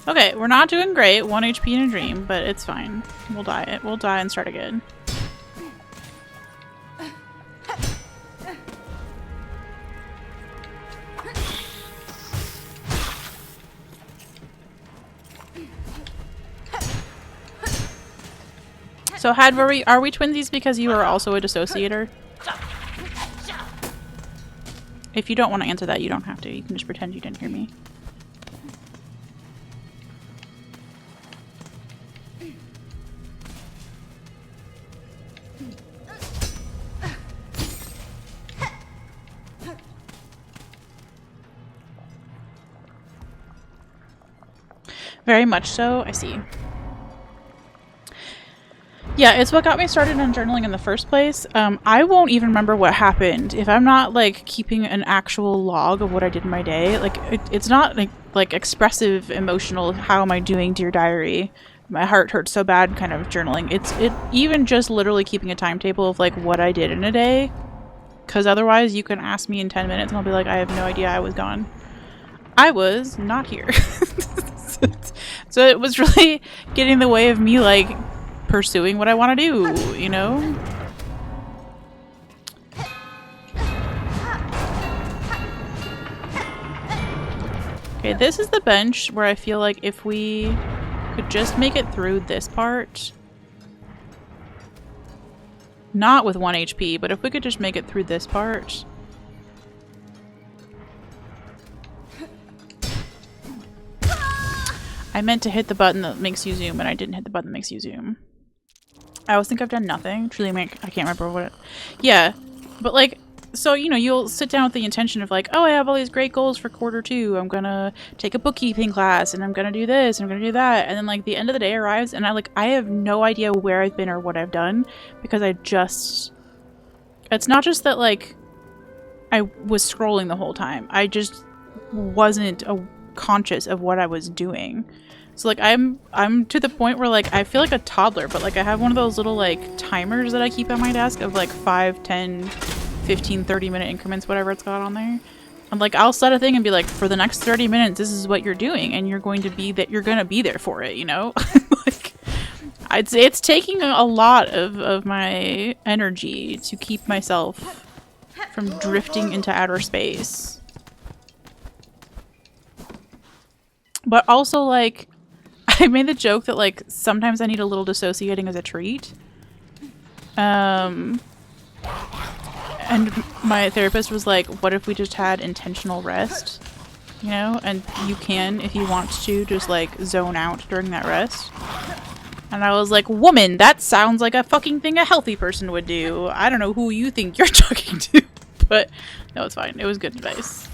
Okay, we're not doing great. 1 HP in a dream, but it's fine. We'll die. We'll die and start again. So, are we twinsies because you are also a dissociator? If you don't want to answer that, you don't have to. You can just pretend you didn't hear me. Very much so. I see. Yeah, it's what got me started on journaling in the first place. I won't even remember what happened if I'm not, like, keeping an actual log of what I did in my day. Like, it's not, like expressive, emotional, how am I doing, dear diary? My heart hurts so bad kind of journaling. It's even just literally keeping a timetable of, like, what I did in a day. Because otherwise you can ask me in 10 minutes and I'll be like, I have no idea, I was gone. I was not here. So it was really getting in the way of me, like, pursuing what I want to do, you know? Okay, this is the bench where I feel like if we could just make it through this part. Not with 1 HP, but if we could just make it through this part. I meant to hit the button that makes you zoom, and I didn't hit the button that makes you zoom. I always think I've done nothing. Truly, I can't remember what it... Yeah, but, like, so, you know, you'll sit down with the intention of, like, oh, I have all these great goals for quarter 2. I'm gonna take a bookkeeping class, and I'm gonna do this, and I'm gonna do that. And then, like, the end of the day arrives, and I have no idea where I've been or what I've done, because I just... It's not just that, like, I was scrolling the whole time. I just wasn't conscious of what I was doing. So, like, I'm to the point where, like, I feel like a toddler, but, like, I have one of those little, like, timers that I keep on my desk of, like, 5, 10, 15, 30-minute increments, whatever it's got on there. I'm like, I'll set a thing and be like, for the next 30 minutes, this is what you're doing, and you're going to be there for it, you know? Like, it's taking a lot of my energy to keep myself from drifting into outer space. But also, like, I made the joke that, like, sometimes I need a little dissociating as a treat. And my therapist was like, what if we just had intentional rest? You know? And you can, if you want to, just, like, zone out during that rest. And I was like, woman, that sounds like a fucking thing a healthy person would do. I don't know who you think you're talking to. But, no, it's fine. It was good advice.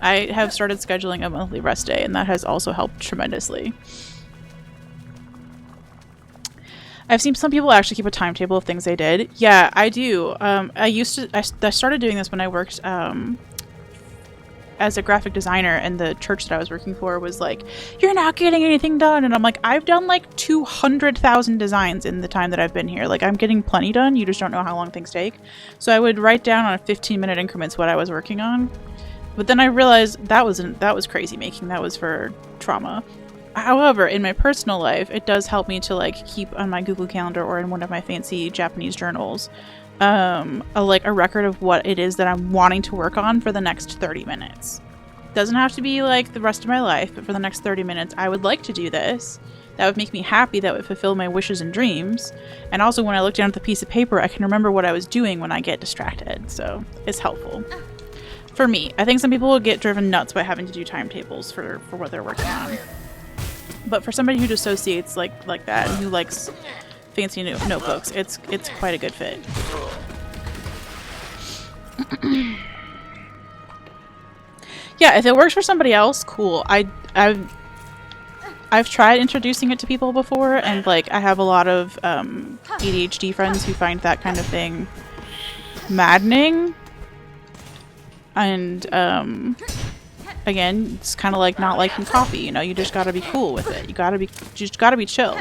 I have started scheduling a monthly rest day, and that has also helped tremendously. I've seen some people actually keep a timetable of things they did. Yeah, I do. I started doing this when I worked as a graphic designer, and the church that I was working for was like, you're not getting anything done. And I'm like, I've done like 200,000 designs in the time that I've been here. Like, I'm getting plenty done. You just don't know how long things take. So I would write down on 15-minute increments what I was working on. But then I realized that was crazy making. That was for trauma. However, in my personal life, it does help me to like keep on my Google Calendar or in one of my fancy Japanese journals, a record of what it is that I'm wanting to work on for the next 30 minutes. Doesn't have to be like the rest of my life, but for the next 30 minutes, I would like to do this. That would make me happy. That would fulfill my wishes and dreams. And also, when I look down at the piece of paper, I can remember what I was doing when I get distracted. So it's helpful. For me, I think some people will get driven nuts by having to do timetables for what they're working on. But for somebody who dissociates like that and who likes fancy notebooks, it's quite a good fit. Yeah, if it works for somebody else, cool. I've tried introducing it to people before, and like I have a lot of ADHD friends who find that kind of thing maddening. And, again, it's kind of like not liking coffee, you know? You just gotta be cool with it. You just gotta be chill.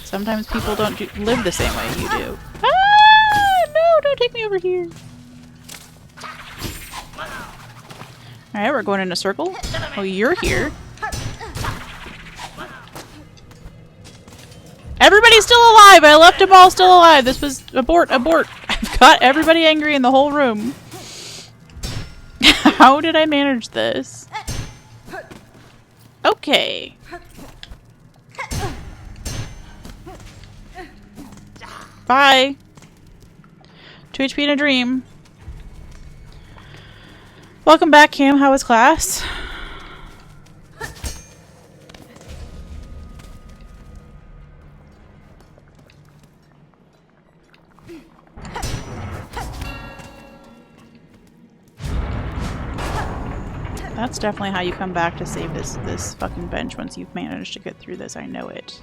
Sometimes people don't live the same way you do. Ah! No, don't take me over here. Alright, we're going in a circle. Oh, you're here. Everybody's still alive! I left them all still alive! This was abort. I've got everybody angry in the whole room. How did I manage this? Okay. Bye. 2 HP in a dream. Welcome back, Cam. How was class? That's definitely how you come back to save this fucking bench once you've managed to get through this. I know it.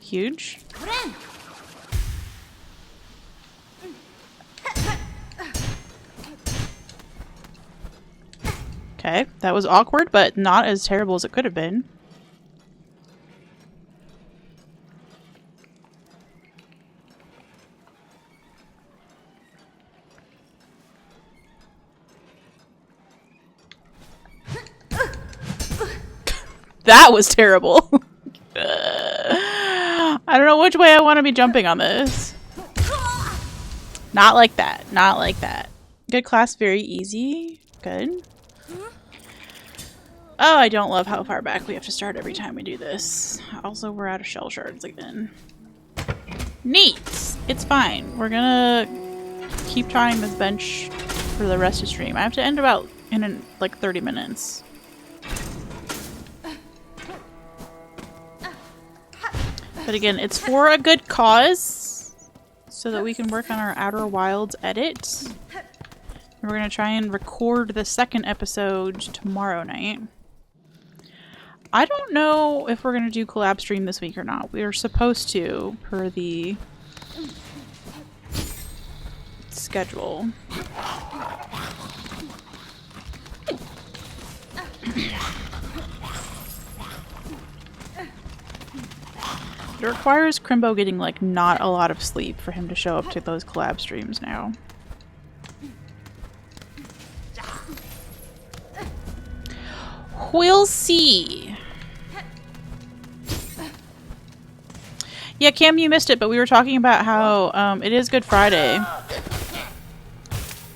Huge. Okay, that was awkward, but not as terrible as it could have been. That was terrible. I don't know which way I want to be jumping on this. Not like that. Not like that. Good class, very easy. Good. Oh, I don't love how far back we have to start every time we do this. Also, we're out of shell shards again. Neat! It's fine. We're gonna keep trying this bench for the rest of the stream. I have to end about in like 30 minutes. But again, it's for a good cause, so that we can work on our Outer Wilds edit. We're going to try and record the second episode tomorrow night. I don't know if we're going to do collab stream this week or not. We are supposed to, per the schedule. It requires Crimbo getting, like, not a lot of sleep for him to show up to those collab streams now. We'll see. Yeah, Cam, you missed it, but we were talking about how it is Good Friday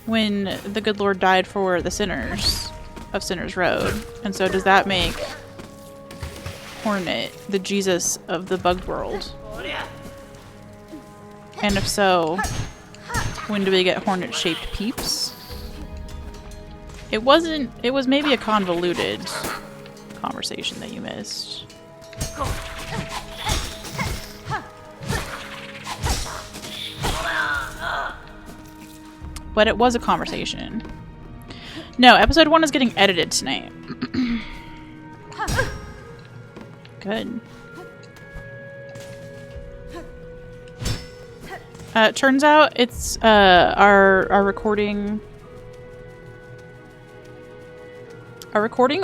when the good Lord died for the sinners of Sinners Road. And so does that make Hornet the Jesus of the bug world? And if so, when do we get Hornet-shaped peeps? It was maybe a convoluted conversation that you missed. But it was a conversation. No, episode 1 is getting edited tonight. Good. Turns out it's our recording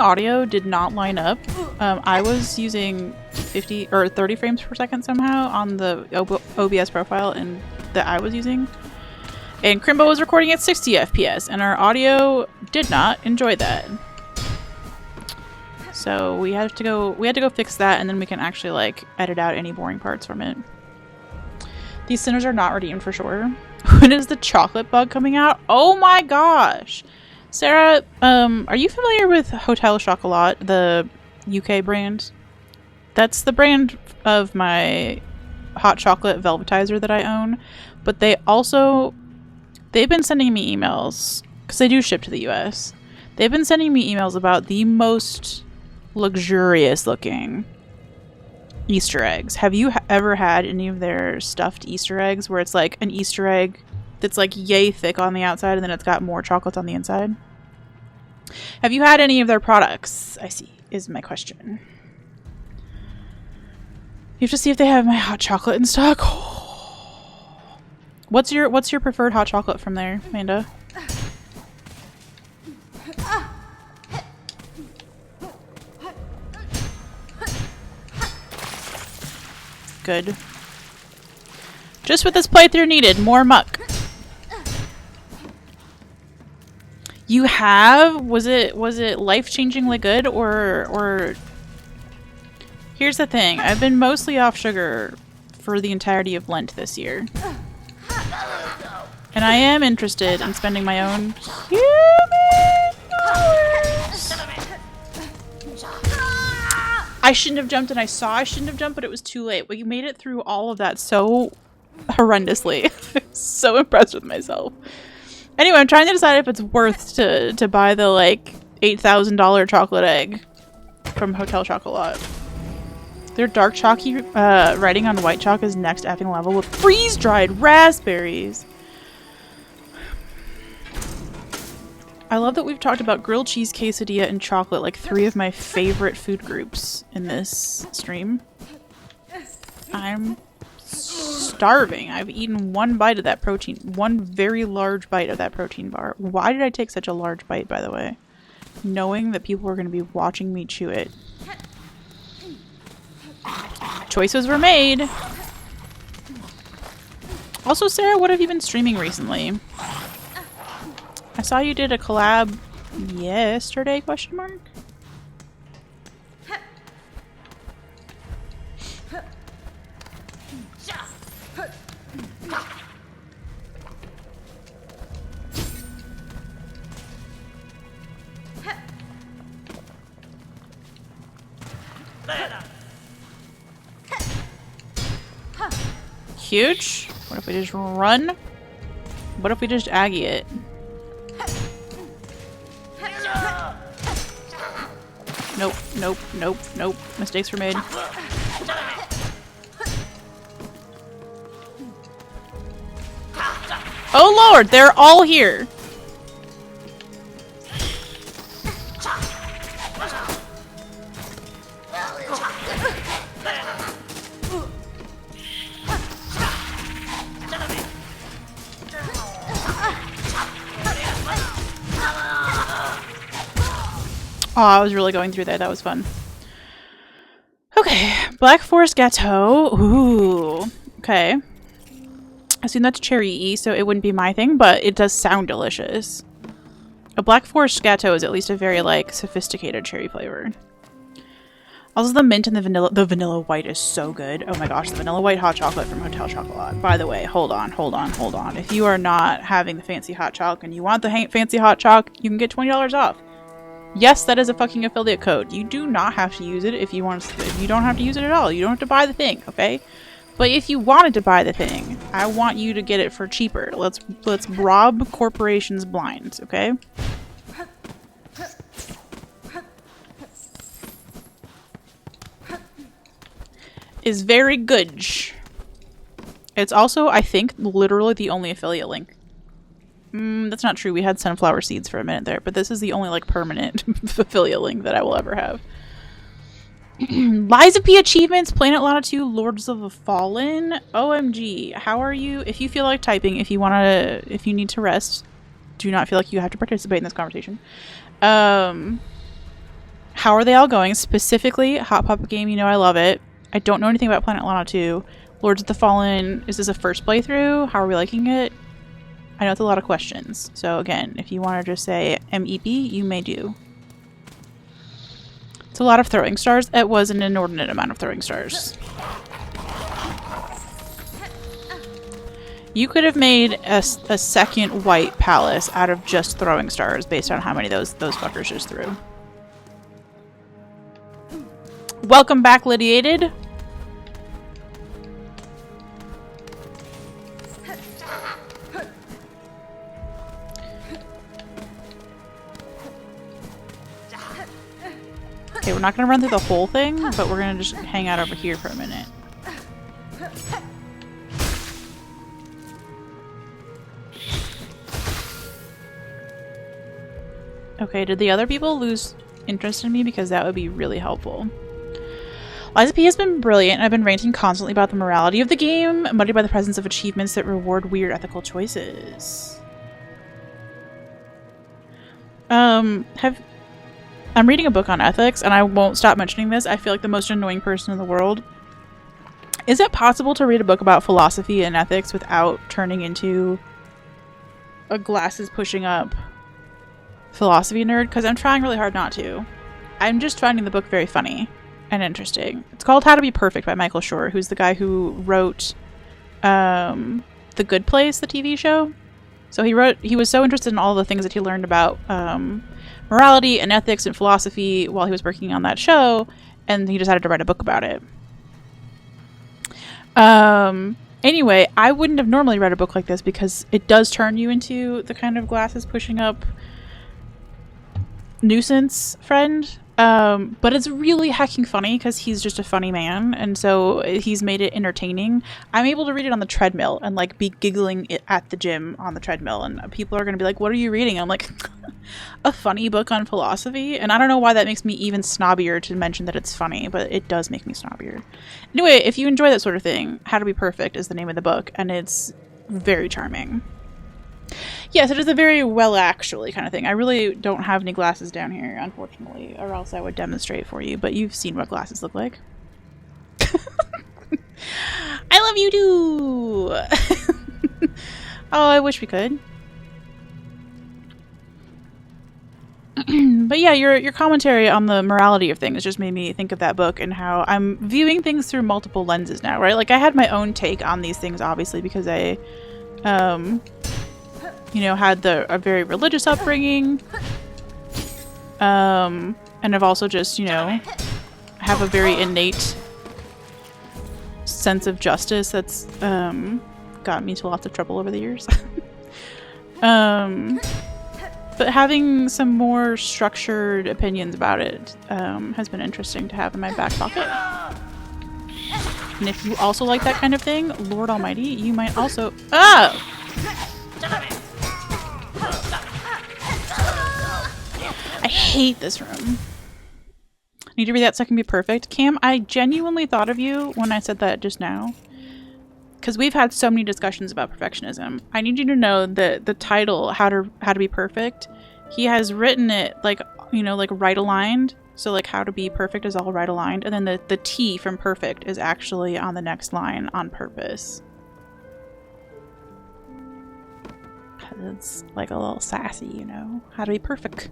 audio did not line up. I was using 50 or 30 frames per second somehow on the OBS profile and that I was using. And Crimbo was recording at 60 FPS, and our audio did not enjoy that. So we had to go fix that, and then we can actually like edit out any boring parts from it. These sinners are not redeemed for sure. When is the chocolate bug coming out? Oh my gosh! Sarah, are you familiar with Hotel Chocolat, the UK brand? That's the brand of my hot chocolate velvetizer that I own. But they've been sending me emails, because they do ship to the US. They've been sending me emails about the most luxurious looking Easter eggs. Have you ever had any of their stuffed Easter eggs where it's like an Easter egg that's like yay thick on the outside and then it's got more chocolate on the inside? Have you had any of their products? I see, is my question. You have to see if they have my hot chocolate in stock. What's your preferred hot chocolate from there, Amanda? Good. Just what this playthrough needed, more muck. You have? Was it life-changingly good or Here's the thing. I've been mostly off sugar for the entirety of Lent this year. And I am interested in spending my own human dollars. I shouldn't have jumped, and I saw I shouldn't have jumped, but it was too late. Well, you made it through all of that so horrendously. So impressed with myself. Anyway, I'm trying to decide if it's worth to buy the, like, $8,000 chocolate egg from Hotel Chocolat. Their dark chalky writing on white chalk is next effing level with freeze-dried raspberries. I love that we've talked about grilled cheese, quesadilla, and chocolate, like 3 of my favorite food groups in this stream. I'm starving. I've eaten one very large bite of that protein bar. Why did I take such a large bite, by the way? Knowing that people were going to be watching me chew it. Choices were made. Also, Sarah, what have you been streaming recently? I saw you did a collab yesterday, question mark? Huge. What if we just run? What if we just Aggie it? Nope, nope, nope, nope. Mistakes were made. Oh lord, they're all here. Oh, I was really going through there. That was fun. Okay. Black Forest Gâteau. Ooh. Okay. I assume that's cherry-y, so it wouldn't be my thing, but it does sound delicious. A Black Forest Gâteau is at least a very, like, sophisticated cherry flavor. Also, the mint and the vanilla white is so good. Oh my gosh, the vanilla white hot chocolate from Hotel Chocolat. By the way, hold on. If you are not having the fancy hot chocolate and you want the fancy hot chocolate, you can get $20 off. Yes, that is a fucking affiliate code. You do not have to use it if you want to. If you don't have to use it at all. You don't have to buy the thing, okay? But if you wanted to buy the thing, I want you to get it for cheaper. Let's rob corporations blind, okay? Is very good. It's also, I think, literally the only affiliate link. That's not true. We had sunflower seeds for a minute there, but this is the only, like, permanent affiliate link that I will ever have. Liza P achievements, Planet Lana 2, Lords of the Fallen. OMG, how are you? If you feel like typing, if you need to rest, do not feel like you have to participate in this conversation. How are they all going? Specifically, Hot Puppet Game, you know I love it. I don't know anything about Planet Lana 2. Lords of the Fallen, is this a first playthrough? How are we liking it? I know it's a lot of questions. So again, if you want to just say MEP, you may do. It's a lot of throwing stars. It was an inordinate amount of throwing stars. You could have made a second white palace out of just throwing stars based on how many those fuckers just threw. Welcome back, Lydiated. Okay, we're not going to run through the whole thing, but we're going to just hang out over here for a minute. Okay, did the other people lose interest in me? Because that would be really helpful. Liza P has been brilliant. I've been ranting constantly about the morality of the game, muddied by the presence of achievements that reward weird ethical choices. I'm reading a book on ethics, and I won't stop mentioning this. I feel like the most annoying person in the world. Is it possible to read a book about philosophy and ethics without turning into a glasses pushing up philosophy nerd? Because I'm trying really hard not to. I'm just finding the book very funny and interesting. It's called How to Be Perfect by Michael Shore, who's the guy who wrote The Good Place, the TV show. So he was so interested in all the things that he learned about morality and ethics and philosophy while he was working on that show, and he decided to write a book about it. Anyway, I wouldn't have normally read a book like this because it does turn you into the kind of glasses pushing up nuisance friend. But it's really hecking funny because he's just a funny man, and so he's made it entertaining. I'm able to read it on the treadmill and like be giggling at the gym on the treadmill, and people are going to be like, "What are you reading?" I'm like, a funny book on philosophy, and I don't know why that makes me even snobbier to mention that it's funny, but it does make me snobbier. Anyway, if you enjoy that sort of thing, How to Be Perfect is the name of the book, and it's very charming. Yes, it is a very well actually kind of thing. I really don't have any glasses down here, unfortunately, or else I would demonstrate for you, but you've seen what glasses look like. I love you too! Oh, I wish we could. But yeah, your commentary on the morality of things just made me think of that book and how I'm viewing things through multiple lenses now, right? Like, I had my own take on these things, obviously, because I, you know, had a very religious upbringing. And I've also just, you know, have a very innate sense of justice that's got me into lots of trouble over the years. But having some more structured opinions about it has been interesting to have in my back pocket. And if you also like that kind of thing, Lord Almighty, you might also... Oh! I hate this room. I need to read that so I can be perfect. Cam, I genuinely thought of you when I said that just now. Because we've had so many discussions about perfectionism. I need you to know that the title, How to Be Perfect, he has written it like, you know, like right aligned. So like How to Be Perfect is all right aligned. And then the T from perfect is actually on the next line on purpose. It's like a little sassy, you know? How to be perfect.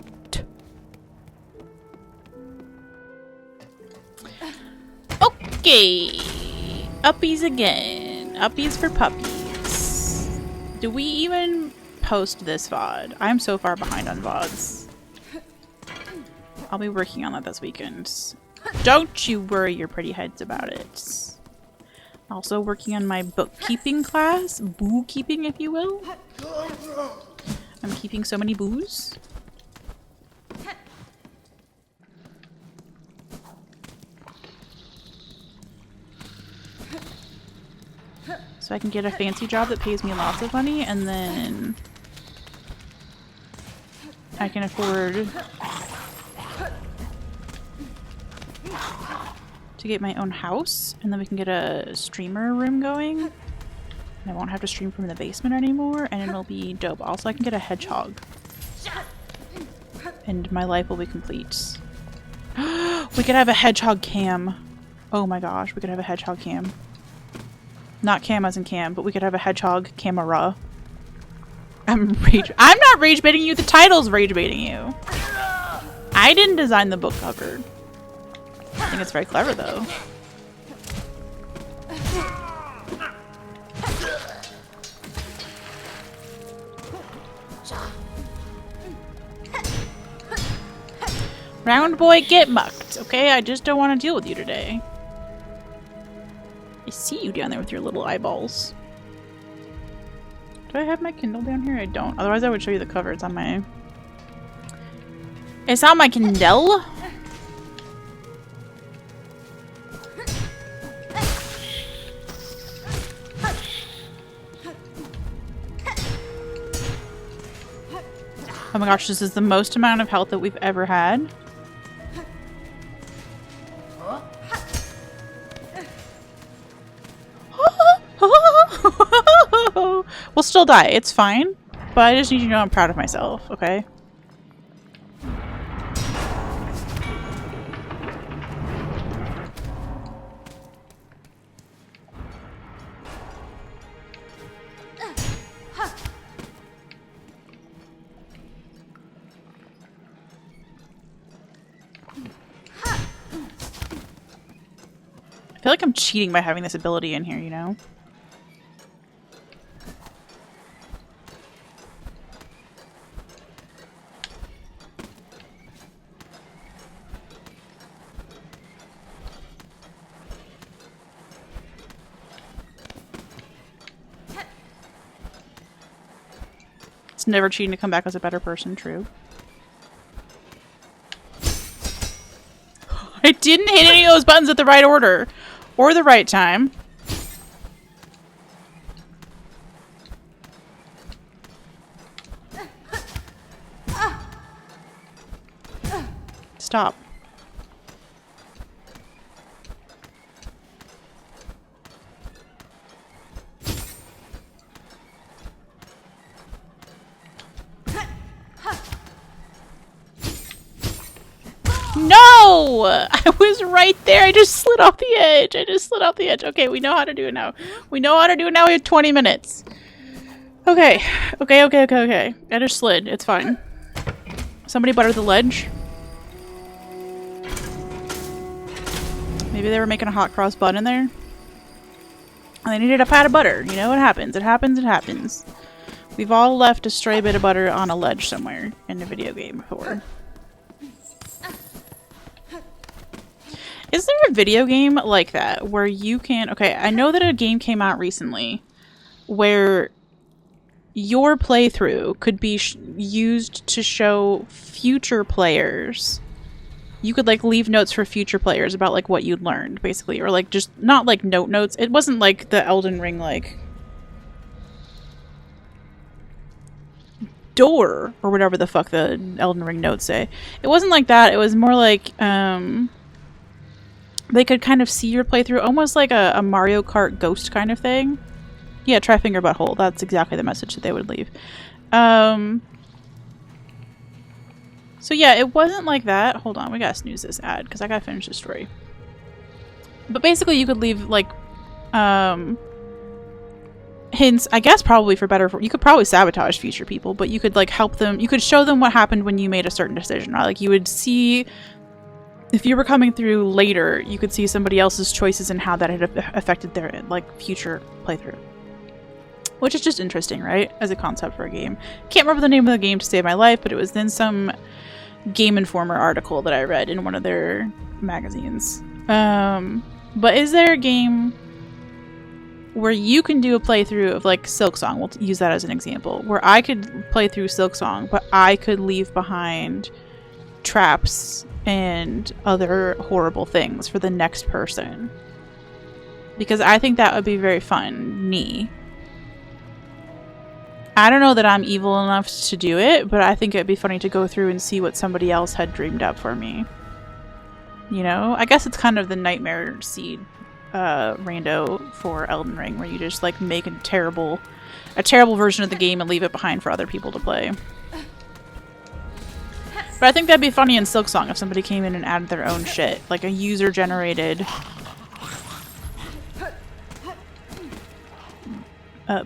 Okay. Uppies again. Uppies for puppies. Do we even post this VOD? I'm so far behind on VODs. I'll be working on that this weekend. Don't you worry your pretty heads about it. Also working on my bookkeeping class. Boo keeping, if you will. I'm keeping so many boos. So I can get a fancy job that pays me lots of money, and then I can afford to get my own house, and then we can get a streamer room going. And I won't have to stream from the basement anymore, and it'll be dope. Also, I can get a hedgehog. And my life will be complete. We could have a hedgehog cam. Oh my gosh, we could have a hedgehog cam. Not cam as in cam, but we could have a hedgehog camera. I'm not rage baiting you, the title's rage baiting you. I didn't design the book cover. I think it's very clever though. Round boy, get mucked, okay? I just don't want to deal with you today. I see you down there with your little eyeballs. Do I have my Kindle down here? I don't. Otherwise I would show you the cover. It's on my... It's on my Kindle. Oh my gosh, this is the most amount of health that we've ever had. We'll still die. It's fine. But I just need you to know I'm proud of myself, okay? I feel like I'm cheating by having this ability in here, you know? It's never cheating to come back as a better person, true. I didn't hit any of those buttons at the right order. Or the right time. Stop. No! I was right there. I just slid off the edge. Okay, we know how to do it now. We have 20 minutes. Okay. I just slid. It's fine. Somebody butter the ledge. Maybe they were making a hot cross bun in there. And they needed a pat of butter. You know what happens. It happens. We've all left a stray bit of butter on a ledge somewhere in a video game before. Is there a video game like that where you can... Okay, I know that a game came out recently where your playthrough could be used to show future players. You could, like, leave notes for future players about, like, what you'd learned, basically. Or, like, just... Not, like, notes. It wasn't, like, the Elden Ring, like... door, or whatever the fuck the Elden Ring notes say. It wasn't like that. It was more like, they could kind of see your playthrough, almost like a Mario Kart ghost kind of thing. Yeah, try finger butthole. That's exactly the message that they would leave. So yeah, it wasn't like that. Hold on, we gotta snooze this ad, because I gotta finish the story. But basically you could leave, like, hints, I guess probably for better... You could probably sabotage future people, but you could, like, help them... You could show them what happened when you made a certain decision. Right? Like, you would see... if you were coming through later, you could see somebody else's choices and how that had affected their like future playthrough. Which is just interesting, right? As a concept for a game. Can't remember the name of the game to save my life, but it was in some Game Informer article that I read in one of their magazines. But is there a game where you can do a playthrough of like Silksong? We'll use that as an example. Where I could play through Silksong, but I could leave behind traps and other horrible things for the next person. Because I think that would be very fun. I don't know that I'm evil enough to do it, but I think it'd be funny to go through and see what somebody else had dreamed up for me. You know? I guess it's kind of the Nightmare Seed rando for Elden Ring, where you just like make a terrible version of the game and leave it behind for other people to play. But I think that'd be funny in Silksong if somebody came in and added their own shit. Like a user-generated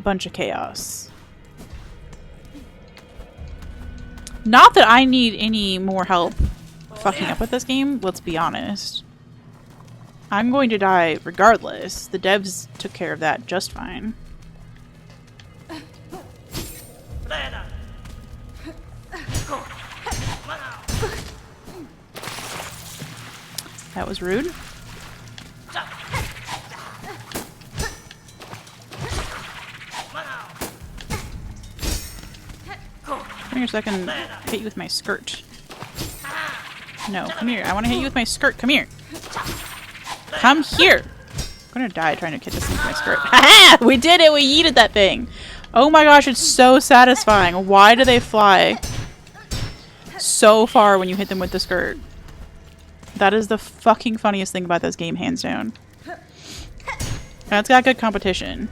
bunch of chaos. Not that I need any more help fucking up with this game, let's be honest. I'm going to die regardless. The devs took care of that just fine. That was rude. Come here so I can hit you with my skirt. No, come here. I want to hit you with my skirt. Come here. Come here. I'm gonna die trying to hit this thing with my skirt. Ha! We did it! We yeeted that thing! Oh my gosh, it's so satisfying. Why do they fly so far when you hit them with the skirt? That is the fucking funniest thing about this game, hands down. And it's got good competition.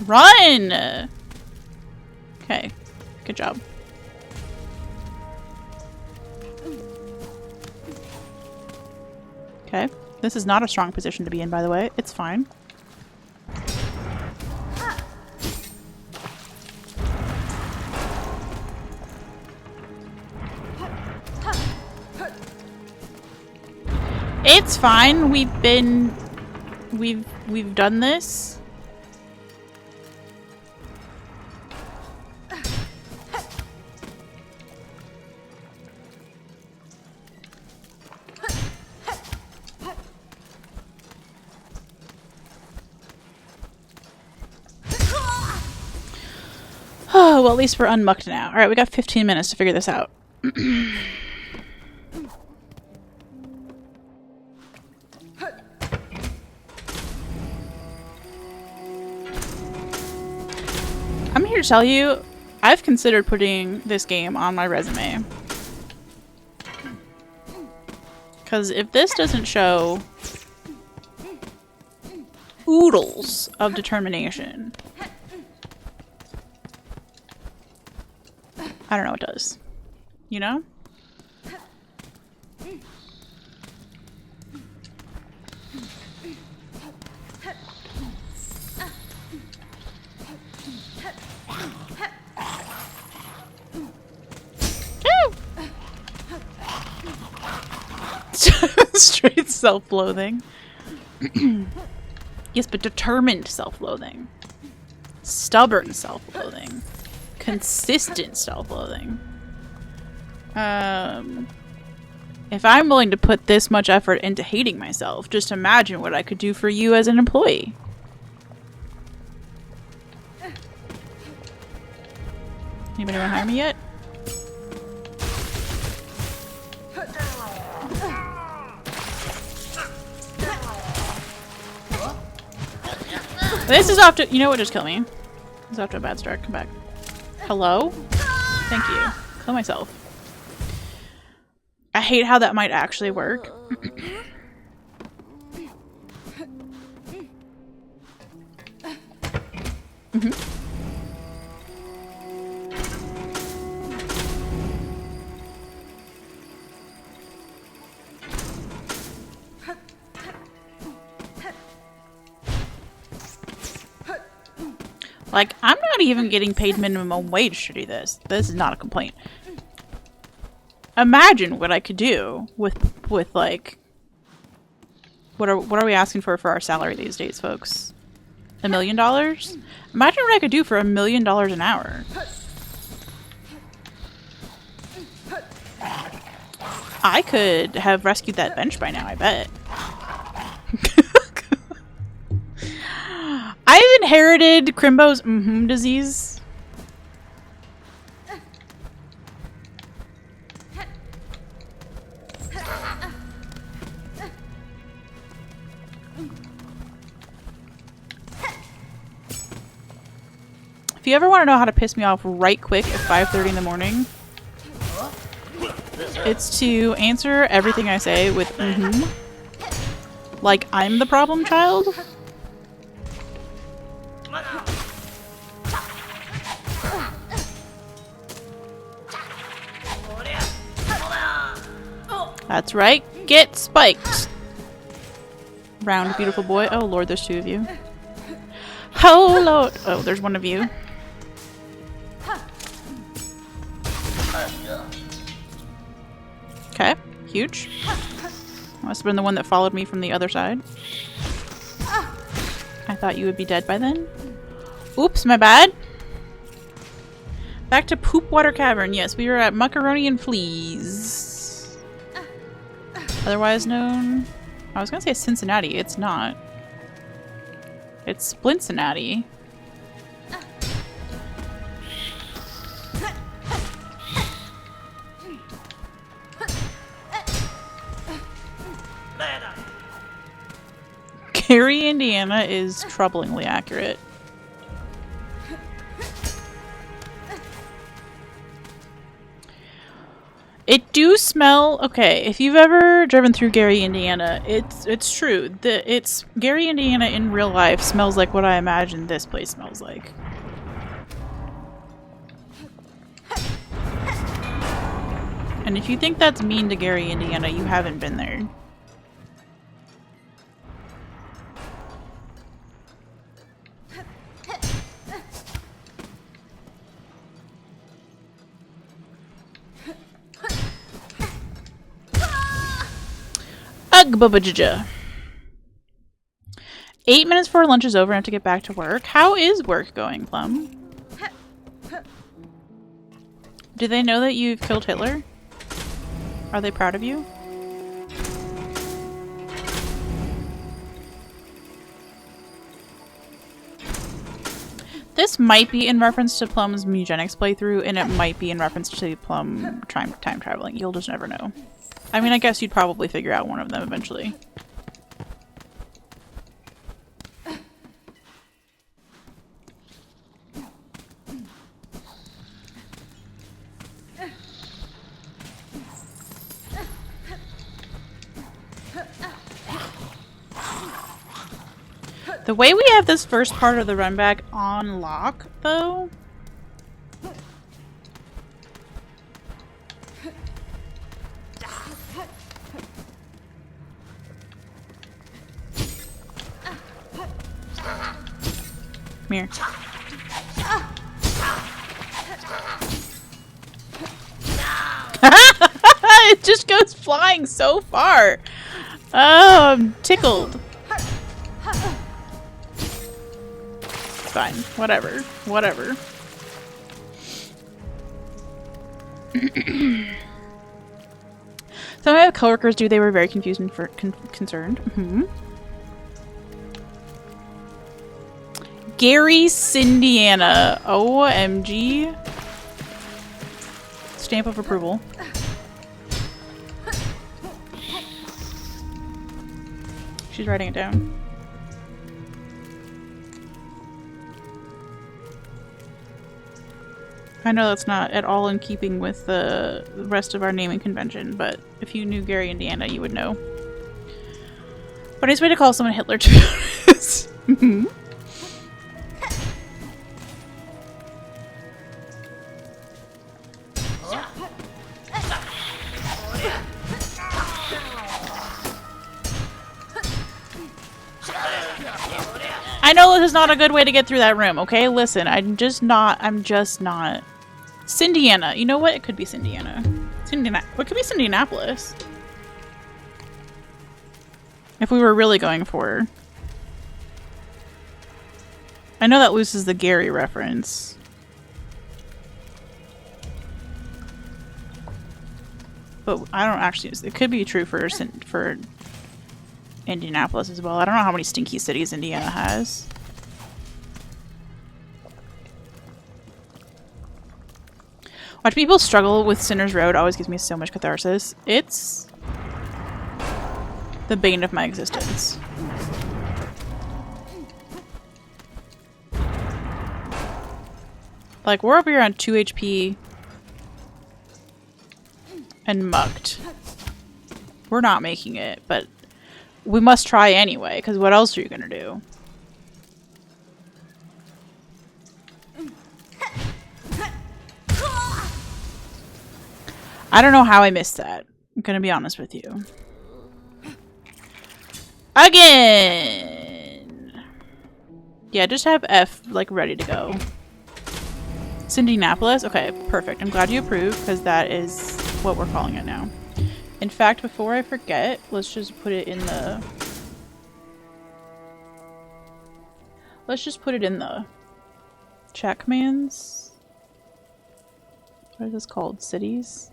Run! Okay. Good job. Okay. This is not a strong position to be in, by the way. It's fine. It's fine. We've done this. Oh, well, at least we're unmucked now. Alright, we got 15 minutes to figure this out. I'm here to tell you, I've considered putting this game on my resume. Because if this doesn't show oodles of determination, I don't know what does. You know? Straight self-loathing. Yes, but determined self-loathing. Stubborn self-loathing. Consistent self-loathing. If I'm willing to put this much effort into hating myself, just imagine what I could do for you as an employee. Anybody want to hire me yet? This is off to— you know what? Just kill me. This is off to a bad start. Come back. Hello? Thank you. Kill myself. I hate how that might actually work. Like, I'm not even getting paid minimum wage to do this. This is not a complaint. Imagine what I could do with like, what are we asking for our salary these days, folks? $1 million? Imagine what I could do for $1 million an hour. I could have rescued that bench by now, I bet. I've inherited Crimbo's disease. If you ever want to know how to piss me off right quick at 5:30 in the morning, it's to answer everything I say with like I'm the problem child. That's right. Get spiked. Round, beautiful boy. Oh lord, there's two of you. Oh lord. Oh, there's one of you. Okay, huge. Must have been the one that followed me from the other side. I thought you would be dead by then. Oops, my bad. Back to Poop Water Cavern. Yes, we are at Macaroni and Fleas. Otherwise known... I was gonna say Cincinnati. It's not. It's Splincinnati. Gary, Indiana is troublingly accurate. It do smell okay. If you've ever driven through Gary, Indiana, it's true. It's Gary, Indiana in real life smells like what I imagine this place smells like. And if you think that's mean to Gary, Indiana, you haven't been there. Ugh-bubba-ja-ja. 8 minutes before lunch is over, I have to get back to work. How is work going, Plum? Do they know that you've killed Hitler? Are they proud of you? This might be in reference to Plum's Mugenics playthrough, and it might be in reference to Plum time traveling. You'll just never know. I mean, I guess you'd probably figure out one of them eventually. The way we have this first part of the run back on lock, though... Come here. It just goes flying so far. Oh, I'm tickled. Fine. Whatever. Whatever. Some of my coworkers do. They were very confused and concerned. Gary, Indiana. OMG. Stamp of approval. She's writing it down. I know that's not at all in keeping with the rest of our naming convention, but if you knew Gary, Indiana, you would know. Funniest way to call someone Hitler, to be honest. I know this is not a good way to get through that room, okay? Listen, I'm just not. Cindiana. You know what? It could be Cindiana. What could be Cindianapolis? If we were really going for her. I know that loses the Gary reference. But I don't actually... It could be true for Indianapolis as well. I don't know how many stinky cities Indiana has. Watch people struggle with Sinner's Road always gives me so much catharsis. It's the bane of my existence. Like, we're over here on 2 HP and mucked. We're not making it, but we must try anyway, because what else are you gonna do? I don't know how I missed that. I'm gonna be honest with you. Again! Yeah, just have F, like, ready to go. Cindianapolis? Okay, perfect. I'm glad you approve, because that is what we're calling it now. In fact, before I forget, let's just put it in the... Let's just put it in the chat commands. What is this called? Cities?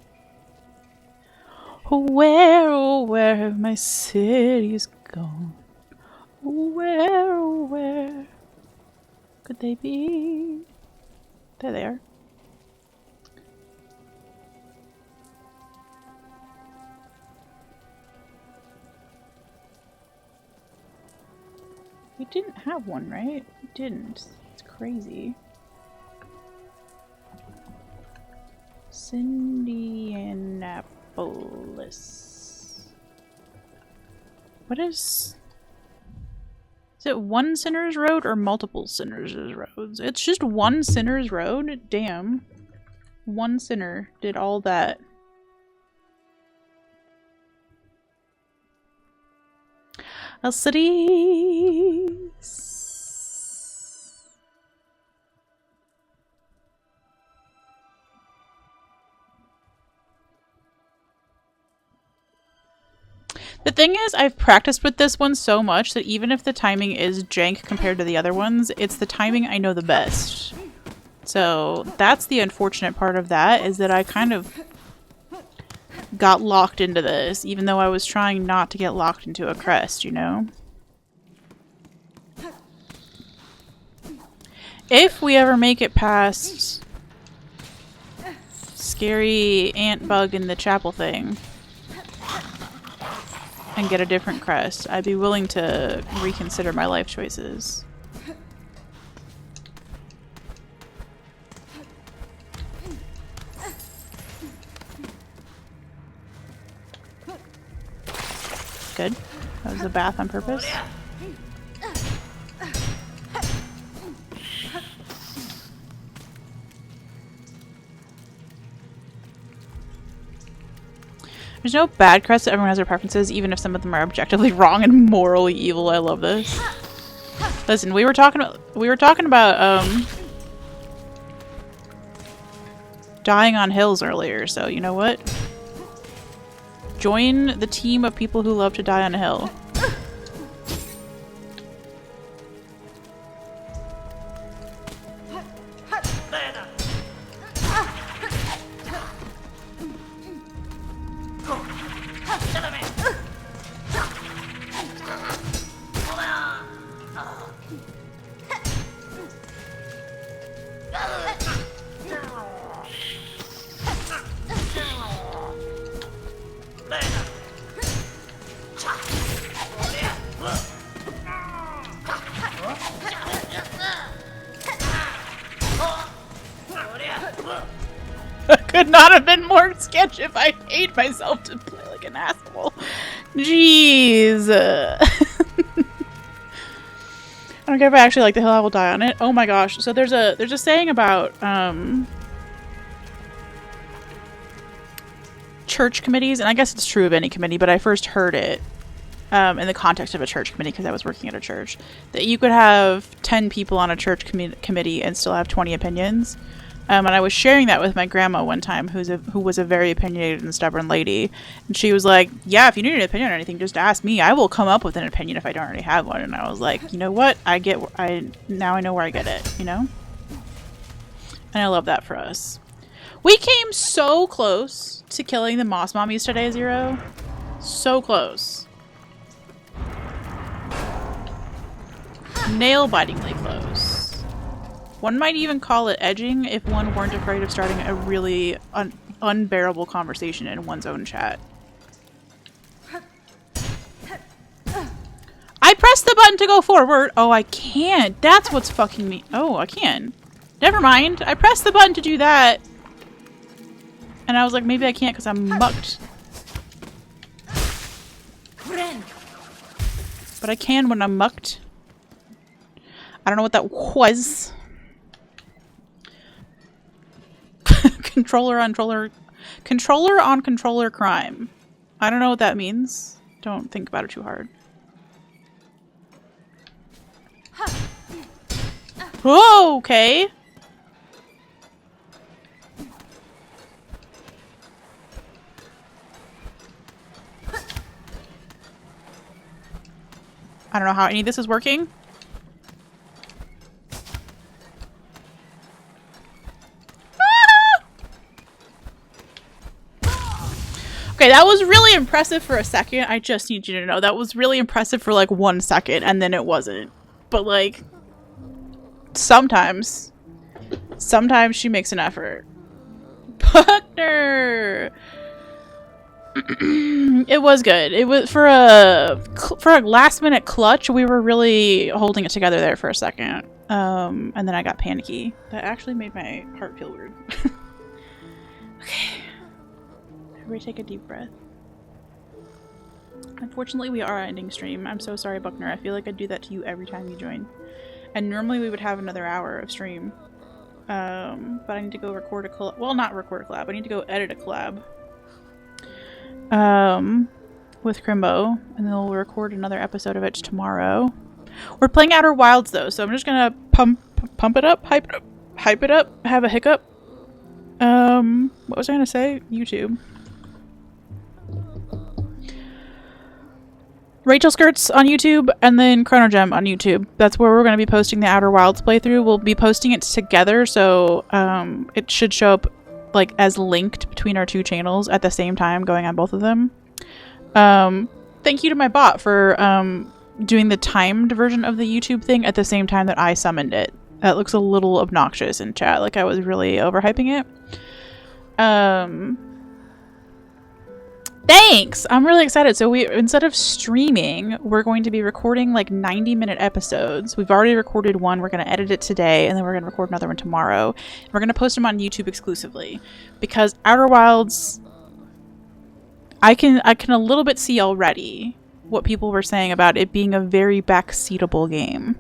Oh, where have my cities gone? Oh, where could they be? There they are. We didn't have one, right? We didn't. It's crazy. Cindianapolis. What is... Is it one Sinner's Road or multiple Sinner's Roads? It's just one Sinner's Road? Damn. One sinner did all that. Cities. The thing is, I've practiced with this one so much that even if the timing is jank compared to the other ones, it's the timing I know the best. So that's the unfortunate part of that, is that I kind of got locked into this, even though I was trying not to get locked into a crest, you know? If we ever make it past scary ant bug in the chapel thing and get a different crest, I'd be willing to reconsider my life choices. Good. That was a bath on purpose. There's no bad crests. Everyone has their preferences, even if some of them are objectively wrong and morally evil. I love this. Listen, we were talking about dying on hills earlier, so you know what? Join the team of people who love to die on a hill. Could not have been more sketch if I paid myself to play like an asshole. Jeez. I don't care if I actually like the hill, I will die on it. Oh my gosh. So there's a saying about church committees, and I guess it's true of any committee, but I first heard it in the context of a church committee, because I was working at a church, that you could have 10 people on a church committee and still have 20 opinions. And I was sharing that with my grandma one time, who was a very opinionated and stubborn lady. And she was like, yeah, if you need an opinion on anything, just ask me. I will come up with an opinion if I don't already have one. And I was like, you know what? Now I know where I get it, you know? And I love that for us. We came so close to killing the Moss Mommies today, Zero. So close. Nail-bitingly close. One might even call it edging if one weren't afraid of starting a really unbearable conversation in one's own chat. I pressed the button to go forward. Oh, I can't. That's what's fucking me. Oh, I can. Never mind. I pressed the button to do that. And I was like, maybe I can't because I'm mucked. But I can when I'm mucked. I don't know what that was. Controller on controller crime. I don't know what that means. Don't think about it too hard. Whoa, okay. I don't know how any of this is working. Okay, that was really impressive for a second. I just need you to know that was really impressive for like 1 second, and then it wasn't. But like, sometimes she makes an effort. Buckner! It was good. It was for a last minute clutch. We were really holding it together there for a second. And then I got panicky. That actually made my heart feel weird. Okay. Everybody take a deep breath. Unfortunately, we are ending stream. I'm so sorry, Buckner. I feel like I do that to you every time you join. And normally we would have another hour of stream. But I need to go record a collab. Well, not record a collab. I need to go edit a collab. With Crimbo. And then we'll record another episode of it tomorrow. We're playing Outer Wilds, though. So I'm just gonna pump it up, hype it up, have a hiccup. What was I gonna say? YouTube. Rachel Skirts on YouTube, and then Chronogem on YouTube. That's where we're going to be posting the Outer Wilds playthrough. We'll be posting it together, so it should show up like as linked between our two channels at the same time, going on both of them. Thank you to my bot for doing the timed version of the YouTube thing at the same time that I summoned it. That looks a little obnoxious in chat, like I was really overhyping it. Thanks! I'm really excited. So instead of streaming, we're going to be recording like 90-minute episodes. We've already recorded one. We're going to edit it today, and then we're going to record another one tomorrow. We're going to post them on YouTube exclusively. Because Outer Wilds, I can a little bit see already what people were saying about it being a very backseatable game.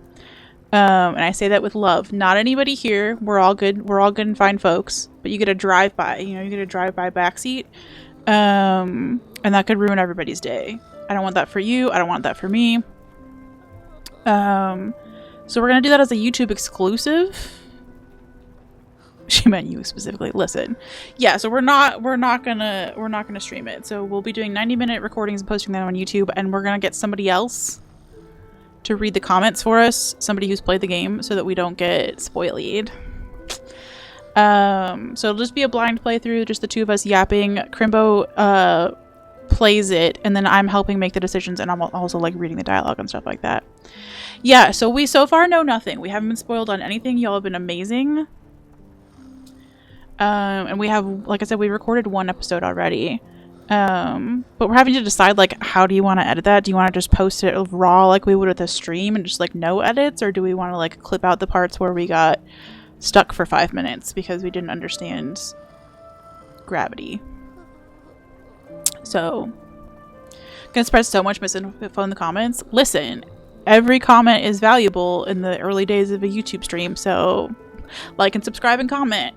And I say that with love. Not anybody here. We're all good. We're all good and fine folks. But you get a drive-by. You know, you get a drive-by backseat. And that could ruin everybody's day. I don't want that for you. I don't want that for me. So we're gonna do that as a YouTube exclusive. She meant you specifically. Listen, yeah. So we're not gonna stream it. So we'll be doing 90-minute recordings and posting them on YouTube, and we're gonna get somebody else to read the comments for us. Somebody who's played the game, so that we don't get spoiled. So it'll just be a blind playthrough, just the two of us yapping. Crimbo plays it, and then I'm helping make the decisions, and I'm also like reading the dialogue and stuff like that. Yeah, so we so far know nothing. We haven't been spoiled on anything. Y'all have been amazing. And we have, like I said, we recorded one episode already. But we're having to decide, like, how do you want to edit that? Do you want to just post it raw like we would with a stream and just like no edits, or do we want to like clip out the parts where we got stuck for 5 minutes because we didn't understand gravity? So gonna spread so much misinfo in the comments. Listen, every comment is valuable in the early days of a YouTube stream, so like and subscribe and comment.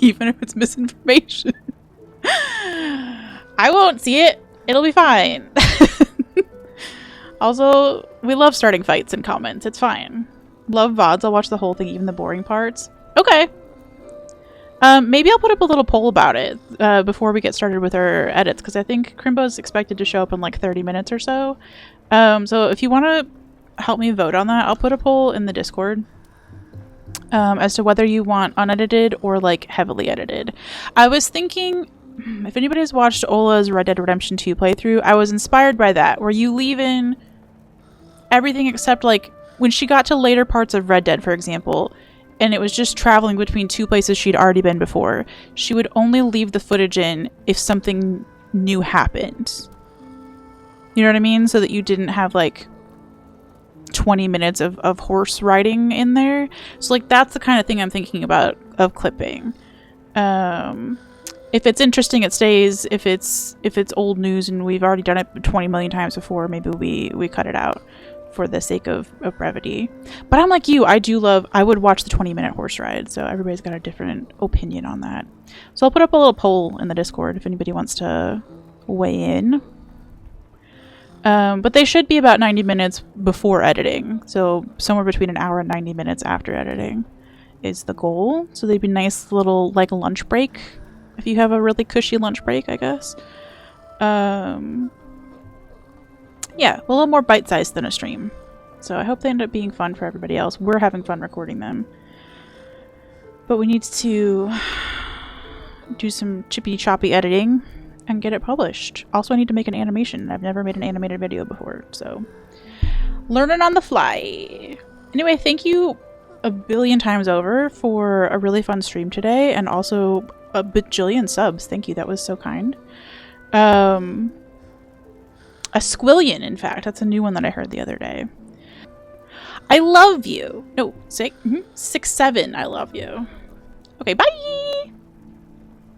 Even if it's misinformation. I won't see it. It'll be fine. Also, we love starting fights in comments. It's fine. Love VODs. I'll watch the whole thing, even the boring parts. Okay. Maybe I'll put up a little poll about it before we get started with our edits, because I think Crimbo's expected to show up in like 30 minutes or so. So if you want to help me vote on that, I'll put a poll in the Discord as to whether you want unedited or like heavily edited. I was thinking, if anybody's watched Ola's Red Dead Redemption 2 playthrough, I was inspired by that, where you leave in everything except like when she got to later parts of Red Dead, for example, and it was just traveling between two places she'd already been before, she would only leave the footage in if something new happened. You know what I mean? So that you didn't have like 20 minutes of horse riding in there. So like that's the kind of thing I'm thinking about of clipping. If it's interesting, it stays. If it's old news and we've already done it 20 million times before, maybe we cut it out for the sake of brevity. But I'm like you, I would watch the 20-minute horse ride, so everybody's got a different opinion on that. So I'll put up a little poll in the Discord if anybody wants to weigh in. But they should be about 90 minutes before editing, so somewhere between an hour and 90 minutes after editing is the goal. So they'd be nice little like lunch break if you have a really cushy lunch break, I guess. Yeah, a little more bite-sized than a stream. So I hope they end up being fun for everybody else. We're having fun recording them. But we need to do some chippy-choppy editing and get it published. Also, I need to make an animation. I've never made an animated video before, so learning on the fly. Anyway, thank you a billion times over for a really fun stream today, and also a bajillion subs. Thank you, that was so kind. A squillion, in fact. That's a new one that I heard the other day. I love you. No, 6, 7, I love you. Okay, bye!